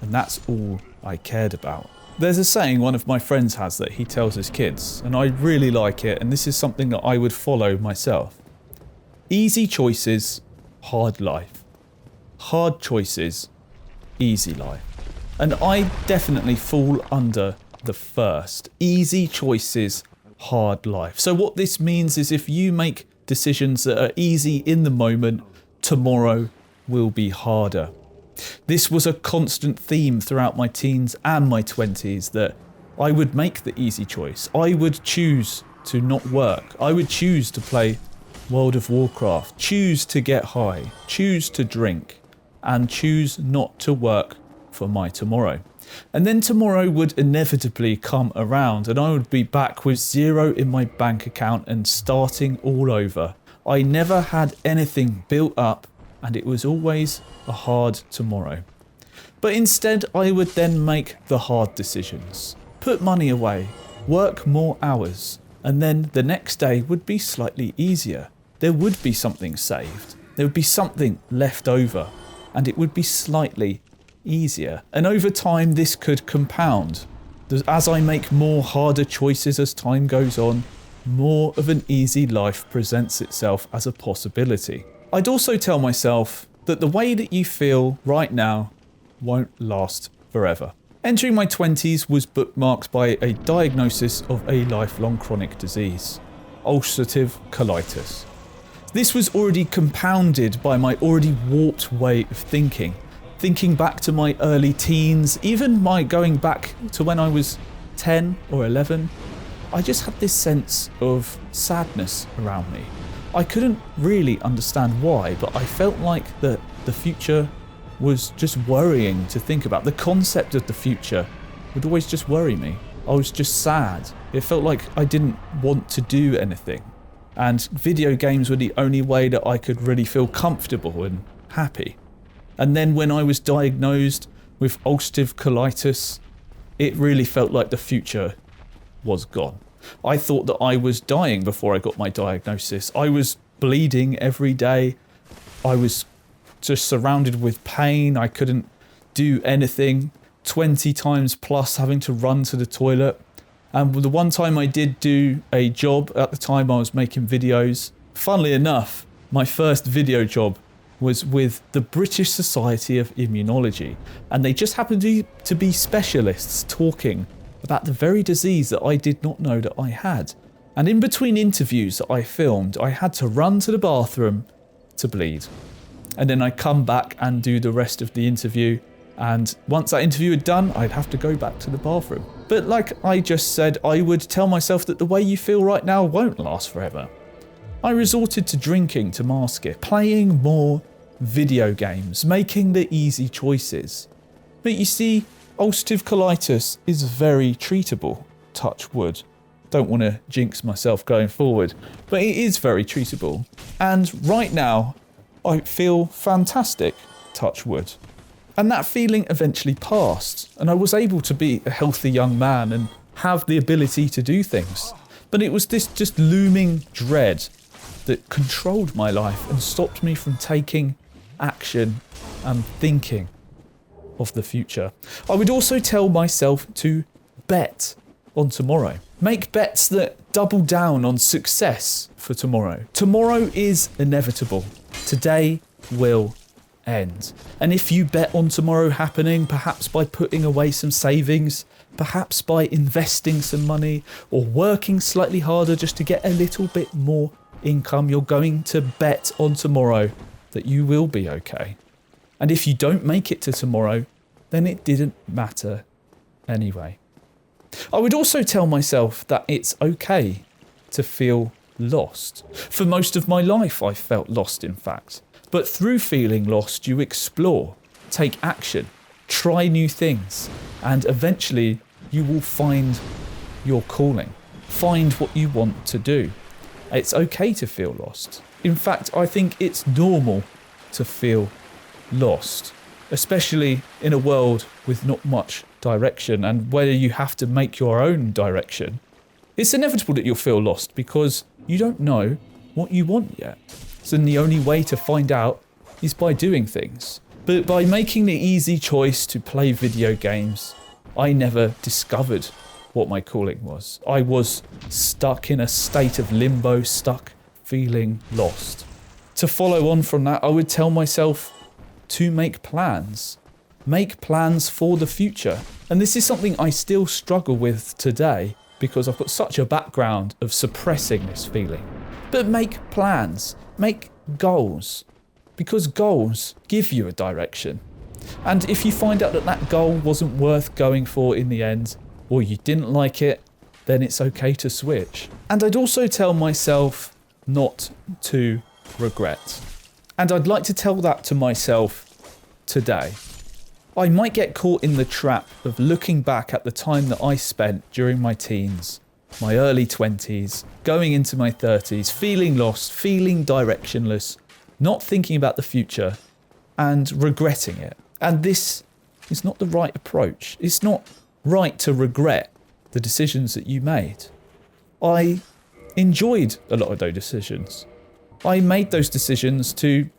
and that's all I cared about. There's a saying one of my friends has that he tells his kids, and I really like it, and this is something that I would follow myself. Easy choices, hard life. Hard choices, easy life. And I definitely fall under the first. Easy choices, hard life. So what this means is if you make decisions that are easy in the moment, tomorrow will be harder. This was a constant theme throughout my teens and my 20s, that I would make the easy choice. I would choose to not work. I would choose to play World of Warcraft, choose to get high, choose to drink, and choose not to work for my tomorrow. And then tomorrow would inevitably come around and I would be back with zero in my bank account and starting all over. I never had anything built up and it was always a hard tomorrow. But instead I would then make the hard decisions, put money away, work more hours, and then the next day would be slightly easier. There would be something saved, there would be something left over, and it would be slightly easier. And over time this could compound. As I make more harder choices as time goes on, more of an easy life presents itself as a possibility. I'd also tell myself that the way that you feel right now won't last forever. Entering my 20s was bookmarked by a diagnosis of a lifelong chronic disease, ulcerative colitis. This was already compounded by my already warped way of thinking back to my early teens, even my going back to when I was 10 or 11. I just had this sense of sadness around me. I couldn't really understand why, but I felt like the future was just worrying to think about. The concept of the future would always just worry me. I was just sad. It felt like I didn't want to do anything. And video games were the only way that I could really feel comfortable and happy. And then when I was diagnosed with ulcerative colitis, it really felt like the future was gone. I thought that I was dying before I got my diagnosis. I was bleeding every day. I was just surrounded with pain. I couldn't do anything. 20 times plus having to run to the toilet. And the one time I did do a job, at the time I was making videos. Funnily enough, my first video job was with the British Society of Immunology. And they just happened to be specialists talking about the very disease that I did not know that I had. And in between interviews that I filmed, I had to run to the bathroom to bleed. And then I'd come back and do the rest of the interview. And once that interview had done, I'd have to go back to the bathroom. But like I just said, I would tell myself that the way you feel right now won't last forever. I resorted to drinking to mask it, playing more video games, making the easy choices. But you see, ulcerative colitis is very treatable, touch wood. Don't want to jinx myself going forward, but it is very treatable. And right now, I feel fantastic, touch wood. And that feeling eventually passed, and I was able to be a healthy young man and have the ability to do things. But it was this just looming dread that controlled my life and stopped me from taking action and thinking of the future. I would also tell myself to bet on tomorrow. Make bets that double down on success for tomorrow. Tomorrow is inevitable. Today will end. And if you bet on tomorrow happening, perhaps by putting away some savings, perhaps by investing some money, or working slightly harder just to get a little bit more income, you're going to bet on tomorrow that you will be okay. And if you don't make it to tomorrow, then it didn't matter anyway. I would also tell myself that it's okay to feel lost. For most of my life, I felt lost, in fact. But through feeling lost, you explore, take action, try new things, and eventually you will find your calling, find what you want to do. It's okay to feel lost. In fact, I think it's normal to feel lost, especially in a world with not much direction and where you have to make your own direction. It's inevitable that you'll feel lost because you don't know what you want yet. So the only way to find out is by doing things. But by making the easy choice to play video games, I never discovered what my calling was. I was stuck in a state of limbo, stuck feeling lost. To follow on from that, I would tell myself to make plans. Make plans for the future. And this is something I still struggle with today because I've got such a background of suppressing this feeling. But make plans, make goals, because goals give you a direction. And if you find out that that goal wasn't worth going for in the end, or you didn't like it, then it's okay to switch. And I'd also tell myself not to regret. And I'd like to tell that to myself today. I might get caught in the trap of looking back at the time that I spent during my teens, my early 20s, going into my 30s, feeling lost, feeling directionless, not thinking about the future, and regretting it. And this is not the right approach. It's not right to regret the decisions that you made. I enjoyed a lot of those decisions. I made those decisions to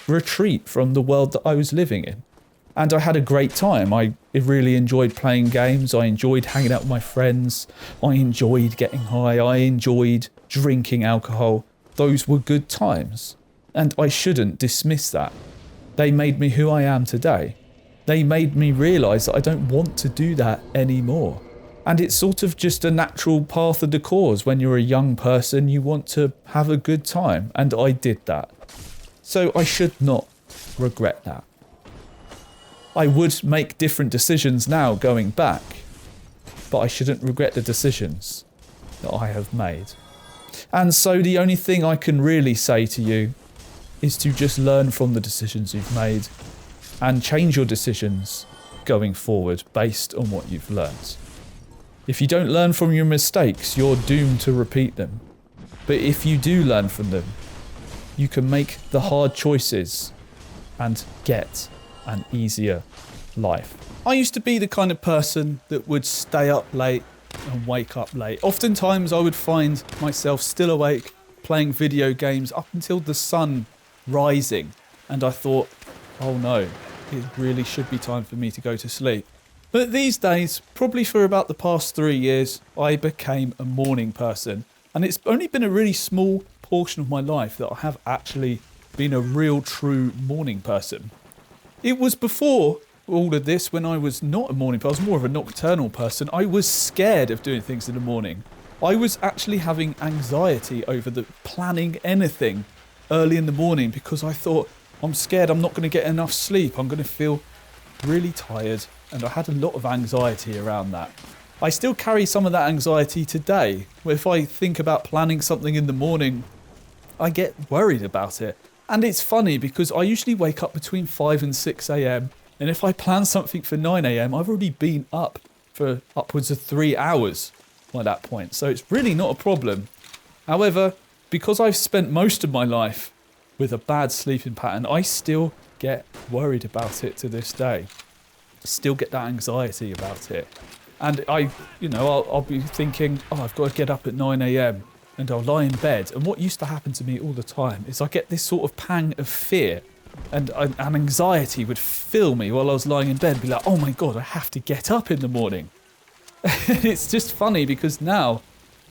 retreat from the world that I was living in. And I had a great time. I really enjoyed playing games. I enjoyed hanging out with my friends. I enjoyed getting high. I enjoyed drinking alcohol. Those were good times. And I shouldn't dismiss that. They made me who I am today. They made me realise that I don't want to do that anymore. And it's sort of just a natural path of the course. When you're a young person, you want to have a good time. And I did that. So I should not regret that. I would make different decisions now going back, but I shouldn't regret the decisions that I have made. And so the only thing I can really say to you is to just learn from the decisions you've made and change your decisions going forward based on what you've learned. If you don't learn from your mistakes, you're doomed to repeat them. But if you do learn from them, you can make the hard choices and get an easier life. I used to be the kind of person that would stay up late and wake up late. Oftentimes I would find myself still awake playing video games up until the sun rising, and I thought, oh no, it really should be time for me to go to sleep. But these days, probably for about the past 3 years, I became a morning person, and it's only been a really small portion of my life that I have actually been a real true morning person. It was before all of this when I was not a morning person, I was more of a nocturnal person. I was scared of doing things in the morning. I was actually having anxiety over the planning anything early in the morning because I thought, I'm scared I'm not going to get enough sleep. I'm going to feel really tired, and I had a lot of anxiety around that. I still carry some of that anxiety today. If I think about planning something in the morning, I get worried about it. And it's funny because I usually wake up between 5 and 6 a.m. And if I plan something for 9 a.m, I've already been up for upwards of 3 hours by that point. So it's really not a problem. However, because I've spent most of my life with a bad sleeping pattern, I still get worried about it to this day. Still get that anxiety about it. And I'll be thinking, oh, I've got to get up at 9 a.m. and I'll lie in bed. And what used to happen to me all the time is I get this sort of pang of fear, and an anxiety would fill me while I was lying in bed and be like, oh my God, I have to get up in the morning. It's just funny because now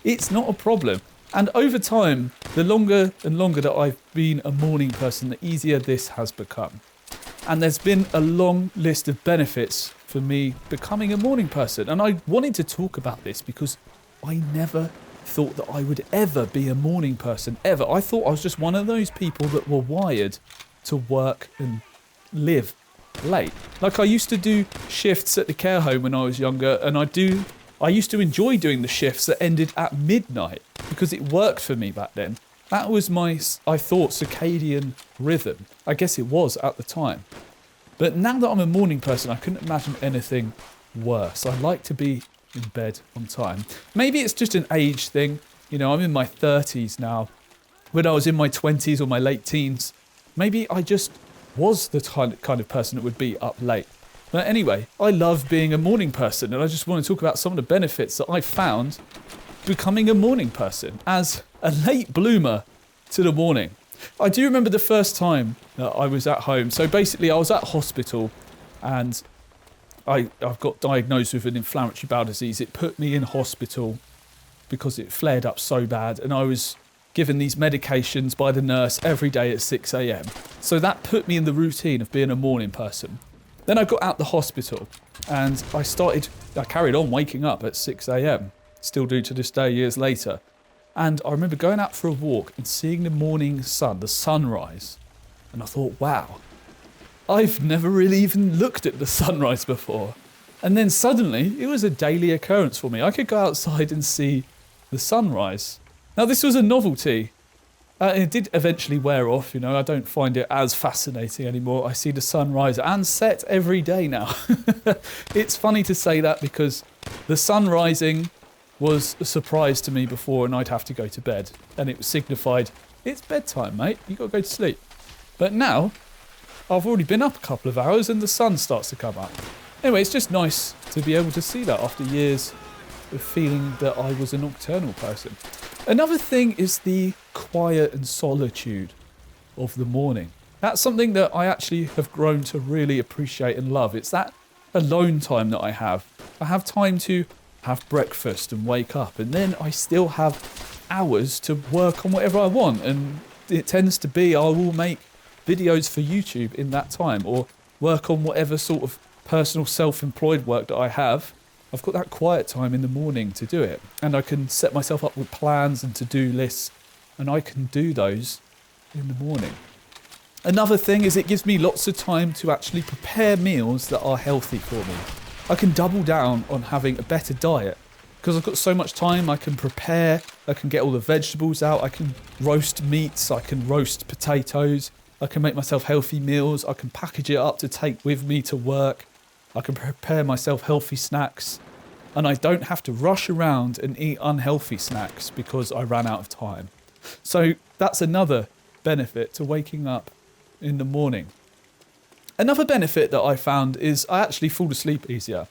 it's not a problem. And over time, the longer and longer that I've been a morning person, the easier this has become. And there's been a long list of benefits for me becoming a morning person. And I wanted to talk about this because I never thought that I would ever be a morning person, ever. I thought I was just one of those people that were wired to work and live late. Like I used to do shifts at the care home when I was younger, and I used to enjoy doing the shifts that ended at midnight because it worked for me back then. That was my, I thought, circadian rhythm. I guess it was at the time. But now that I'm a morning person, I couldn't imagine anything worse. I like to be in bed on time. Maybe it's just an age thing. You know, I'm in my 30s now. When I was in my 20s or my late teens, maybe I just was the kind of person that would be up late. But anyway, I love being a morning person, and I just want to talk about some of the benefits that I found becoming a morning person as a late bloomer to the morning. I do remember the first time that I was at home. So basically I was at hospital and I've got diagnosed with an inflammatory bowel disease. It put me in hospital because it flared up so bad, and I was given these medications by the nurse every day at 6 a.m. So that put me in the routine of being a morning person. Then I got out the hospital and I carried on waking up at 6 a.m. Still do to this day, years later. And I remember going out for a walk and seeing the morning sun, the sunrise. And I thought, wow, I've never really even looked at the sunrise before. And then suddenly it was a daily occurrence for me. I could go outside and see the sunrise. Now this was a novelty It did eventually wear off, I don't find it as fascinating anymore. I see the sun rise and set every day now. It's funny to say that because the sun rising was a surprise to me before, and I'd have to go to bed. And it signified, it's bedtime, mate, you got to go to sleep. But now, I've already been up a couple of hours and the sun starts to come up. Anyway, it's just nice to be able to see that after years of feeling that I was a nocturnal person. Another thing is the quiet and solitude of the morning. That's something that I actually have grown to really appreciate and love. It's that alone time that I have. I have time to have breakfast and wake up, and then I still have hours to work on whatever I want. And it tends to be I will make videos for YouTube in that time, or work on whatever sort of personal self-employed work that I have. I've got that quiet time in the morning to do it, and I can set myself up with plans and to-do lists, and I can do those in the morning. Another thing is it gives me lots of time to actually prepare meals that are healthy for me. I can double down on having a better diet because I've got so much time. I can prepare, I can get all the vegetables out, I can roast meats, I can roast potatoes, I can make myself healthy meals, I can package it up to take with me to work. I can prepare myself healthy snacks, and I don't have to rush around and eat unhealthy snacks because I ran out of time. So that's another benefit to waking up in the morning. Another benefit that I found is I actually fall asleep easier.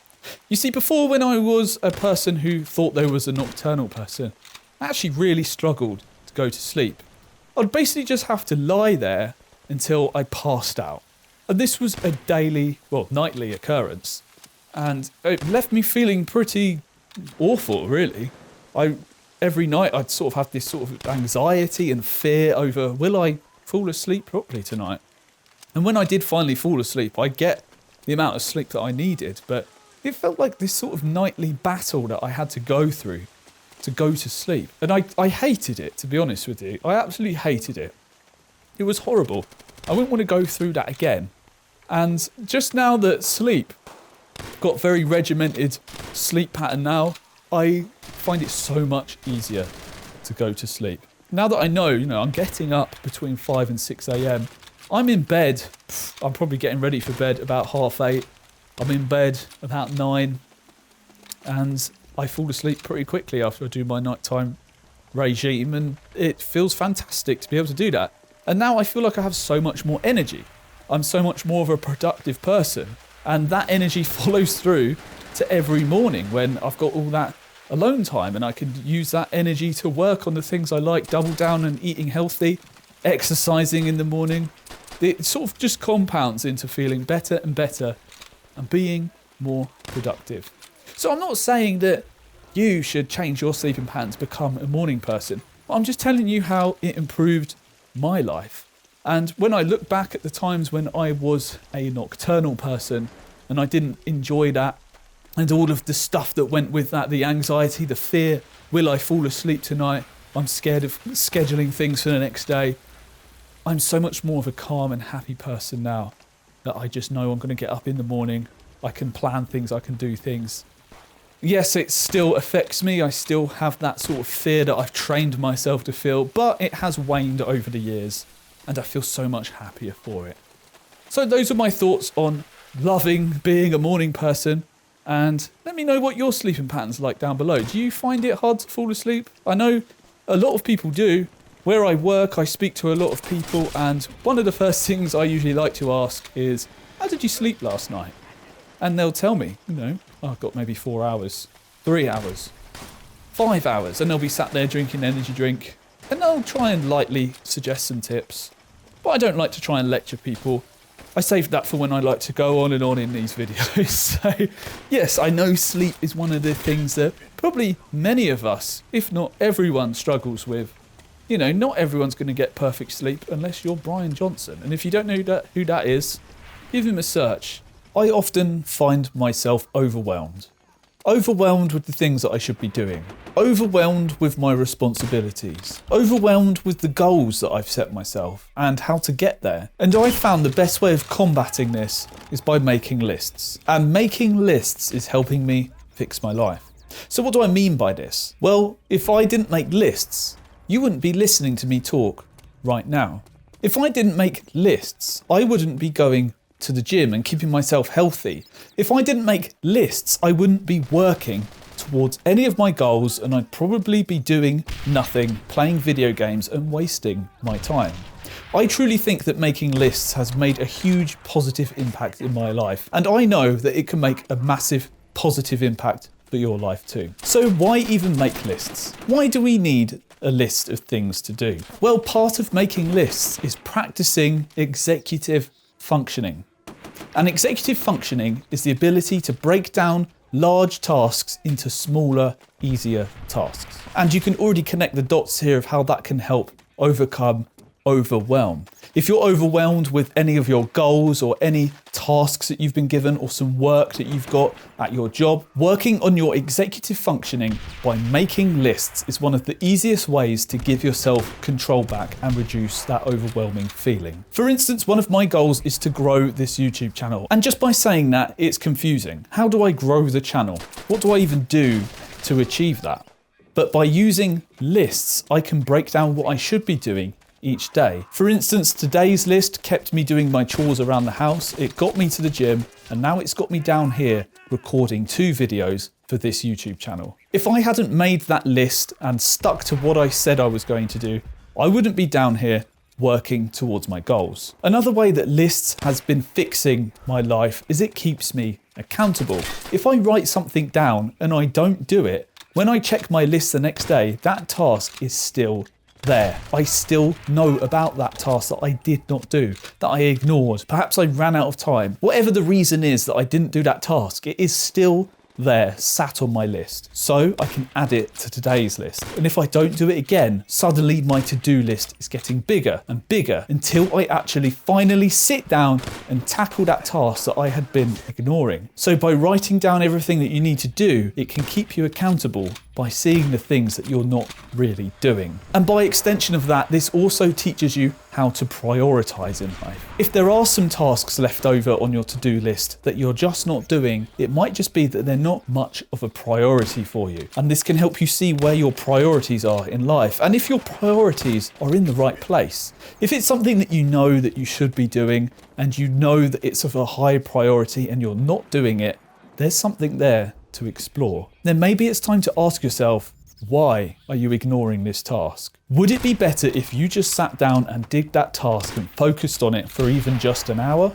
You see, before, when I was a person who thought they was a nocturnal person, I actually really struggled to go to sleep. I'd basically just have to lie there until I passed out. And this was a nightly occurrence. And it left me feeling pretty awful, really. Every night I'd sort of have this sort of anxiety and fear over, will I fall asleep properly tonight? And when I did finally fall asleep, I'd get the amount of sleep that I needed, but it felt like this sort of nightly battle that I had to go through to go to sleep. And I hated it, to be honest with you. I absolutely hated it. It was horrible. I wouldn't want to go through that again. And just now that sleep got very regimented sleep pattern now, I find it so much easier to go to sleep. Now that I know, I'm getting up between 5 and 6 a.m. I'm in bed. I'm probably getting ready for bed about 8:30. I'm in bed about 9, and I fall asleep pretty quickly after I do my nighttime regime, and it feels fantastic to be able to do that. And now I feel like I have so much more energy. I'm so much more of a productive person, and that energy follows through to every morning when I've got all that alone time, and I can use that energy to work on the things I like, double down on eating healthy, exercising in the morning. It sort of just compounds into feeling better and better and being more productive. So I'm not saying that you should change your sleeping patterns, become a morning person. I'm just telling you how it improved my life. And when I look back at the times when I was a nocturnal person and I didn't enjoy that, and all of the stuff that went with that, the anxiety, the fear, will I fall asleep tonight? I'm scared of scheduling things for the next day. I'm so much more of a calm and happy person now that I just know I'm going to get up in the morning. I can plan things, I can do things. Yes, it still affects me. I still have that sort of fear that I've trained myself to feel, but it has waned over the years, and I feel so much happier for it. So those are my thoughts on loving being a morning person, and let me know what your sleeping pattern's like down below. Do you find it hard to fall asleep? I know a lot of people do. Where I work, I speak to a lot of people, and one of the first things I usually like to ask is, how did you sleep last night? And they'll tell me, I've got maybe 4 hours, 3 hours, 5 hours, and they'll be sat there drinking energy drink, and they'll try and lightly suggest some tips. But I don't like to try and lecture people. I save that for when I like to go on and on in these videos. So yes, I know sleep is one of the things that probably many of us, if not everyone, struggles with. Not everyone's going to get perfect sleep unless you're Brian Johnson. And if you don't know who that is, give him a search. I often find myself overwhelmed. Overwhelmed with the things that I should be doing. Overwhelmed with my responsibilities. Overwhelmed with the goals that I've set myself and how to get there. And I found the best way of combating this is by making lists. And making lists is helping me fix my life. So what do I mean by this? Well, if I didn't make lists, you wouldn't be listening to me talk right now. If I didn't make lists, I wouldn't be going to the gym and keeping myself healthy. If I didn't make lists, I wouldn't be working towards any of my goals, and I'd probably be doing nothing, playing video games and wasting my time. I truly think that making lists has made a huge positive impact in my life, and I know that it can make a massive positive impact for your life too. So why even make lists? Why do we need a list of things to do? Well, part of making lists is practicing executive functioning. And executive functioning is the ability to break down large tasks into smaller, easier tasks. And you can already connect the dots here of how that can help overcome overwhelm. If you're overwhelmed with any of your goals or any tasks that you've been given or some work that you've got at your job, working on your executive functioning by making lists is one of the easiest ways to give yourself control back and reduce that overwhelming feeling. For instance, one of my goals is to grow this YouTube channel. And just by saying that, it's confusing. How do I grow the channel? What do I even do to achieve that? But by using lists, I can break down what I should be doing each day. For instance, today's list kept me doing my chores around the house, it got me to the gym, and now it's got me down here recording 2 videos for this YouTube channel. If I hadn't made that list and stuck to what I said I was going to do, I wouldn't be down here working towards my goals. Another way that lists has been fixing my life is it keeps me accountable. If I write something down and I don't do it, when I check my list the next day, that task is still there. I still know about that task that I did not do, that I ignored. Perhaps I ran out of time. Whatever the reason is that I didn't do that task, it is still there, sat on my list. So I can add it to today's list. And if I don't do it again, suddenly my to-do list is getting bigger and bigger until I actually finally sit down and tackle that task that I had been ignoring. So by writing down everything that you need to do, it can keep you accountable by seeing the things that you're not really doing. And by extension of that, this also teaches you how to prioritize in life. If there are some tasks left over on your to-do list that you're just not doing, it might just be that they're not much of a priority for you. And this can help you see where your priorities are in life and if your priorities are in the right place. If it's something that you know that you should be doing and you know that it's of a high priority and you're not doing it, there's something there to explore. Then maybe it's time to ask yourself, why are you ignoring this task? Would it be better if you just sat down and did that task and focused on it for even just an hour?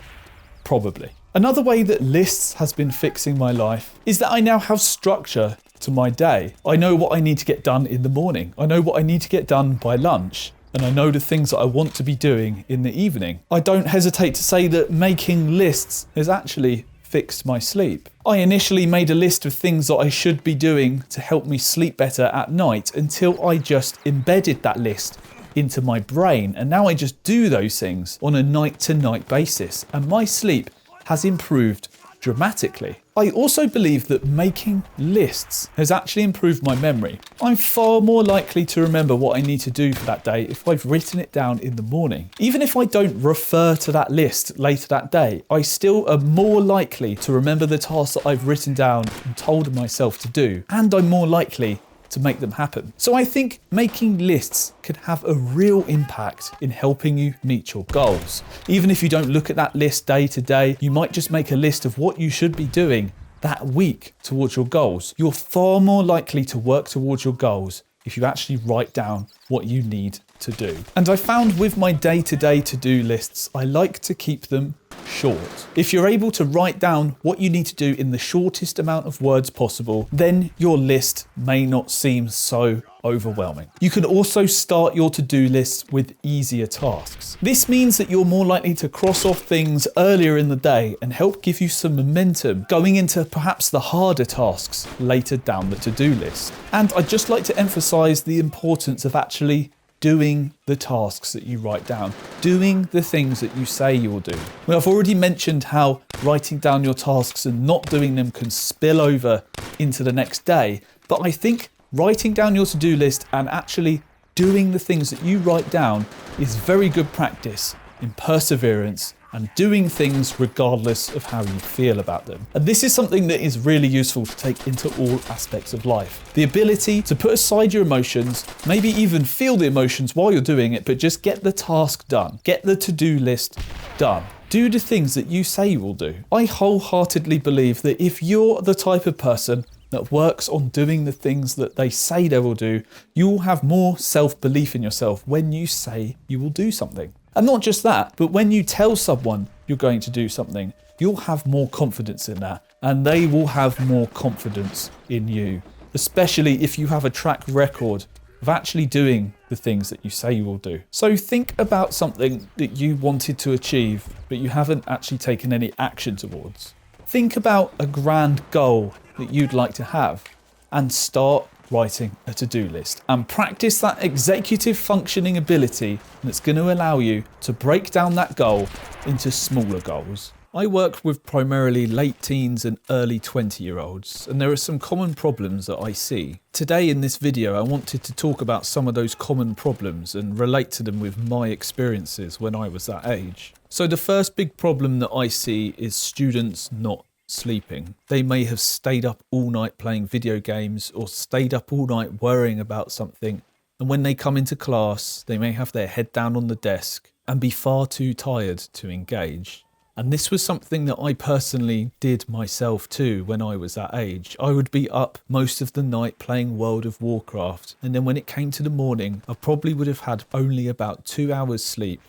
Probably. Another way that lists has been fixing my life is that I now have structure to my day. I know what I need to get done in the morning. I know what I need to get done by lunch. And I know the things that I want to be doing in the evening. I don't hesitate to say that making lists has actually fixed my sleep. I initially made a list of things that I should be doing to help me sleep better at night until I just embedded that list into my brain, and now I just do those things on a night-to-night basis, and my sleep has improved dramatically. I also believe that making lists has actually improved my memory. I'm far more likely to remember what I need to do for that day if I've written it down in the morning. Even if I don't refer to that list later that day, I still am more likely to remember the tasks that I've written down and told myself to do, and I'm more likely to make them happen. So I think making lists can have a real impact in helping you meet your goals. Even if you don't look at that list day to day, you might just make a list of what you should be doing that week towards your goals. You're far more likely to work towards your goals if you actually write down what you need to do. And I found with my day-to-day to-do lists, I like to keep them short. If you're able to write down what you need to do in the shortest amount of words possible, then your list may not seem so overwhelming. You can also start your to-do list with easier tasks. This means that you're more likely to cross off things earlier in the day and help give you some momentum going into perhaps the harder tasks later down the to-do list. And I'd just like to emphasize the importance of actually doing the tasks that you write down, doing the things that you say you'll do. Well, I've already mentioned how writing down your tasks and not doing them can spill over into the next day, but I think writing down your to-do list and actually doing the things that you write down is very good practice in perseverance and doing things regardless of how you feel about them. And this is something that is really useful to take into all aspects of life. The ability to put aside your emotions, maybe even feel the emotions while you're doing it, but just get the task done. Get the to-do list done. Do the things that you say you will do. I wholeheartedly believe that if you're the type of person that works on doing the things that they say they will do, you will have more self-belief in yourself when you say you will do something. And not just that, but when you tell someone you're going to do something, you'll have more confidence in that, and they will have more confidence in you, especially if you have a track record of actually doing the things that you say you will do. So think about something that you wanted to achieve, but you haven't actually taken any action towards. Think about a grand goal that you'd like to have, and start writing a to-do list and practice that executive functioning ability that's going to allow you to break down that goal into smaller goals. I work with primarily late teens and early 20-year-olds, and there are some common problems that I see. Today in this video, I wanted to talk about some of those common problems and relate to them with my experiences when I was that age. So the first big problem that I see is students not sleeping. They may have stayed up all night playing video games or stayed up all night worrying about something, and when they come into class, they may have their head down on the desk and be far too tired to engage. And this was something that I personally did myself too when I was that age. I would be up most of the night playing World of Warcraft, and then when it came to the morning, I probably would have had only about 2 hours sleep,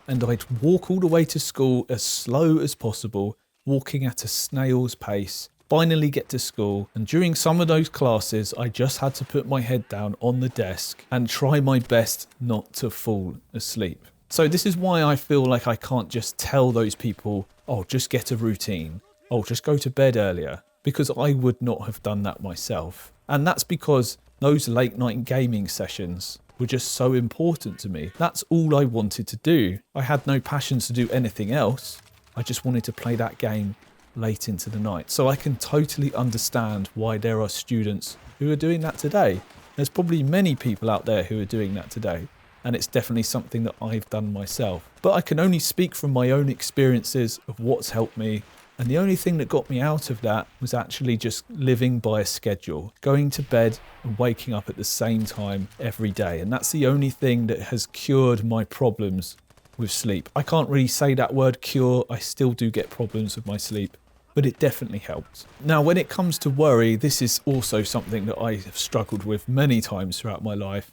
and I'd walk all the way to school as slow as possible, walking at a snail's pace, finally get to school, and during some of those classes I just had to put my head down on the desk and try my best not to fall asleep. So this is why I feel like I can't just tell those people, oh, just get a routine, oh, just go to bed earlier, because I would not have done that myself. And that's because those late night gaming sessions were just so important to me. That's all I wanted to do. I had no passions to do anything else. I just wanted to play that game late into the night. So I can totally understand why there are students who are doing that today. There's probably many people out there who are doing that today, and it's definitely something that I've done myself. But I can only speak from my own experiences of what's helped me, and the only thing that got me out of that was actually just living by a schedule, going to bed and waking up at the same time every day. And that's the only thing that has cured my problems with sleep. I can't really say that word cure. I still do get problems with my sleep, but it definitely helps. Now, when it comes to worry, this is also something that I have struggled with many times throughout my life.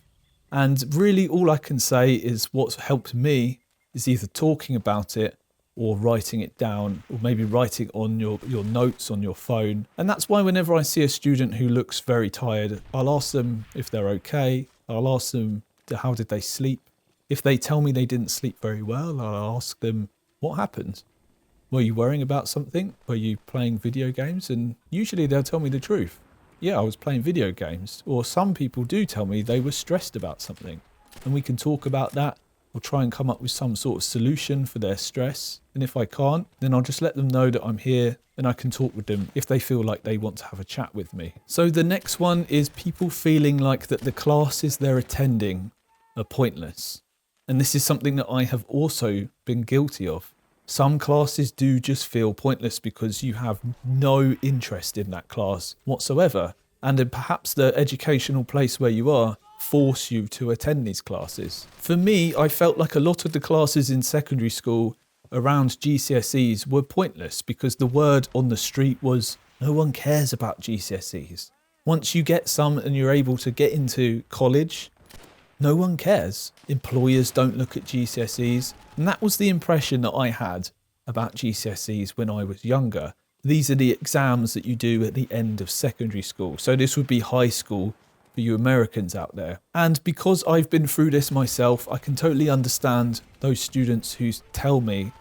And really all I can say is what's helped me is either talking about it or writing it down, or maybe writing on your notes on your phone. And that's why whenever I see a student who looks very tired, I'll ask them if they're okay. I'll ask them how did they sleep. If they tell me they didn't sleep very well, I'll ask them, what happened? Were you worrying about something? Were you playing video games? And usually they'll tell me the truth. Yeah, I was playing video games. Or some people do tell me they were stressed about something. And we can talk about that or try and come up with some sort of solution for their stress. And if I can't, then I'll just let them know that I'm here and I can talk with them if they feel like they want to have a chat with me. So the next one is people feeling like that the classes they're attending are pointless. And this is something that I have also been guilty of. Some classes do just feel pointless because you have no interest in that class whatsoever. And then perhaps the educational place where you are force you to attend these classes. For me, I felt like a lot of the classes in secondary school around GCSEs were pointless because the word on the street was, no one cares about GCSEs. Once you get some and you're able to get into college, no one cares. Employers don't look at GCSEs. And that was the impression that I had about GCSEs when I was younger. These are the exams that you do at the end of secondary school. So this would be high school for you Americans out there. And because I've been through this myself, I can totally understand those students who tell me,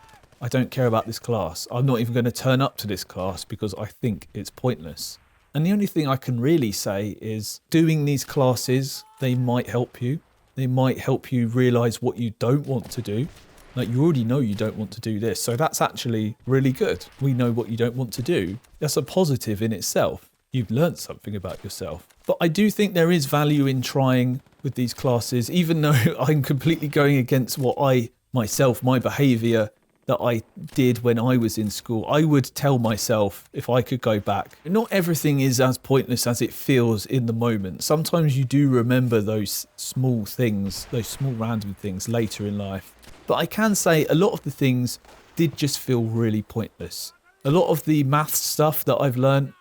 I don't care about this class. I'm not even going to turn up to this class because I think it's pointless. And the only thing I can really say is doing these classes, they might help you. They might help you realize what you don't want to do. Like, you already know you don't want to do this. So that's actually really good. We know what you don't want to do. That's a positive in itself. You've learned something about yourself. But I do think there is value in trying with these classes, even though I'm completely going against what my behavior that I did when I was in school, I would tell myself if I could go back, not everything is as pointless as it feels in the moment. Sometimes you do remember those small things, those small random things later in life. But I can say a lot of the things did just feel really pointless. A lot of the maths stuff that I've learned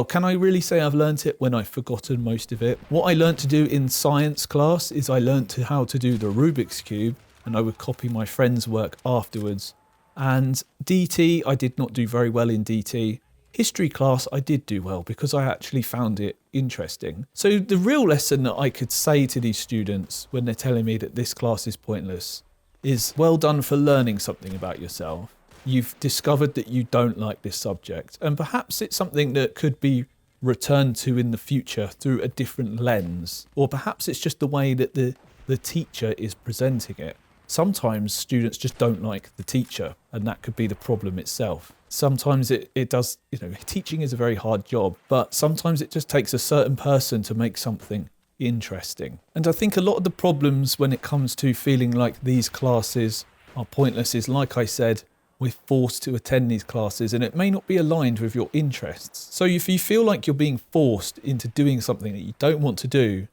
can I really say I've learnt it when I've forgotten most of it? What I learnt to do in science class is I learnt how to do the Rubik's Cube, and I would copy my friend's work afterwards. And DT, I did not do very well in DT. History class, I did do well because I actually found it interesting. So the real lesson that I could say to these students when they're telling me that this class is pointless is well done for learning something about yourself. You've discovered that you don't like this subject, and perhaps it's something that could be returned to in the future through a different lens, or perhaps it's just the way that the teacher is presenting it. Sometimes students just don't like the teacher, and that could be the problem itself. Sometimes it does, teaching is a very hard job, but sometimes it just takes a certain person to make something interesting. And I think a lot of the problems when it comes to feeling like these classes are pointless is, like I said, we're forced to attend these classes and it may not be aligned with your interests. So if you feel like you're being forced into doing something that you don't want to do,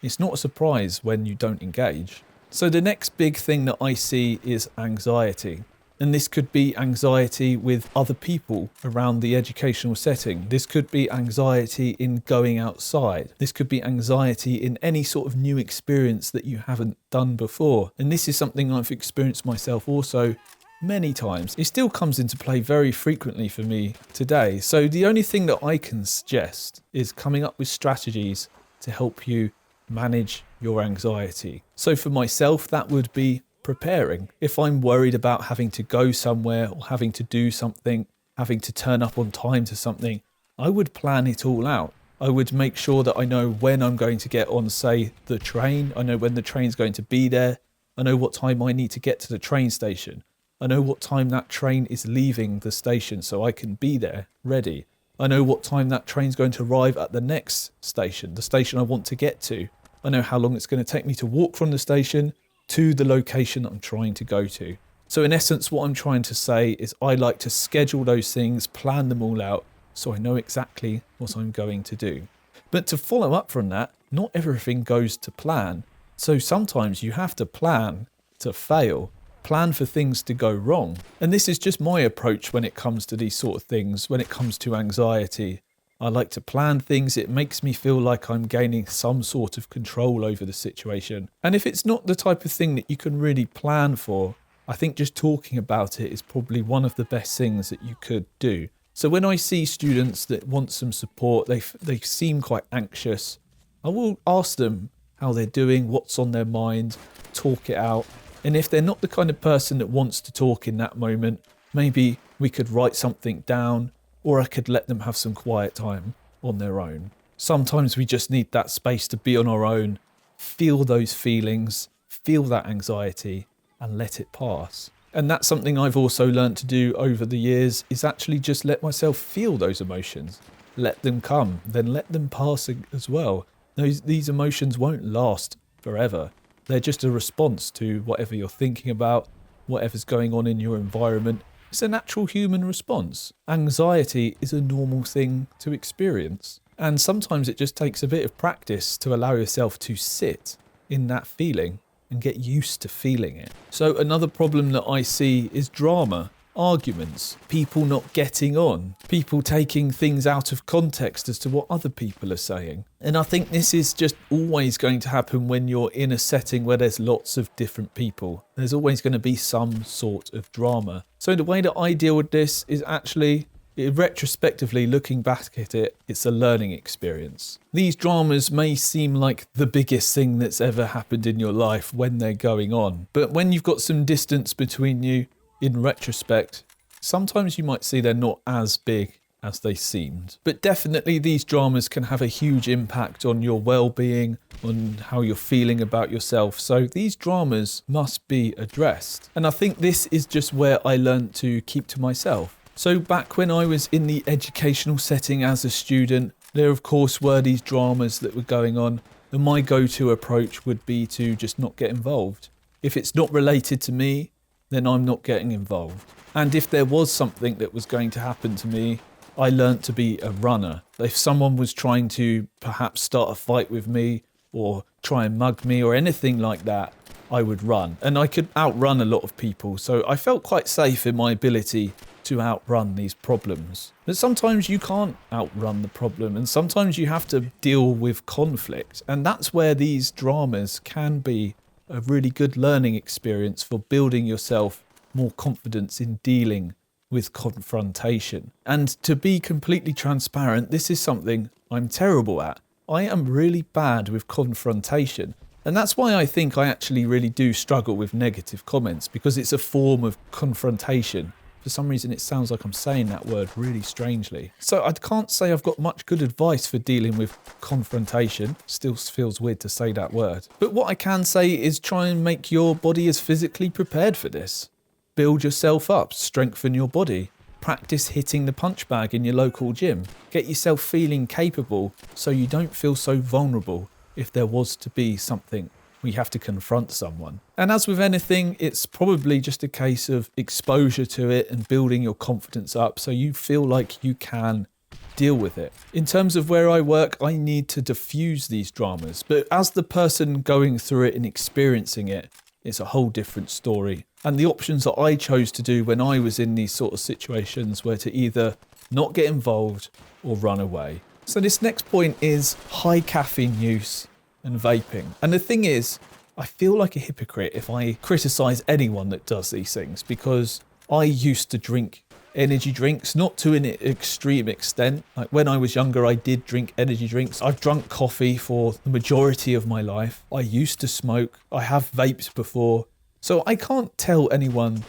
it's not a surprise when you don't engage. So the next big thing that I see is anxiety. And this could be anxiety with other people around the educational setting. This could be anxiety in going outside. This could be anxiety in any sort of new experience that you haven't done before. And this is something I've experienced myself also many times. It still comes into play very frequently for me today. So the only thing that I can suggest is coming up with strategies to help you manage your anxiety. So for myself, that would be preparing. If I'm worried about having to go somewhere or having to do something, having to turn up on time to something, I would plan it all out. I would make sure that I know when I'm going to get on, say, the train. I know when the train's going to be there. I know what time I need to get to the train station. I know what time that train is leaving the station so I can be there, ready. I know what time that train's going to arrive at the next station, the station I want to get to. I know how long it's going to take me to walk from the station to the location that I'm trying to go to. So in essence, what I'm trying to say is I like to schedule those things, plan them all out, so I know exactly what I'm going to do. But to follow up from that, not everything goes to plan. So sometimes you have to plan to fail. Plan for things to go wrong. And this is just my approach when it comes to these sort of things, when it comes to anxiety. I like to plan things. It makes me feel like I'm gaining some sort of control over the situation. And if it's not the type of thing that you can really plan for, I think just talking about it is probably one of the best things that you could do. So when I see students that want some support, they seem quite anxious, I will ask them how they're doing, what's on their mind, talk it out. And if they're not the kind of person that wants to talk in that moment, maybe we could write something down, or I could let them have some quiet time on their own. Sometimes we just need that space to be on our own, feel those feelings, feel that anxiety, and let it pass. And that's something I've also learned to do over the years, is actually just let myself feel those emotions. Let them come, then let them pass as well. These emotions won't last forever. They're just a response to whatever you're thinking about, whatever's going on in your environment. It's a natural human response. Anxiety is a normal thing to experience. And sometimes it just takes a bit of practice to allow yourself to sit in that feeling and get used to feeling it. So another problem that I see is drama. Arguments, people not getting on, people taking things out of context as to what other people are saying. And I think this is just always going to happen when you're in a setting where there's lots of different people. There's always going to be some sort of drama. So the way that I deal with this is actually, retrospectively looking back at it, it's a learning experience. These dramas may seem like the biggest thing that's ever happened in your life when they're going on. But when you've got some distance between you, in retrospect, sometimes you might see they're not as big as they seemed. But definitely these dramas can have a huge impact on your well-being, on how you're feeling about yourself. So these dramas must be addressed. And I think this is just where I learned to keep to myself. So back when I was in the educational setting as a student, there of course were these dramas that were going on. And my go-to approach would be to just not get involved. If it's not related to me, then I'm not getting involved. And if there was something that was going to happen to me, I learnt to be a runner. If someone was trying to perhaps start a fight with me or try and mug me or anything like that, I would run. And I could outrun a lot of people, so I felt quite safe in my ability to outrun these problems. But sometimes you can't outrun the problem, and sometimes you have to deal with conflict. And that's where these dramas can be a really good learning experience for building yourself more confidence in dealing with confrontation. And to be completely transparent, this is something I'm terrible at. I am really bad with confrontation. And that's why I think I actually really do struggle with negative comments, because it's a form of confrontation. For some reason, it sounds like I'm saying that word really strangely. So I can't say I've got much good advice for dealing with confrontation. Still feels weird to say that word. But what I can say is try and make your body as physically prepared for this. Build yourself up, strengthen your body. Practice hitting the punch bag in your local gym. Get yourself feeling capable so you don't feel so vulnerable if there was to be something we have to confront someone. And as with anything, it's probably just a case of exposure to it and building your confidence up so you feel like you can deal with it. In terms of where I work, I need to diffuse these dramas, but as the person going through it and experiencing it, it's a whole different story. And the options that I chose to do when I was in these sort of situations were to either not get involved or run away. So this next point is high caffeine use and vaping. And the thing is, I feel like a hypocrite if I criticize anyone that does these things, because I used to drink energy drinks, not to an extreme extent. Like when I was younger, I did drink energy drinks. I've drunk coffee for the majority of my life. I used to smoke. I have vaped before. So I can't tell anyone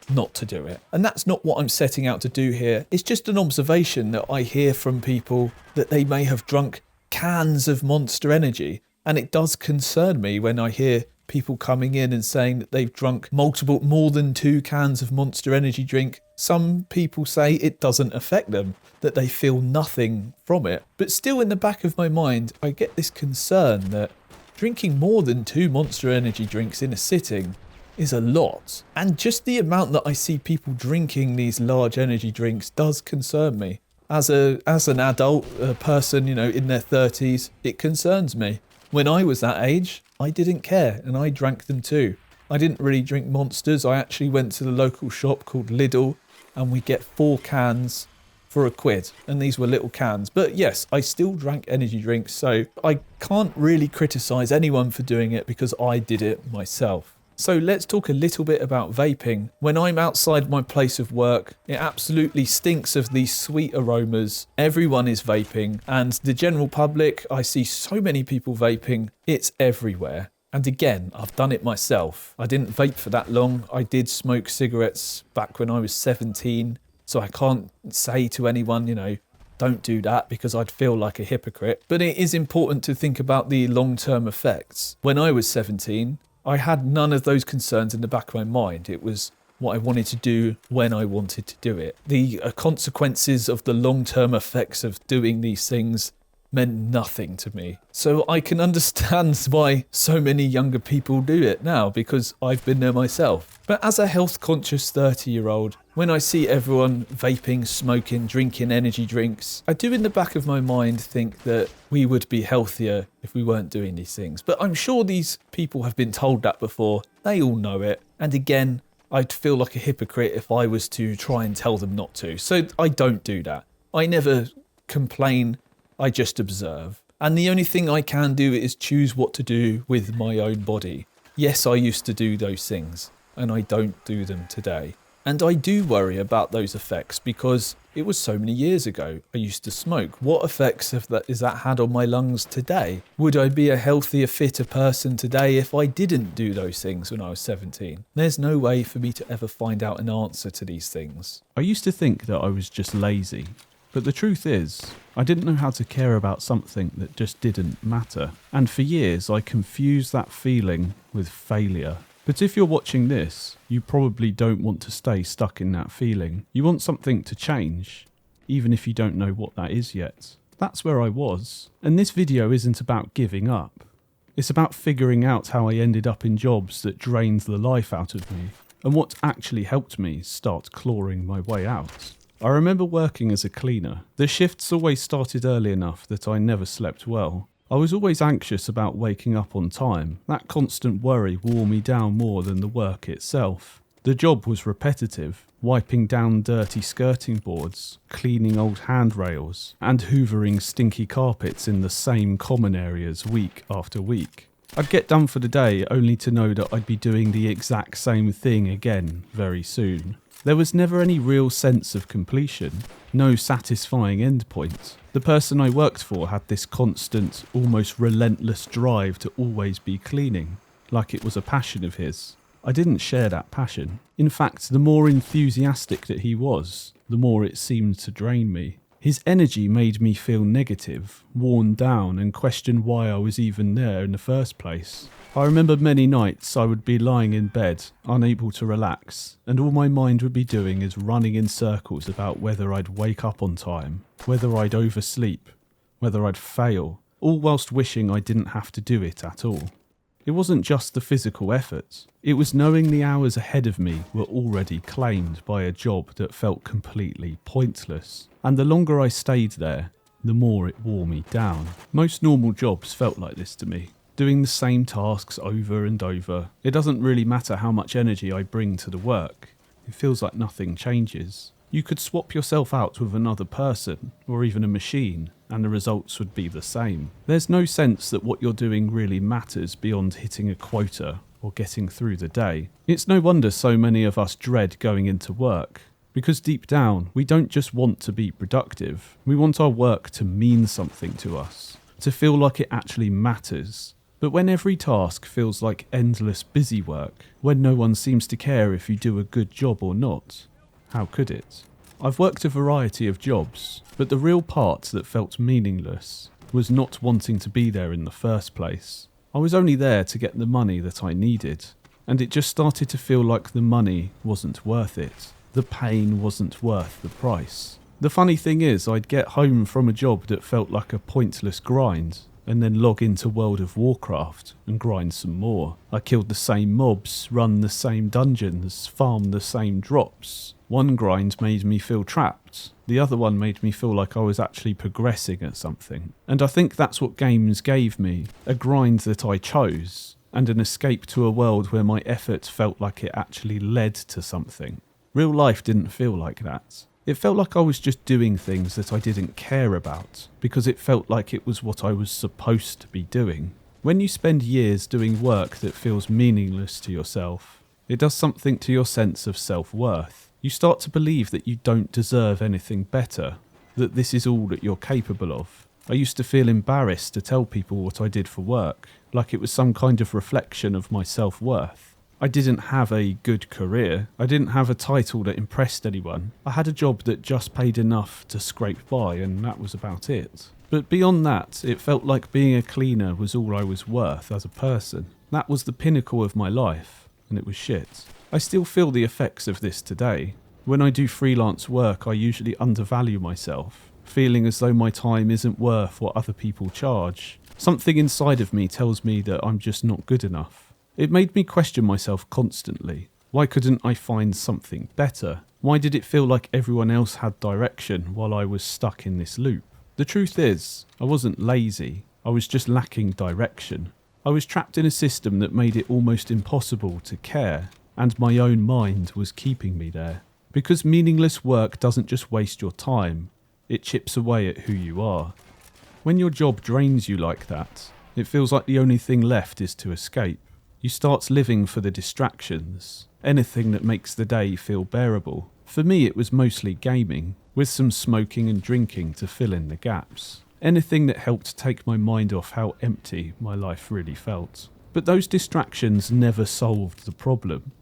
not to do it. And that's not what I'm setting out to do here. It's just an observation that I hear from people that they may have drunk cans of Monster Energy. And it does concern me when I hear people coming in and saying that they've drunk more than 2 cans of Monster Energy drink. Some people say it doesn't affect them, that they feel nothing from it. But still in the back of my mind, I get this concern that drinking more than 2 Monster Energy drinks in a sitting is a lot. And just the amount that I see people drinking these large energy drinks does concern me. As an adult, a person, in their 30s, it concerns me. When I was that age, I didn't care, and I drank them too. I didn't really drink Monsters. I actually went to the local shop called Lidl, and we get 4 cans for £1. And these were little cans. But yes, I still drank energy drinks, so I can't really criticise anyone for doing it because I did it myself. So let's talk a little bit about vaping. When I'm outside my place of work, it absolutely stinks of these sweet aromas. Everyone is vaping, and the general public, I see so many people vaping. It's everywhere. And again, I've done it myself. I didn't vape for that long. I did smoke cigarettes back when I was 17. So I can't say to anyone, don't do that, because I'd feel like a hypocrite. But it is important to think about the long-term effects. When I was 17, I had none of those concerns in the back of my mind. It was what I wanted to do when I wanted to do it. The consequences of the long-term effects of doing these things meant nothing to me. So I can understand why so many younger people do it now, because I've been there myself. But as a health-conscious 30-year-old, when I see everyone vaping, smoking, drinking energy drinks, I do in the back of my mind think that we would be healthier if we weren't doing these things. But I'm sure these people have been told that before. They all know it. And again, I'd feel like a hypocrite if I was to try and tell them not to. So I don't do that. I never complain. I just observe. And the only thing I can do is choose what to do with my own body. Yes, I used to do those things, and I don't do them today. And I do worry about those effects because it was so many years ago I used to smoke. What effects is that had on my lungs today? Would I be a healthier, fitter person today if I didn't do those things when I was 17? There's no way for me to ever find out an answer to these things. I used to think that I was just lazy. But the truth is, I didn't know how to care about something that just didn't matter. And for years, I confused that feeling with failure. But if you're watching this, you probably don't want to stay stuck in that feeling. You want something to change, even if you don't know what that is yet. That's where I was. And this video isn't about giving up. It's about figuring out how I ended up in jobs that drained the life out of me. and what actually helped me start clawing my way out. I remember working as a cleaner. The shifts always started early enough that I never slept well. I was always anxious about waking up on time. That constant worry wore me down more than the work itself. The job was repetitive, wiping down dirty skirting boards, cleaning old handrails, and hoovering stinky carpets in the same common areas week after week. I'd get done for the day only to know that I'd be doing the exact same thing again very soon. There was never any real sense of completion, no satisfying endpoint. The person I worked for had this constant, almost relentless drive to always be cleaning, like it was a passion of his. I didn't share that passion. In fact, the more enthusiastic that he was, the more it seemed to drain me. His energy made me feel negative, worn down, and question why I was even there in the first place. I remember many nights I would be lying in bed, unable to relax, and all my mind would be doing is running in circles about whether I'd wake up on time, whether I'd oversleep, whether I'd fail, all whilst wishing I didn't have to do it at all. It wasn't just the physical effort, it was knowing the hours ahead of me were already claimed by a job that felt completely pointless. And the longer I stayed there, the more it wore me down. Most normal jobs felt like this to me, doing the same tasks over and over. It doesn't really matter how much energy I bring to the work, it feels like nothing changes. You could swap yourself out with another person, or even a machine, and the results would be the same. There's no sense that what you're doing really matters beyond hitting a quota or getting through the day. It's no wonder so many of us dread going into work, because deep down, we don't just want to be productive, we want our work to mean something to us, to feel like it actually matters. But when every task feels like endless busy work, when no one seems to care if you do a good job or not, how could it? I've worked a variety of jobs, but the real part that felt meaningless was not wanting to be there in the first place. I was only there to get the money that I needed, and it just started to feel like the money wasn't worth it. The pain wasn't worth the price. The funny thing is, I'd get home from a job that felt like a pointless grind, and then log into World of Warcraft and grind some more. I killed the same mobs, run the same dungeons, farmed the same drops. One grind made me feel trapped, the other one made me feel like I was actually progressing at something. And I think that's what games gave me, a grind that I chose, and an escape to a world where my effort felt like it actually led to something. Real life didn't feel like that. It felt like I was just doing things that I didn't care about, because it felt like it was what I was supposed to be doing. When you spend years doing work that feels meaningless to yourself, it does something to your sense of self-worth. You start to believe that you don't deserve anything better, that this is all that you're capable of. I used to feel embarrassed to tell people what I did for work, like it was some kind of reflection of my self-worth. I didn't have a good career. I didn't have a title that impressed anyone. I had a job that just paid enough to scrape by, and that was about it. But beyond that, it felt like being a cleaner was all I was worth as a person. That was the pinnacle of my life, and it was shit. I still feel the effects of this today. When I do freelance work, I usually undervalue myself, feeling as though my time isn't worth what other people charge. Something inside of me tells me that I'm just not good enough. It made me question myself constantly. Why couldn't I find something better? Why did it feel like everyone else had direction while I was stuck in this loop? The truth is, I wasn't lazy. I was just lacking direction. I was trapped in a system that made it almost impossible to care, and my own mind was keeping me there. Because meaningless work doesn't just waste your time, it chips away at who you are. When your job drains you like that, it feels like the only thing left is to escape. You start living for the distractions, anything that makes the day feel bearable. For me, it was mostly gaming, with some smoking and drinking to fill in the gaps. Anything that helped take my mind off how empty my life really felt. But those distractions never solved the problem.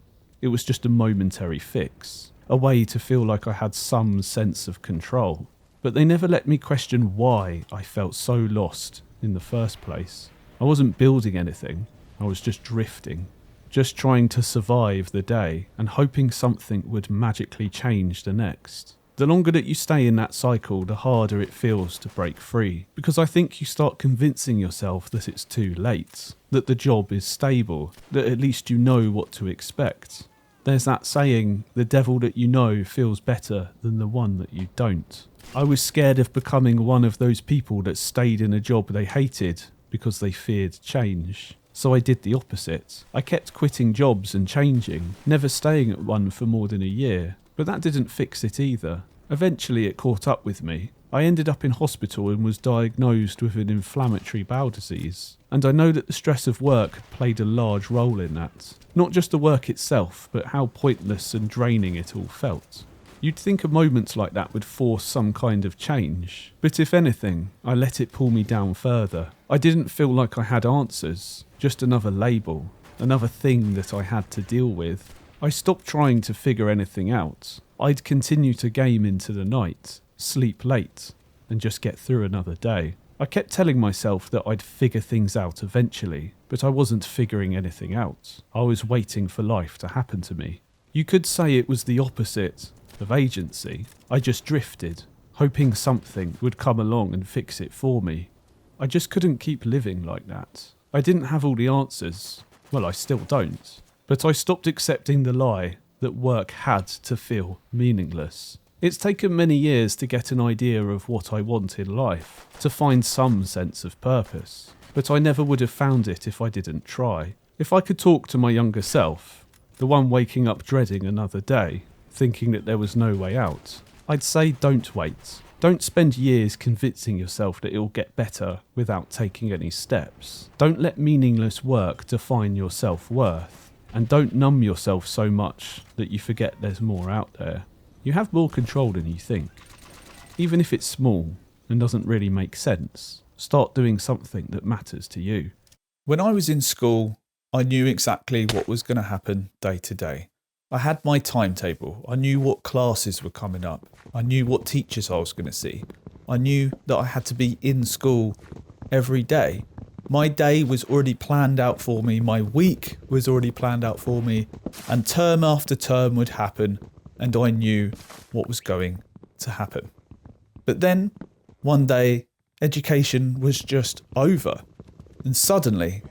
It was just a momentary fix, a way to feel like I had some sense of control. But they never let me question why I felt so lost in the first place. I wasn't building anything, I was just drifting, just trying to survive the day and hoping something would magically change the next. The longer that you stay in that cycle, the harder it feels to break free, because I think you start convincing yourself that it's too late, that the job is stable, that at least you know what to expect. There's that saying, the devil that you know feels better than the one that you don't. I was scared of becoming one of those people that stayed in a job they hated because they feared change. So I did the opposite. I kept quitting jobs and changing, never staying at one for more than a year. But that didn't fix it either. Eventually it caught up with me. I ended up in hospital and was diagnosed with an inflammatory bowel disease. And I know that the stress of work played a large role in that. Not just the work itself, but how pointless and draining it all felt. You'd think a moment like that would force some kind of change. But if anything, I let it pull me down further. I didn't feel like I had answers, just another label, another thing that I had to deal with. I stopped trying to figure anything out. I'd continue to game into the night, sleep late, and just get through another day. I kept telling myself that I'd figure things out eventually, but I wasn't figuring anything out. I was waiting for life to happen to me. You could say it was the opposite of agency. I just drifted, hoping something would come along and fix it for me. I just couldn't keep living like that. I didn't have all the answers. Well, I still don't. But I stopped accepting the lie that work had to feel meaningless. It's taken many years to get an idea of what I want in life, to find some sense of purpose. But I never would have found it if I didn't try. If I could talk to my younger self, the one waking up dreading another day, thinking that there was no way out, I'd say don't wait. Don't spend years convincing yourself that it'll get better without taking any steps. Don't let meaningless work define your self-worth. And don't numb yourself so much that you forget there's more out there. You have more control than you think. Even if it's small and doesn't really make sense, start doing something that matters to you. When I was in school, I knew exactly what was going to happen day to day. I had my timetable. I knew what classes were coming up. I knew what teachers I was going to see. I knew that I had to be in school every day. My day was already planned out for me. My week was already planned out for me. And term after term would happen, and I knew what was going to happen. But then, one day, education was just over. And suddenly,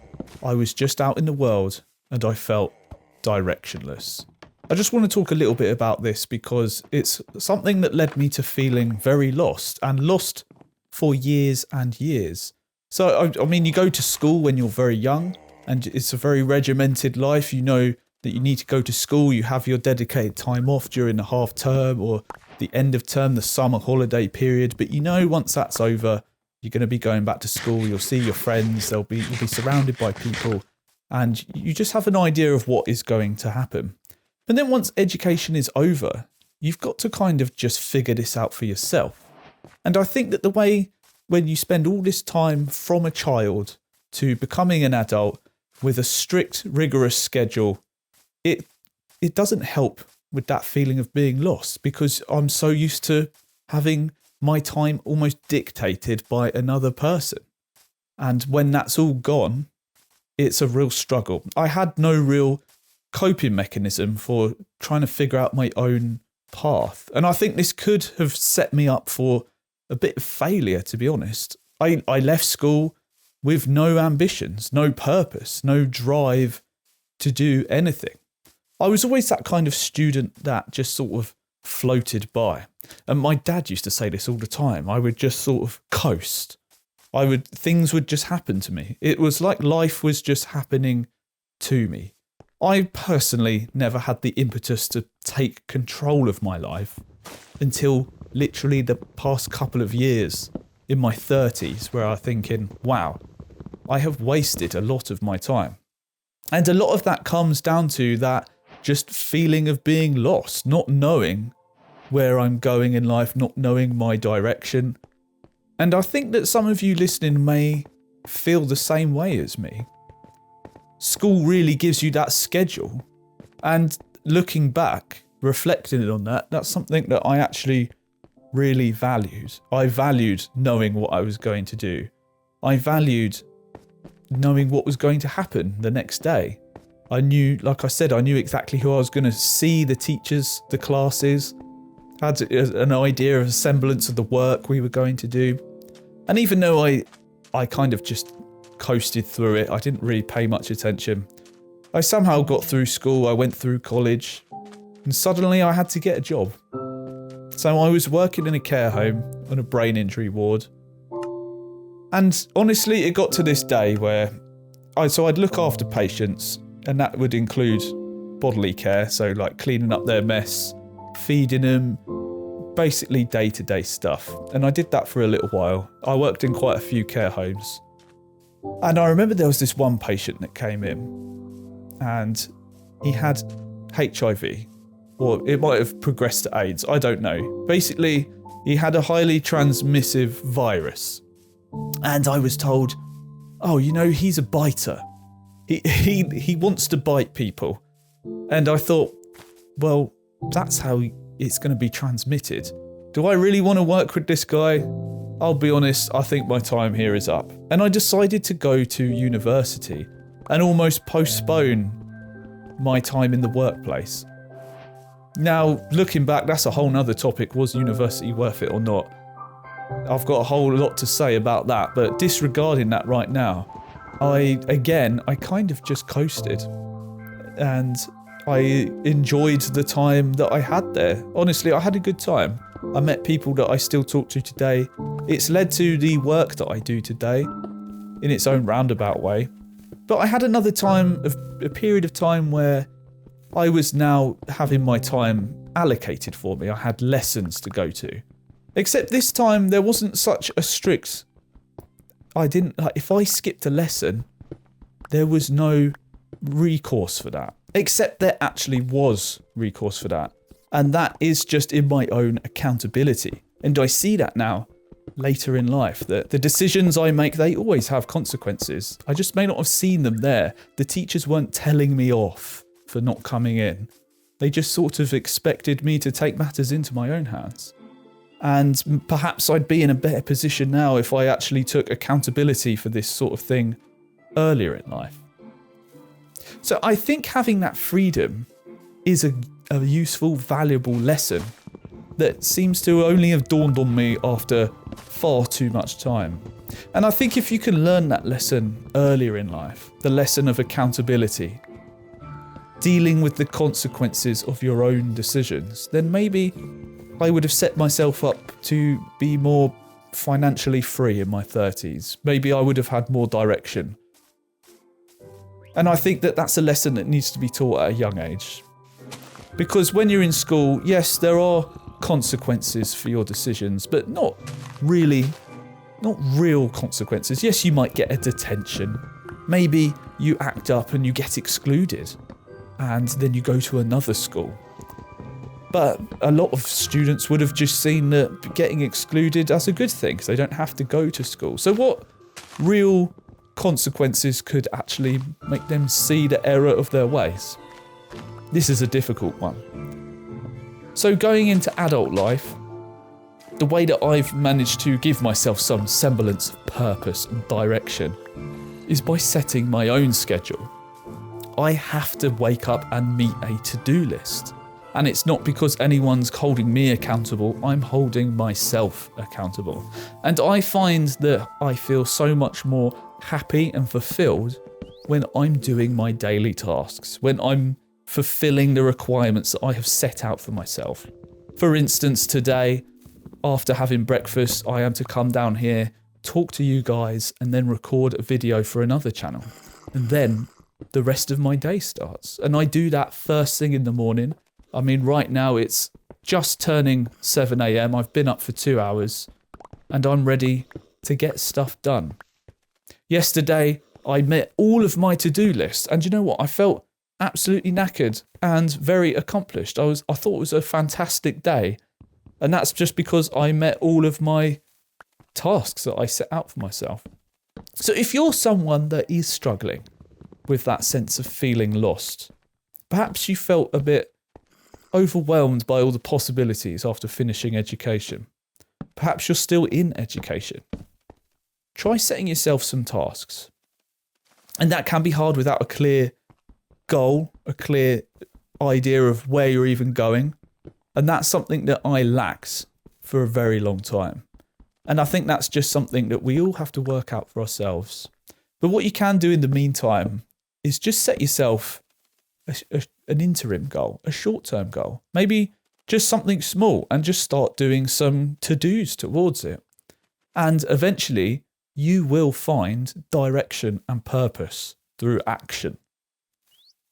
I was just out in the world, and I felt directionless. I just want to talk a little bit about this because it's something that led me to feeling very lost, and lost for years and years. So, I mean, you go to school when you're very young, and it's a very regimented life. You know that you need to go to school, you have your dedicated time off during the half term or the end of term, the summer holiday period. But you know, once that's over, you're going to be going back to school, you'll see your friends, you'll be surrounded by people, and you just have an idea of what is going to happen. And then once education is over, you've got to kind of just figure this out for yourself. And I think that the way when you spend all this time from a child to becoming an adult with a strict, rigorous schedule, it doesn't help with that feeling of being lost, because I'm so used to having my time almost dictated by another person. And when that's all gone, it's a real struggle. I had no real coping mechanism for trying to figure out my own path. And I think this could have set me up for a bit of failure, to be honest. I left school with no ambitions, no purpose, no drive to do anything. I was always that kind of student that just sort of floated by. And my dad used to say this all the time. I would just sort of coast. Things would just happen to me. It was like life was just happening to me. I personally never had the impetus to take control of my life until literally the past couple of years in my 30s, where I'm thinking, wow, I have wasted a lot of my time. And a lot of that comes down to that just feeling of being lost, not knowing where I'm going in life, not knowing my direction. And I think that some of you listening may feel the same way as me. School really gives you that schedule. And looking back, reflecting on that, that's something that I actually really valued. I valued knowing what I was going to do. I valued knowing what was going to happen the next day. I knew, like I said, I knew exactly who I was going to see, the teachers, the classes, had an idea of a semblance of the work we were going to do. And even though I kind of just coasted through it, I didn't really pay much attention. I somehow got through school, I went through college, and suddenly I had to get a job. So I was working in a care home on a brain injury ward. And honestly, it got to this day where I'd look after patients, and that would include bodily care, so like cleaning up their mess, feeding them, basically day-to-day stuff. And I did that for a little while. I worked in quite a few care homes. And I remember there was this one patient that came in, and he had HIV, or it might have progressed to AIDS, I don't know. Basically, he had a highly transmissive virus. And I was told, oh, he's a biter. He wants to bite people. And I thought, well, that's how it's going to be transmitted. Do I really want to work with this guy? I'll be honest, I think my time here is up. And I decided to go to university and almost postpone my time in the workplace. Now, looking back, that's a whole nother topic. Was university worth it or not? I've got a whole lot to say about that, but disregarding that right now, I kind of just coasted. And I enjoyed the time that I had there. Honestly, I had a good time. I met people that I still talk to today. It's led to the work that I do today in its own roundabout way. But I had another time, a period of time where I was now having my time allocated for me. I had lessons to go to. Except this time there wasn't such a strict... if I skipped a lesson, there was no recourse for that. Except there actually was recourse for that. And that is just in my own accountability. And I see that now, later in life, that the decisions I make, they always have consequences. I just may not have seen them there. The teachers weren't telling me off for not coming in. They just sort of expected me to take matters into my own hands. And perhaps I'd be in a better position now if I actually took accountability for this sort of thing earlier in life. So I think having that freedom is a useful, valuable lesson that seems to only have dawned on me after far too much time. And I think if you can learn that lesson earlier in life, the lesson of accountability, dealing with the consequences of your own decisions, then maybe I would have set myself up to be more financially free in my 30s. Maybe I would have had more direction. And I think that that's a lesson that needs to be taught at a young age. Because when you're in school, yes, there are consequences for your decisions, but not real consequences. Yes, you might get a detention. Maybe you act up and you get excluded, and then you go to another school. But a lot of students would have just seen that getting excluded as a good thing, because they don't have to go to school. So what real consequences could actually make them see the error of their ways? This is a difficult one. So going into adult life, the way that I've managed to give myself some semblance of purpose and direction is by setting my own schedule. I have to wake up and meet a to-do list. And it's not because anyone's holding me accountable, I'm holding myself accountable. And I find that I feel so much more happy and fulfilled when I'm doing my daily tasks, when I'm fulfilling the requirements that I have set out for myself. For instance, today, after having breakfast, I am to come down here, talk to you guys, and then record a video for another channel. And then the rest of my day starts. And I do that first thing in the morning. I mean, right now it's just turning 7 a.m. I've been up for 2 hours and I'm ready to get stuff done. Yesterday, I met all of my to-do lists, and you know what? I felt absolutely knackered and very accomplished. I thought it was a fantastic day, and that's just because I met all of my tasks that I set out for myself. So if you're someone that is struggling with that sense of feeling lost, perhaps you felt a bit overwhelmed by all the possibilities after finishing education. Perhaps you're still in education. Try setting yourself some tasks. And that can be hard without a clear goal, a clear idea of where you're even going. And that's something that I lacked for a very long time. And I think that's just something that we all have to work out for ourselves. But what you can do in the meantime is just set yourself an interim goal, a short-term goal. Maybe just something small and just start doing some to-dos towards it. And eventually you will find direction and purpose through action.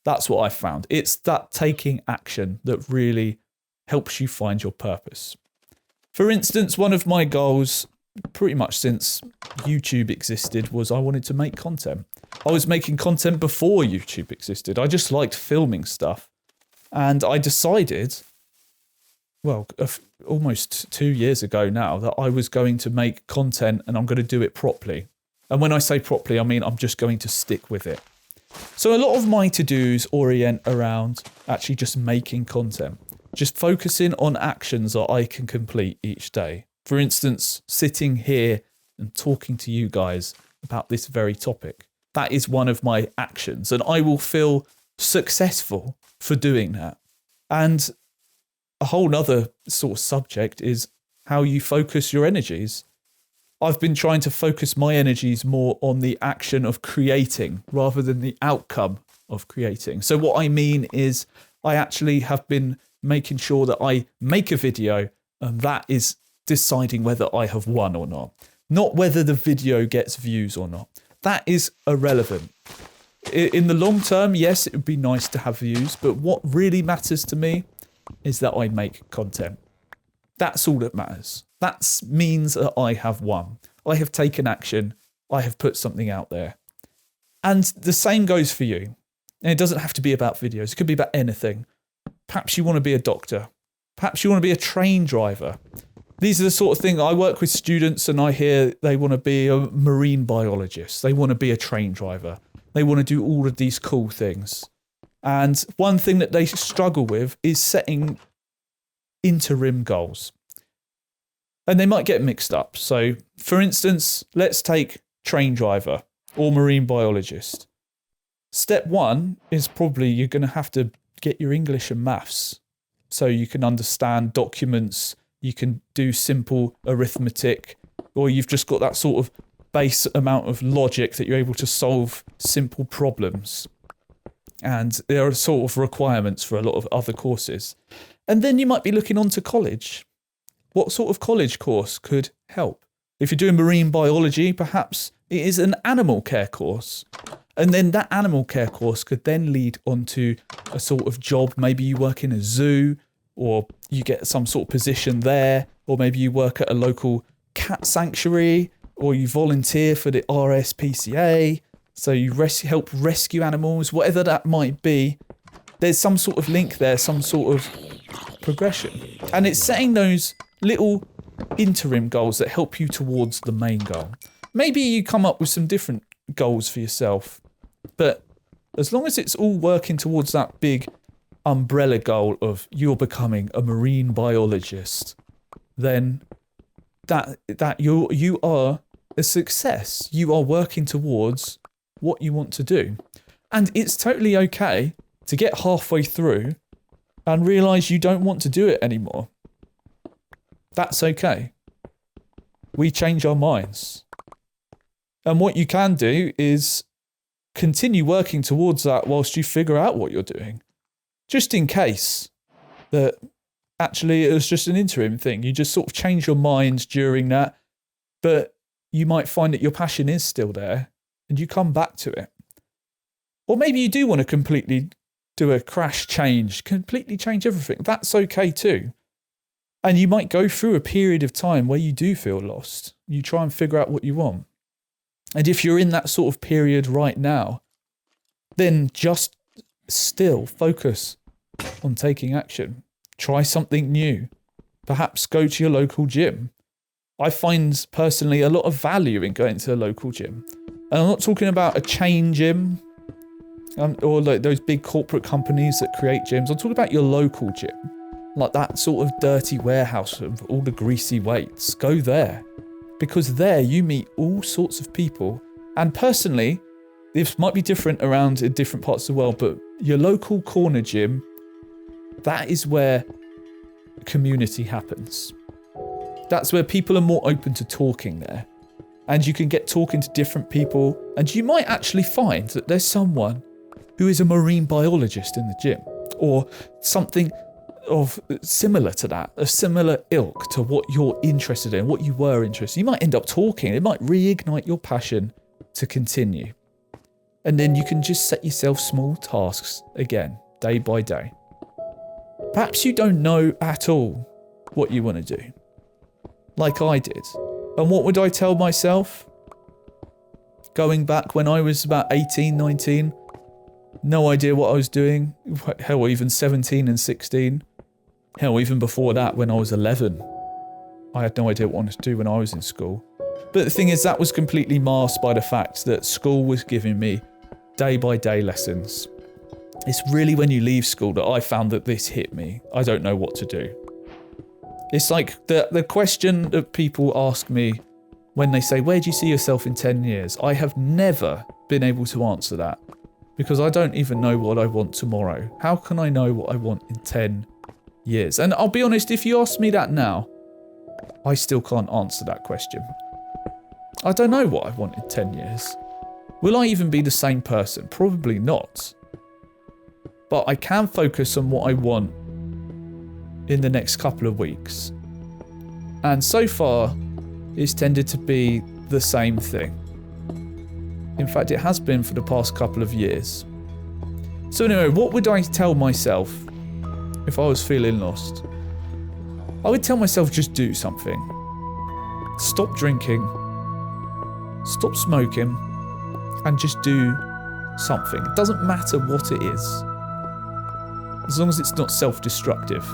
That's what I found. It's that taking action that really helps you find your purpose. For instance, one of my goals, pretty much since YouTube existed, was I wanted to make content. I was making content before YouTube existed. I just liked filming stuff. And I decided, well, almost 2 years ago now, that I was going to make content and I'm going to do it properly. And when I say properly, I mean I'm just going to stick with it. So a lot of my to-dos orient around actually just making content, just focusing on actions that I can complete each day. For instance, sitting here and talking to you guys about this very topic. That is one of my actions, and I will feel successful for doing that. And a whole nother sort of subject is how you focus your energies. I've been trying to focus my energies more on the action of creating rather than the outcome of creating. So what I mean is I actually have been making sure that I make a video and that is deciding whether I have won or not whether the video gets views or not. That is irrelevant. In the long term, yes, it would be nice to have views, but what really matters to me is that I make content. That's all that matters. That means that I have won. I have taken action. I have put something out there. And the same goes for you. And it doesn't have to be about videos. It could be about anything. Perhaps you want to be a doctor. Perhaps you want to be a train driver. These are the sort of thing I work with students and I hear they want to be a marine biologist. They want to be a train driver. They want to do all of these cool things. And one thing that they struggle with is setting interim goals. And they might get mixed up. So, for instance, let's take train driver or marine biologist. Step one is probably you're going to have to get your English and maths so you can understand documents, you can do simple arithmetic, or you've just got that sort of base amount of logic that you're able to solve simple problems. And there are sort of requirements for a lot of other courses. And then you might be looking on to college. What sort of college course could help? If you're doing marine biology, perhaps it is an animal care course. And then that animal care course could then lead onto a sort of job. Maybe you work in a zoo, or you get some sort of position there, or maybe you work at a local cat sanctuary, or you volunteer for the RSPCA. So you help rescue animals, whatever that might be. There's some sort of link there, some sort of progression. And it's setting those little interim goals that help you towards the main goal. Maybe you come up with some different goals for yourself, but as long as it's all working towards that big umbrella goal of you're becoming a marine biologist, then that you are a success. You are working towards what you want to do. And it's totally okay to get halfway through and realize you don't want to do it anymore. That's okay. We change our minds. And what you can do is continue working towards that whilst you figure out what you're doing. Just in case that actually it was just an interim thing. You just sort of change your mind during that, but you might find that your passion is still there and you come back to it. Or maybe you do want to completely do a crash change, completely change everything. That's okay too. And you might go through a period of time where you do feel lost. You try and figure out what you want. And if you're in that sort of period right now, then just still focus on taking action. Try something new. Perhaps go to your local gym. I find personally a lot of value in going to a local gym. And I'm not talking about a chain gym or like those big corporate companies that create gyms. I'm talking about your local gym. Like that sort of dirty warehouse of all the greasy weights. Go there. Because there you meet all sorts of people. And personally, this might be different around in different parts of the world, but your local corner gym, that is where community happens. That's where people are more open to talking there. And you can get talking to different people. And you might actually find that there's someone who is a marine biologist in the gym, or something of similar to that, a similar ilk to what you're interested in, what you were interested in. You might end up talking. It might reignite your passion to continue. And then you can just set yourself small tasks again, day by day. Perhaps you don't know at all what you want to do, like I did. And what would I tell myself? Going back when I was about 18, 19, no idea what I was doing. Hell, even 17 and 16. Hell, even before that, when I was 11. I had no idea what I wanted to do when I was in school. But the thing is, that was completely masked by the fact that school was giving me day-by-day lessons. It's really when you leave school that I found that this hit me. I don't know what to do. It's like the question that people ask me when they say, where do you see yourself in 10 years? I have never been able to answer that because I don't even know what I want tomorrow. How can I know what I want in 10 years? And I'll be honest, if you ask me that now, I still can't answer that question. I don't know what I want in 10 years. Will I even be the same person? Probably not. But I can focus on what I want in the next couple of weeks. And so far, it's tended to be the same thing. In fact, it has been for the past couple of years. So anyway, what would I tell myself if I was feeling lost? I would tell myself just do something. Stop drinking, stop smoking, and just do something. It doesn't matter what it is, as long as it's not self-destructive.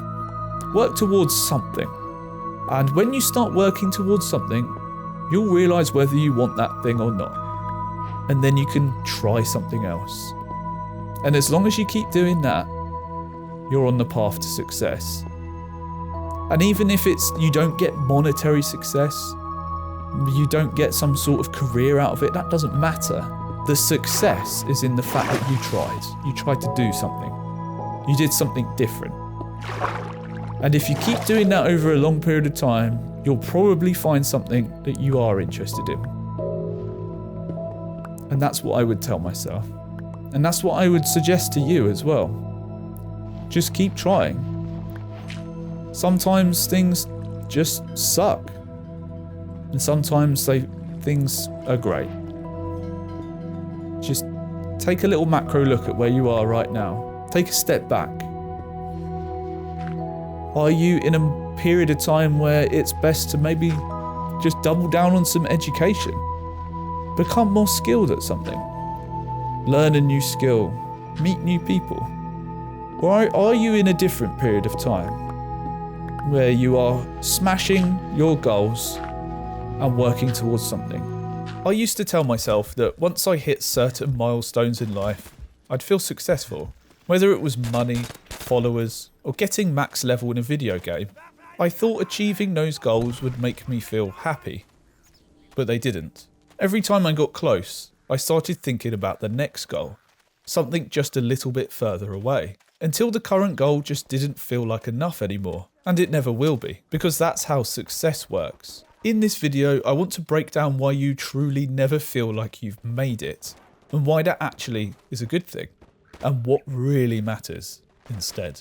Work towards something. And when you start working towards something, you'll realise whether you want that thing or not. And then you can try something else. And as long as you keep doing that, you're on the path to success. And even if you don't get monetary success, you don't get some sort of career out of it, that doesn't matter. The success is in the fact that you tried. You tried to do something. You did something different. And if you keep doing that over a long period of time, you'll probably find something that you are interested in. And that's what I would tell myself. And that's what I would suggest to you as well. Just keep trying. Sometimes things just suck. And sometimes things are great. Just take a little macro look at where you are right now. Take a step back. Are you in a period of time where it's best to maybe just double down on some education? Become more skilled at something. Learn a new skill. Meet new people. Or are you in a different period of time where you are smashing your goals and working towards something? I used to tell myself that once I hit certain milestones in life, I'd feel successful. Whether it was money, followers, or getting max level in a video game, I thought achieving those goals would make me feel happy. But they didn't. Every time I got close, I started thinking about the next goal, something just a little bit further away, until the current goal just didn't feel like enough anymore. And it never will be, because that's how success works. In this video, I want to break down why you truly never feel like you've made it, and why that actually is a good thing, and what really matters instead.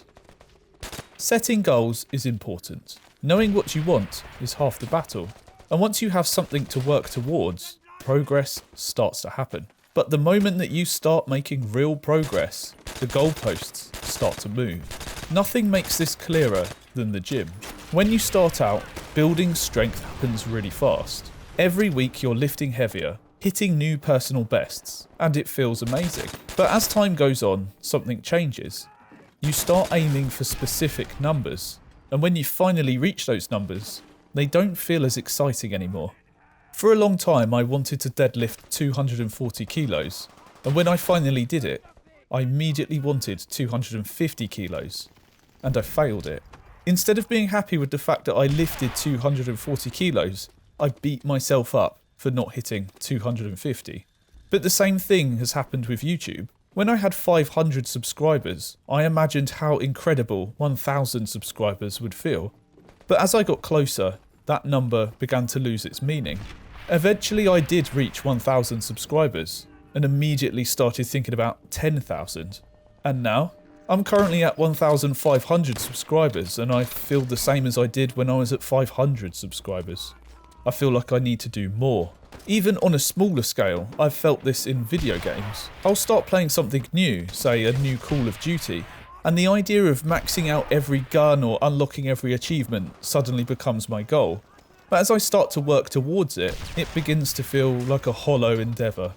Setting goals is important. Knowing what you want is half the battle. And once you have something to work towards, progress starts to happen. But the moment that you start making real progress, the goalposts start to move. Nothing makes this clearer than the gym. When you start out, building strength happens really fast. Every week you're lifting heavier, hitting new personal bests, and it feels amazing. But as time goes on, something changes. You start aiming for specific numbers, and when you finally reach those numbers, they don't feel as exciting anymore. For a long time, I wanted to deadlift 240 kilos, and when I finally did it, I immediately wanted 250 kilos, and I failed it. Instead of being happy with the fact that I lifted 240 kilos, I beat myself up for not hitting 250. But the same thing has happened with YouTube. When I had 500 subscribers, I imagined how incredible 1,000 subscribers would feel. But as I got closer, that number began to lose its meaning. Eventually I did reach 1,000 subscribers, and immediately started thinking about 10,000. And now, I'm currently at 1,500 subscribers, and I feel the same as I did when I was at 500 subscribers. I feel like I need to do more. Even on a smaller scale, I've felt this in video games. I'll start playing something new, say a new Call of Duty, and the idea of maxing out every gun or unlocking every achievement suddenly becomes my goal. But as I start to work towards it, it begins to feel like a hollow endeavour.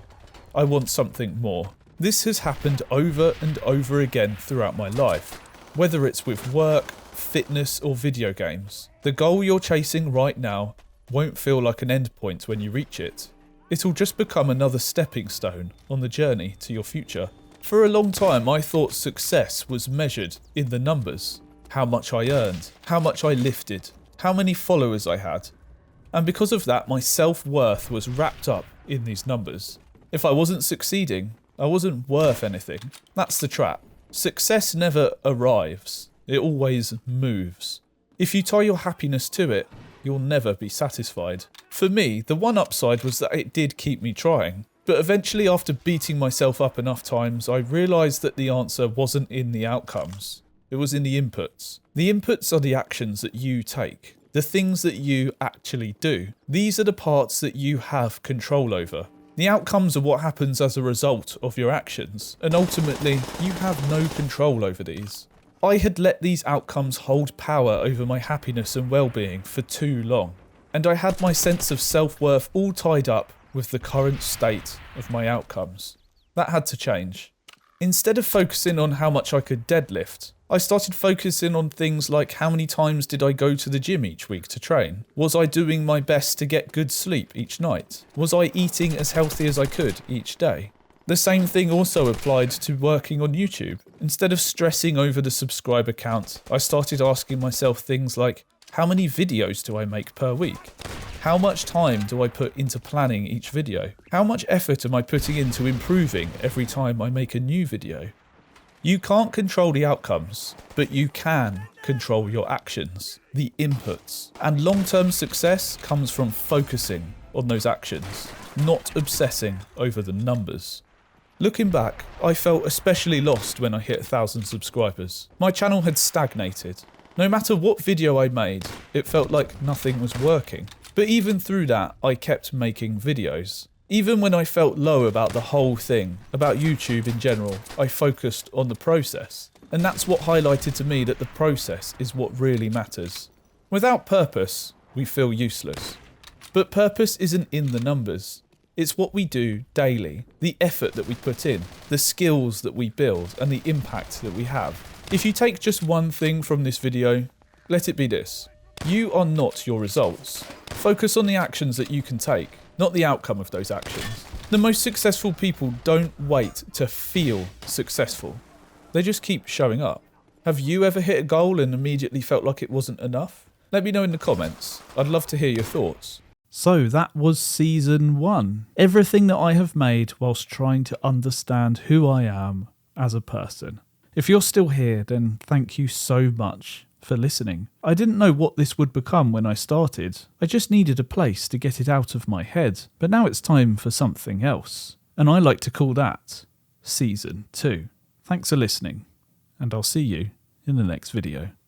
I want something more. This has happened over and over again throughout my life, whether it's with work, fitness or video games. The goal you're chasing right now won't feel like an endpoint when you reach it. It'll just become another stepping stone on the journey to your future. For a long time, I thought success was measured in the numbers. How much I earned, how much I lifted, how many followers I had. And because of that, my self-worth was wrapped up in these numbers. If I wasn't succeeding, I wasn't worth anything. That's the trap. Success never arrives. It always moves. If you tie your happiness to it, you'll never be satisfied. For me, the one upside was that it did keep me trying. But eventually, after beating myself up enough times, I realised that the answer wasn't in the outcomes. It was in the inputs. The inputs are the actions that you take. The things that you actually do. These are the parts that you have control over. The outcomes are what happens as a result of your actions, and ultimately, you have no control over these. I had let these outcomes hold power over my happiness and well-being for too long, and I had my sense of self-worth all tied up with the current state of my outcomes. That had to change. Instead of focusing on how much I could deadlift, I started focusing on things like how many times did I go to the gym each week to train? Was I doing my best to get good sleep each night? Was I eating as healthy as I could each day? The same thing also applied to working on YouTube. Instead of stressing over the subscriber count, I started asking myself things like, how many videos do I make per week? How much time do I put into planning each video? How much effort am I putting into improving every time I make a new video? You can't control the outcomes, but you can control your actions, the inputs. And long-term success comes from focusing on those actions, not obsessing over the numbers. Looking back, I felt especially lost when I hit 1,000 subscribers. My channel had stagnated. No matter what video I made, it felt like nothing was working. But even through that, I kept making videos. Even when I felt low about the whole thing, about YouTube in general, I focused on the process. And that's what highlighted to me that the process is what really matters. Without purpose, we feel useless. But purpose isn't in the numbers. It's what we do daily, the effort that we put in, the skills that we build, and the impact that we have. If you take just one thing from this video, let it be this. You are not your results. Focus on the actions that you can take, not the outcome of those actions. The most successful people don't wait to feel successful. They just keep showing up. Have you ever hit a goal and immediately felt like it wasn't enough? Let me know in the comments. I'd love to hear your thoughts. So that was season 1. Everything that I have made whilst trying to understand who I am as a person. If you're still here, then thank you so much for listening. I didn't know what this would become when I started. I just needed a place to get it out of my head. But now it's time for something else. And I like to call that Season 2. Thanks for listening, and I'll see you in the next video.